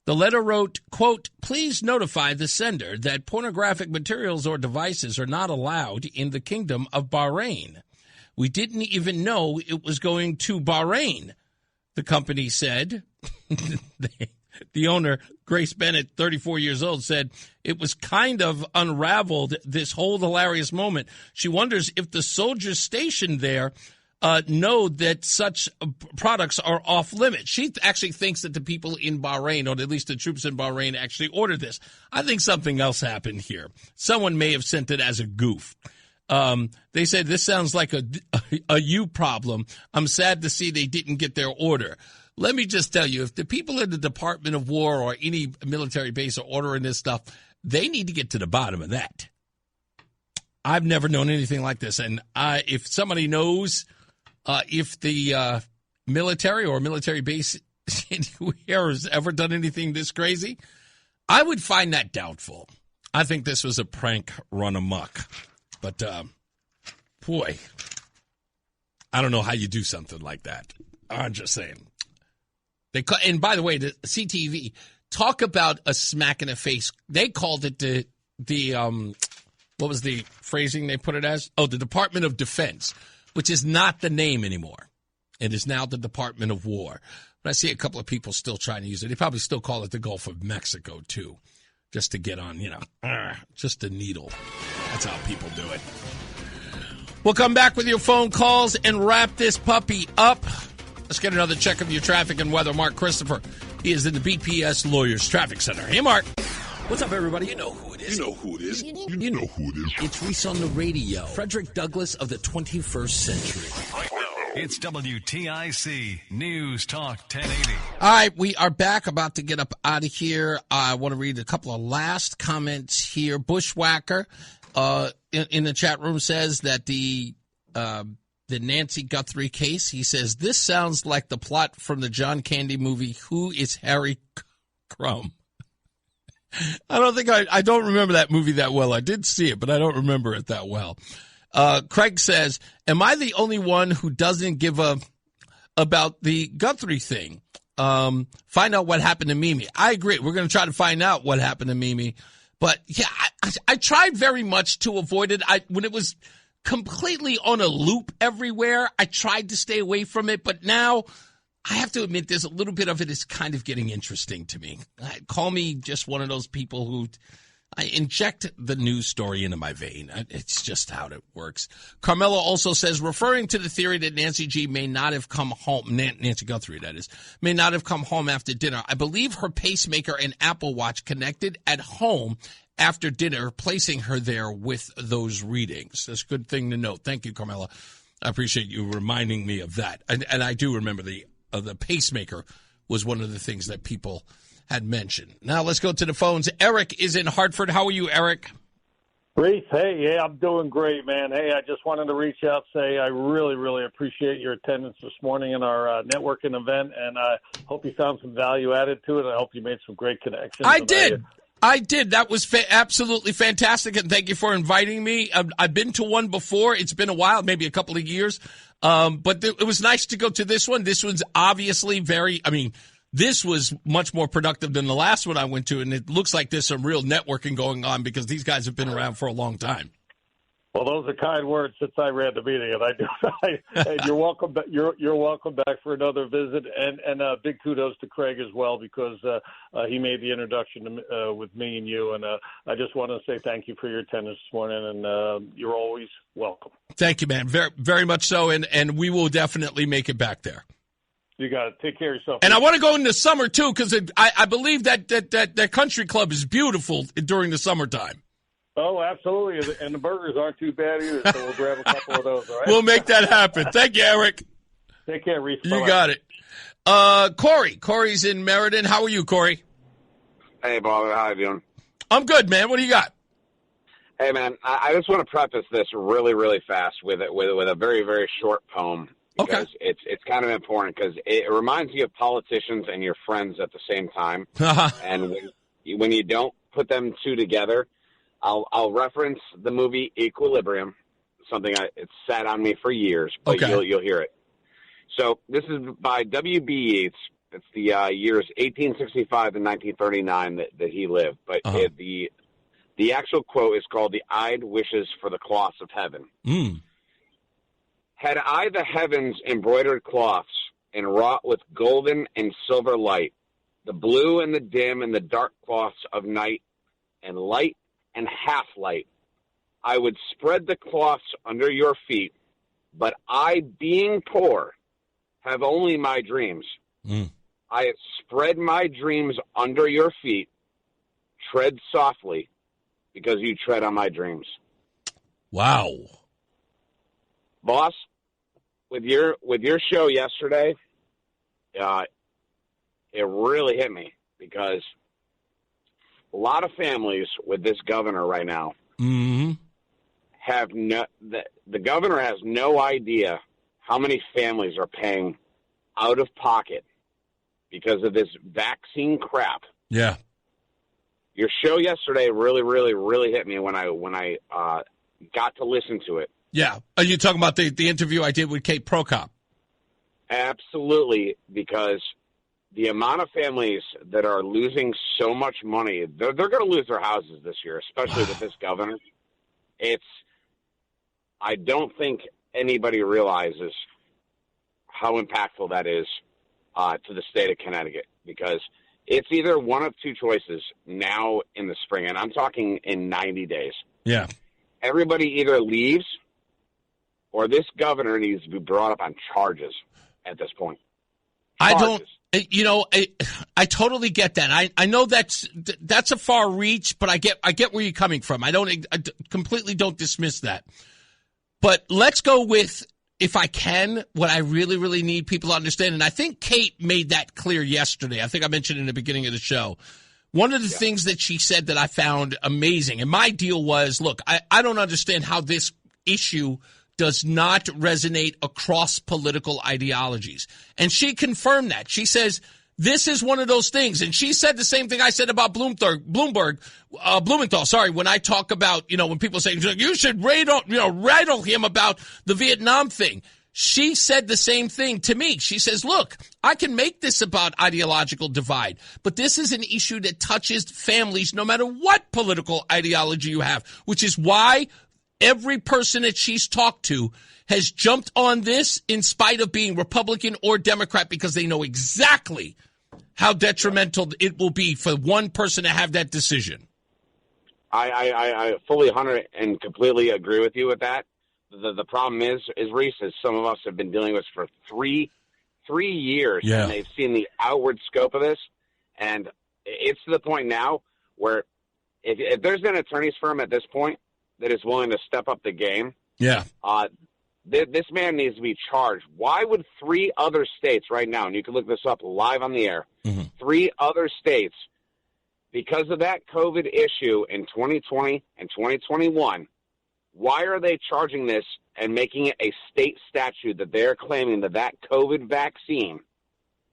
Speaker 4: The letter wrote, quote, "Please notify the sender that pornographic materials or devices are not allowed in the Kingdom of Bahrain. We didn't even know it was going to Bahrain," the company said. The owner, Grace Bennett, 34 years old, said it was kind of unraveled, this whole hilarious moment. She wonders if the soldiers stationed there know that such products are off limits. She actually thinks that the people in Bahrain, or at least the troops in Bahrain, actually ordered this. I think something else happened here. Someone may have sent it as a goof. They said, "This sounds like a you problem. I'm sad to see they didn't get their order." Let me just tell you, if the people in the Department of War or any military base are ordering this stuff, they need to get to the bottom of that. I've never known anything like this. And if somebody knows if the military or military base anywhere has ever done anything this crazy, I would find that doubtful. I think this was a prank run amok. But, boy, I don't know how you do something like that. I'm just saying. And by the way, the CTV, talk about a smack in the face. They called it the what was the phrasing they put it as? Oh, the Department of Defense, which is not the name anymore. It is now the Department of War. But I see a couple of people still trying to use it. They probably still call it the Gulf of Mexico, too, just to get on, just a needle. That's how people do it. We'll come back with your phone calls and wrap this puppy up. Let's get another check of your traffic and weather. Mark Christopher, he is in the BPS Lawyers Traffic Center. Hey, Mark. What's up, everybody? You know who it is.
Speaker 8: You know who it is. You know who it is.
Speaker 4: It's Reese on the Radio. Frederick Douglass of the 21st century.
Speaker 1: It's WTIC News Talk 1080.
Speaker 4: All right, we are back, about to get up out of here. I want to read a couple of last comments here. Bushwhacker in the chat room says that the Nancy Guthrie case, he says, this sounds like the plot from the John Candy movie, Who is Harry Crumb? I don't remember that movie that well. I did see it, but I don't remember it that well. Craig says, am I the only one who doesn't give a about the Guthrie thing? Find out what happened to Mimi. I agree. We're going to try to find out what happened to Mimi. But, yeah, I tried very much to avoid it. When it was completely on a loop everywhere, I tried to stay away from it. But now I have to admit there's a little bit of it is kind of getting interesting to me. Call me just one of those people who I inject the news story into my vein. It's just how it works. Carmelo also says, referring to the theory that Nancy G may not have come home, Nancy Guthrie, that is, may not have come home after dinner. I believe her pacemaker and Apple Watch connected at home after dinner, placing her there with those readings. That's a good thing to note. Thank you, Carmela. I appreciate you reminding me of that. And I do remember the pacemaker was one of the things that people had mentioned. Now let's go to the phones. Eric is in Hartford. How are you, Eric?
Speaker 7: Reese, hey, yeah, I'm doing great, man. Hey, I just wanted to reach out and say I really, really appreciate your attendance this morning in our networking event, and I hope you found some value added to it. I hope you made some great connections.
Speaker 4: I did. That was absolutely fantastic, and thank you for inviting me. I've been to one before. It's been a while, maybe a couple of years, but it was nice to go to this one. This one's obviously this was much more productive than the last one I went to, and it looks like there's some real networking going on because these guys have been around for a long time.
Speaker 7: Well, those are kind words since I ran the meeting, and and you're welcome. You're welcome back for another visit, and big kudos to Craig as well because he made the introduction with me and you, and I just want to say thank you for your attendance this morning, and you're always welcome.
Speaker 4: Thank you, man. Very, very much so, and we will definitely make it back there.
Speaker 7: You got to take care of yourself.
Speaker 4: And I want to go in the summer, too, because I believe that country club is beautiful during the summertime.
Speaker 7: Oh, absolutely. And the burgers aren't too bad either, so we'll grab a couple of those, all right?
Speaker 4: We'll make that happen. Thank you, Eric.
Speaker 7: Take care, Reese.
Speaker 4: You got it. Corey. Corey's in Meriden. How are you, Corey?
Speaker 9: Hey, Bob. How you doing?
Speaker 4: I'm good, man. What do you got?
Speaker 9: Hey, man, I just want to preface this really, really fast with a very, very short poem. Because it's kind of important because it reminds you of politicians and your friends at the same time. And when you don't put them two together, I'll reference the movie Equilibrium, something it's sat on me for years, but you'll hear it. So this is by W.B. Yeats. It's the years 1865 to 1939 that he lived. But the actual quote is called "The Eyed Wishes for the Cloths of Heaven." Had I the heavens embroidered cloths and wrought with golden and silver light, the blue and the dim and the dark cloths of night, and light and half light, I would spread the cloths under your feet, but I, being poor, have only my dreams. I spread my dreams under your feet, tread softly, because you tread on my dreams.
Speaker 4: Wow.
Speaker 9: Boss, with your show yesterday, it really hit me because a lot of families with this governor right now have the governor has no idea how many families are paying out of pocket because of this vaccine crap.
Speaker 4: Yeah.
Speaker 9: Your show yesterday really, really, really hit me when I got to listen to it.
Speaker 4: Yeah. Are you talking about the interview I did with Kate Prokop?
Speaker 9: Absolutely, because the amount of families that are losing so much money, they're going to lose their houses this year, especially with this governor. I don't think anybody realizes how impactful that is to the state of Connecticut, because it's either one of two choices now in the spring, and I'm talking in 90 days.
Speaker 4: Yeah.
Speaker 9: Everybody either leaves or this governor needs to be brought up on charges at this point. Charges.
Speaker 4: I totally get that. I know that's a far reach, but I get where you're coming from. I completely don't dismiss that. But let's go with, if I can, what I really, really need people to understand. And I think Kate made that clear yesterday. I think I mentioned in the beginning of the show. One of the things that she said that I found amazing, and my deal was, look, I don't understand how this issue does not resonate across political ideologies. And she confirmed that. She says, this is one of those things. And she said the same thing I said about Blumenthal, when I talk about, when people say, you should rattle him about the Vietnam thing. She said the same thing to me. She says, look, I can make this about ideological divide, but this is an issue that touches families no matter what political ideology you have, which is why every person that she's talked to has jumped on this in spite of being Republican or Democrat, because they know exactly how detrimental it will be for one person to have that decision.
Speaker 9: I fully 100 and completely agree with you with that. The problem is Reese, as some of us have been dealing with for three years, and they've seen the outward scope of this, and it's to the point now where if there's an attorney's firm at this point that is willing to step up the game, this man needs to be charged. Why would 3 other states right now, and you can look this up live on the air, 3 other states, because of that COVID issue in 2020 and 2021, why are they charging this and making it a state statute that they're claiming that COVID vaccine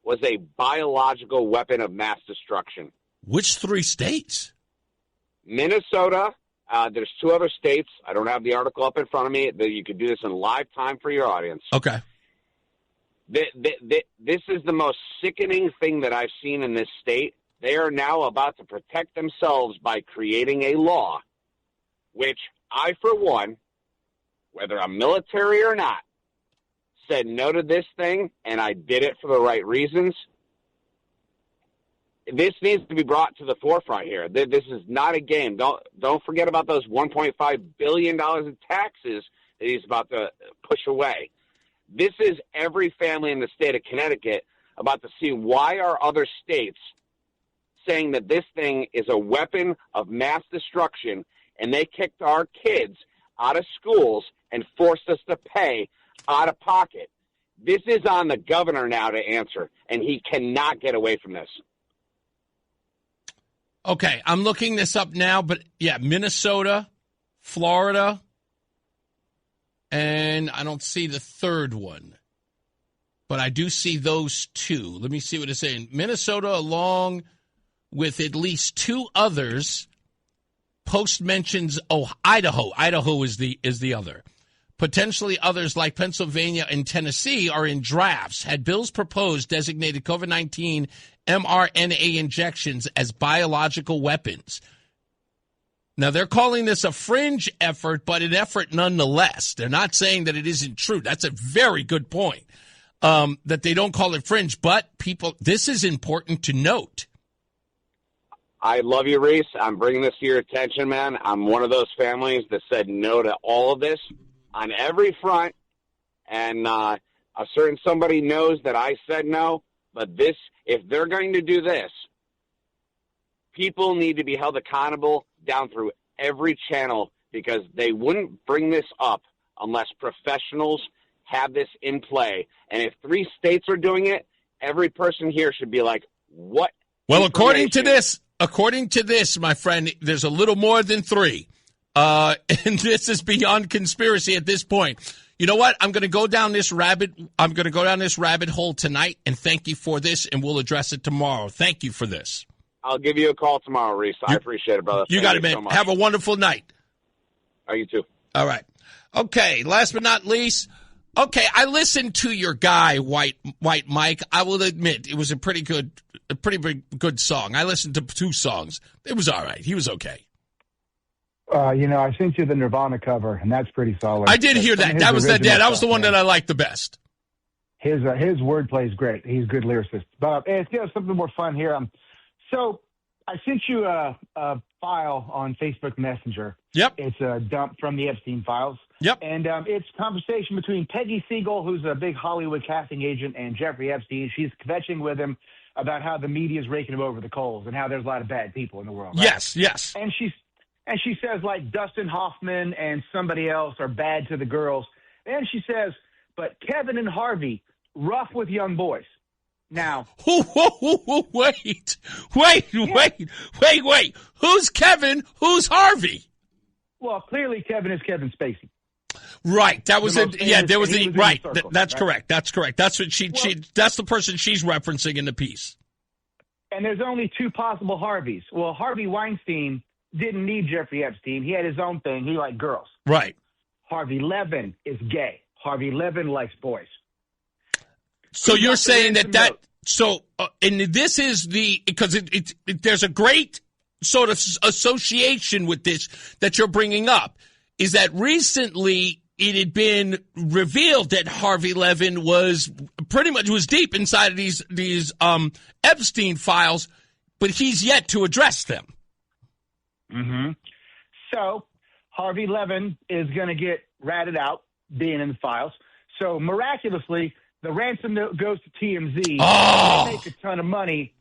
Speaker 9: was a biological weapon of mass destruction?
Speaker 4: Which 3 states?
Speaker 9: Minnesota. There's 2 other states. I don't have the article up in front of me. You could do this in live time for your audience.
Speaker 4: Okay.
Speaker 9: This is the most sickening thing that I've seen in this state. They are now about to protect themselves by creating a law, which I, for one, whether I'm military or not, said no to this thing, and I did it for the right reasons. This needs to be brought to the forefront here. This is not a game. Don't forget about those $1.5 billion in taxes that he's about to push away. This is every family in the state of Connecticut about to see why are other states saying that this thing is a weapon of mass destruction, and they kicked our kids out of schools and forced us to pay out of pocket. This is on the governor now to answer, and he cannot get away from this.
Speaker 4: Okay, I'm looking this up now, but yeah, Minnesota, Florida, and I don't see the third one. But I do see those 2. Let me see what it's saying. Minnesota, along with at least 2 others, Post mentions Idaho. Idaho is the other. Potentially others like Pennsylvania and Tennessee are in drafts. Had bills proposed designated COVID-19 mRNA injections as biological weapons. Now, they're calling this a fringe effort, but an effort nonetheless. They're not saying that it isn't true. That's a very good point, that they don't call it fringe. But, people, this is important to note.
Speaker 9: I love you, Reese. I'm bringing this to your attention, man. I'm one of those families that said no to all of this on every front. And a certain somebody knows that I said no. But this, if they're going to do this, people need to be held accountable down through every channel, because they wouldn't bring this up unless professionals have this in play. And if 3 states are doing it, every person here should be like, what?
Speaker 4: Well, according to this, my friend, there's a little more than 3. And this is beyond conspiracy at this point. You know what? I'm going to go down this rabbit hole tonight, and thank you for this, and we'll address it tomorrow. Thank you for this.
Speaker 9: I'll give you a call tomorrow, Reese. I appreciate it, brother.
Speaker 4: You got it, man. So have a wonderful night.
Speaker 9: You too. All
Speaker 4: right. Okay, last but not least, okay, I listened to your guy, White Mike. I will admit it was a pretty good song. I listened to 2 songs. It was all right. He was okay.
Speaker 10: I sent you the Nirvana cover, and that's pretty solid.
Speaker 4: I did hear that. That was the one that I liked the best.
Speaker 10: His wordplay is great. He's a good lyricist. But it's something more fun here. So I sent you a file on Facebook Messenger.
Speaker 4: Yep.
Speaker 10: It's a dump from the Epstein files.
Speaker 4: Yep.
Speaker 10: And it's a conversation between Peggy Siegel, who's a big Hollywood casting agent, and Jeffrey Epstein. She's kvetching with him about how the media is raking him over the coals and how there's a lot of bad people in the world. Right?
Speaker 4: Yes.
Speaker 10: And she says, like, Dustin Hoffman and somebody else are bad to the girls. And she says, but Kevin and Harvey, rough with young boys. Now.
Speaker 4: Wait. Who's Kevin? Who's Harvey?
Speaker 10: Well, clearly Kevin is Kevin Spacey.
Speaker 4: Right. That was there was right. That's correct. That's correct. That's what that's the person she's referencing in the piece.
Speaker 10: And there's only 2 possible Harveys. Well, Harvey Weinstein didn't need Jeffrey Epstein. He had his own thing. He liked girls.
Speaker 4: Right.
Speaker 10: Harvey Levin is gay. Harvey Levin likes boys.
Speaker 4: So you're saying and this is because there's a great sort of association with this that you're bringing up, is that recently it had been revealed that Harvey Levin was deep inside of these Epstein files, but he's yet to address them.
Speaker 10: Mm-hmm. So Harvey Levin is going to get ratted out, being in the files. So miraculously, the ransom note goes to TMZ.
Speaker 4: Oh!
Speaker 10: They make a ton of money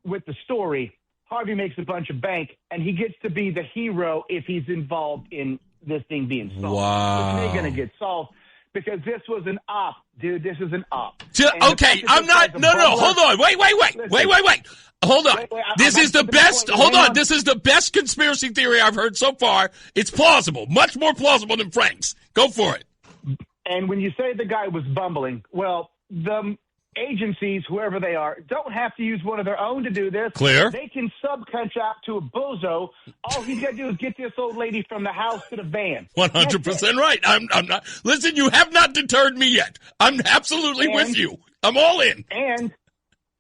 Speaker 10: with the story. Harvey makes a bunch of bank, and he gets to be the hero if he's involved in this thing being solved.
Speaker 4: Wow.
Speaker 10: It's going to get solved because this was an op, dude. This is an op.
Speaker 4: Okay, I'm not. No, hold on. Wait. Hold on. This is the best. Hold on. This is the best conspiracy theory I've heard so far. It's plausible, much more plausible than Frank's. Go for it.
Speaker 10: And when you say the guy was bumbling, well, the agencies, whoever they are, don't have to use one of their own to do this.
Speaker 4: Clear.
Speaker 10: They can subcontract to a bozo. All he's got to do is get this old lady from the house to the van.
Speaker 4: 100% right. I'm not. Listen, you have not deterred me yet. I'm absolutely with you. I'm all in.
Speaker 10: And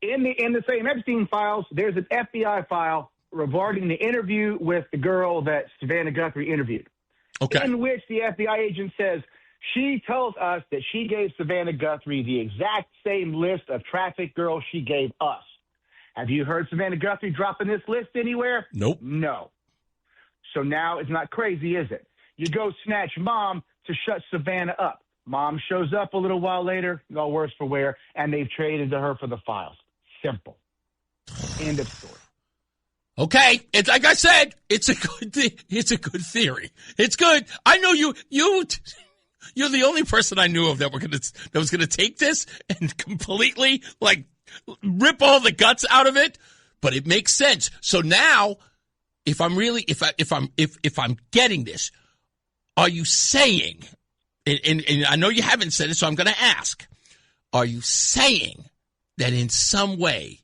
Speaker 10: in the same Epstein files, there's an FBI file regarding the interview with the girl that Savannah Guthrie interviewed.
Speaker 4: Okay.
Speaker 10: In which the FBI agent says, she tells us that she gave Savannah Guthrie the exact same list of traffic girls she gave us. Have you heard Savannah Guthrie dropping this list anywhere?
Speaker 4: Nope.
Speaker 10: No. So now it's not crazy, is it? You go snatch Mom to shut Savannah up. Mom shows up a little while later, no worse for wear, and they've traded to her for the files. Simple. End of story.
Speaker 4: Okay, it's like I said, it's a good theory. It's good. I know you're the only person I knew of that was gonna take this and completely rip all the guts out of it, but it makes sense. So now, if I'm getting this, are you saying? And I know you haven't said it, so I'm going to ask: are you saying that in some way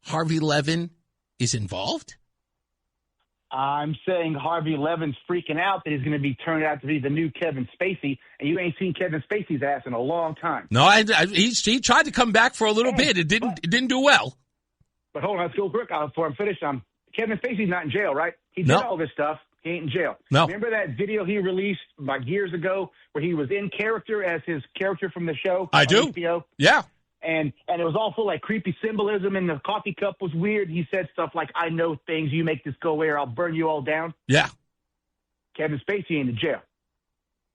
Speaker 4: Harvey Levin is involved?
Speaker 10: I'm saying Harvey Levin's freaking out that he's going to be turned out to be the new Kevin Spacey, and you ain't seen Kevin Spacey's ass in a long time.
Speaker 4: No, he tried to come back for a little bit. It didn't do well.
Speaker 10: But hold on, let's go quick before I'm finished. Kevin Spacey's not in jail, right? He did all this stuff. He ain't in jail.
Speaker 4: No.
Speaker 10: Remember that video he released years ago where he was in character as his character from the show?
Speaker 4: I do.
Speaker 10: HBO?
Speaker 4: Yeah.
Speaker 10: And it was all full creepy symbolism, and the coffee cup was weird. He said stuff like, I know things, you make this go away or I'll burn you all down.
Speaker 4: Yeah.
Speaker 10: Kevin Spacey ain't in jail.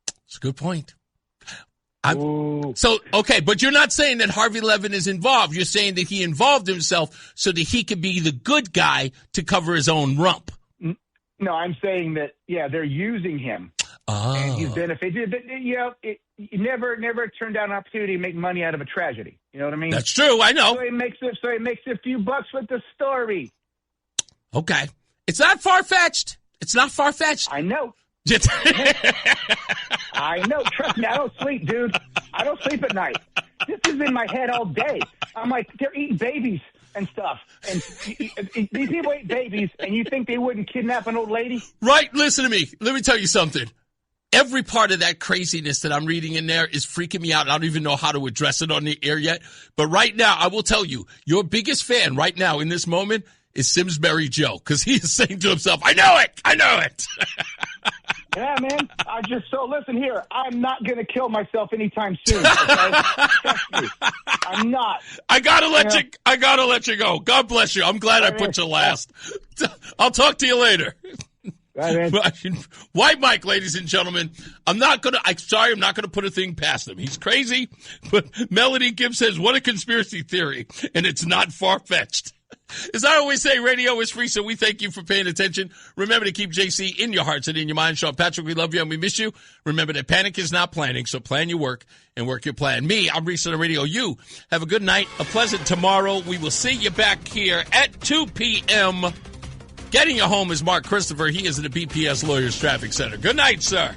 Speaker 4: That's a good point. But you're not saying that Harvey Levin is involved. You're saying that he involved himself so that he could be the good guy to cover his own rump.
Speaker 10: No, I'm saying that, they're using him.
Speaker 4: Oh.
Speaker 10: And he's benefited. But, you never turn down an opportunity to make money out of a tragedy. You know what I mean?
Speaker 4: That's true. I know.
Speaker 10: So he makes a few bucks with the story.
Speaker 4: Okay. It's not far-fetched.
Speaker 10: I know. I know. Trust me, I don't sleep, dude. I don't sleep at night. This is in my head all day. I'm like, they're eating babies and stuff. And these people eat babies, and you think they wouldn't kidnap an old lady?
Speaker 4: Right. Listen to me. Let me tell you something. Every part of that craziness that I'm reading in there is freaking me out. I don't even know how to address it on the air yet. But right now, I will tell you, your biggest fan right now in this moment is Simsbury Joe, because he is saying to himself, I know it.
Speaker 10: Yeah, man. Listen here. I'm not going to kill myself anytime soon. Okay? Trust me. I'm not.
Speaker 4: I gotta let you go. God bless you. I'm glad I put you last. I'll talk to you later.
Speaker 10: Right,
Speaker 4: White Mike, ladies and gentlemen. I'm not gonna put a thing past him. He's crazy, but Melody Gibbs says, what a conspiracy theory, and it's not far-fetched. As I always say, radio is free, so we thank you for paying attention. Remember to keep JC in your hearts and in your mind. Sean Patrick, we love you and we miss you. Remember that panic is not planning, so plan your work and work your plan. Me, I'm Reese on the radio. You have a good night, a pleasant tomorrow. We will see you back here at 2 p.m. Getting you home is Mark Christopher. He is at the BPS Lawyers Traffic Center. Good night, sir.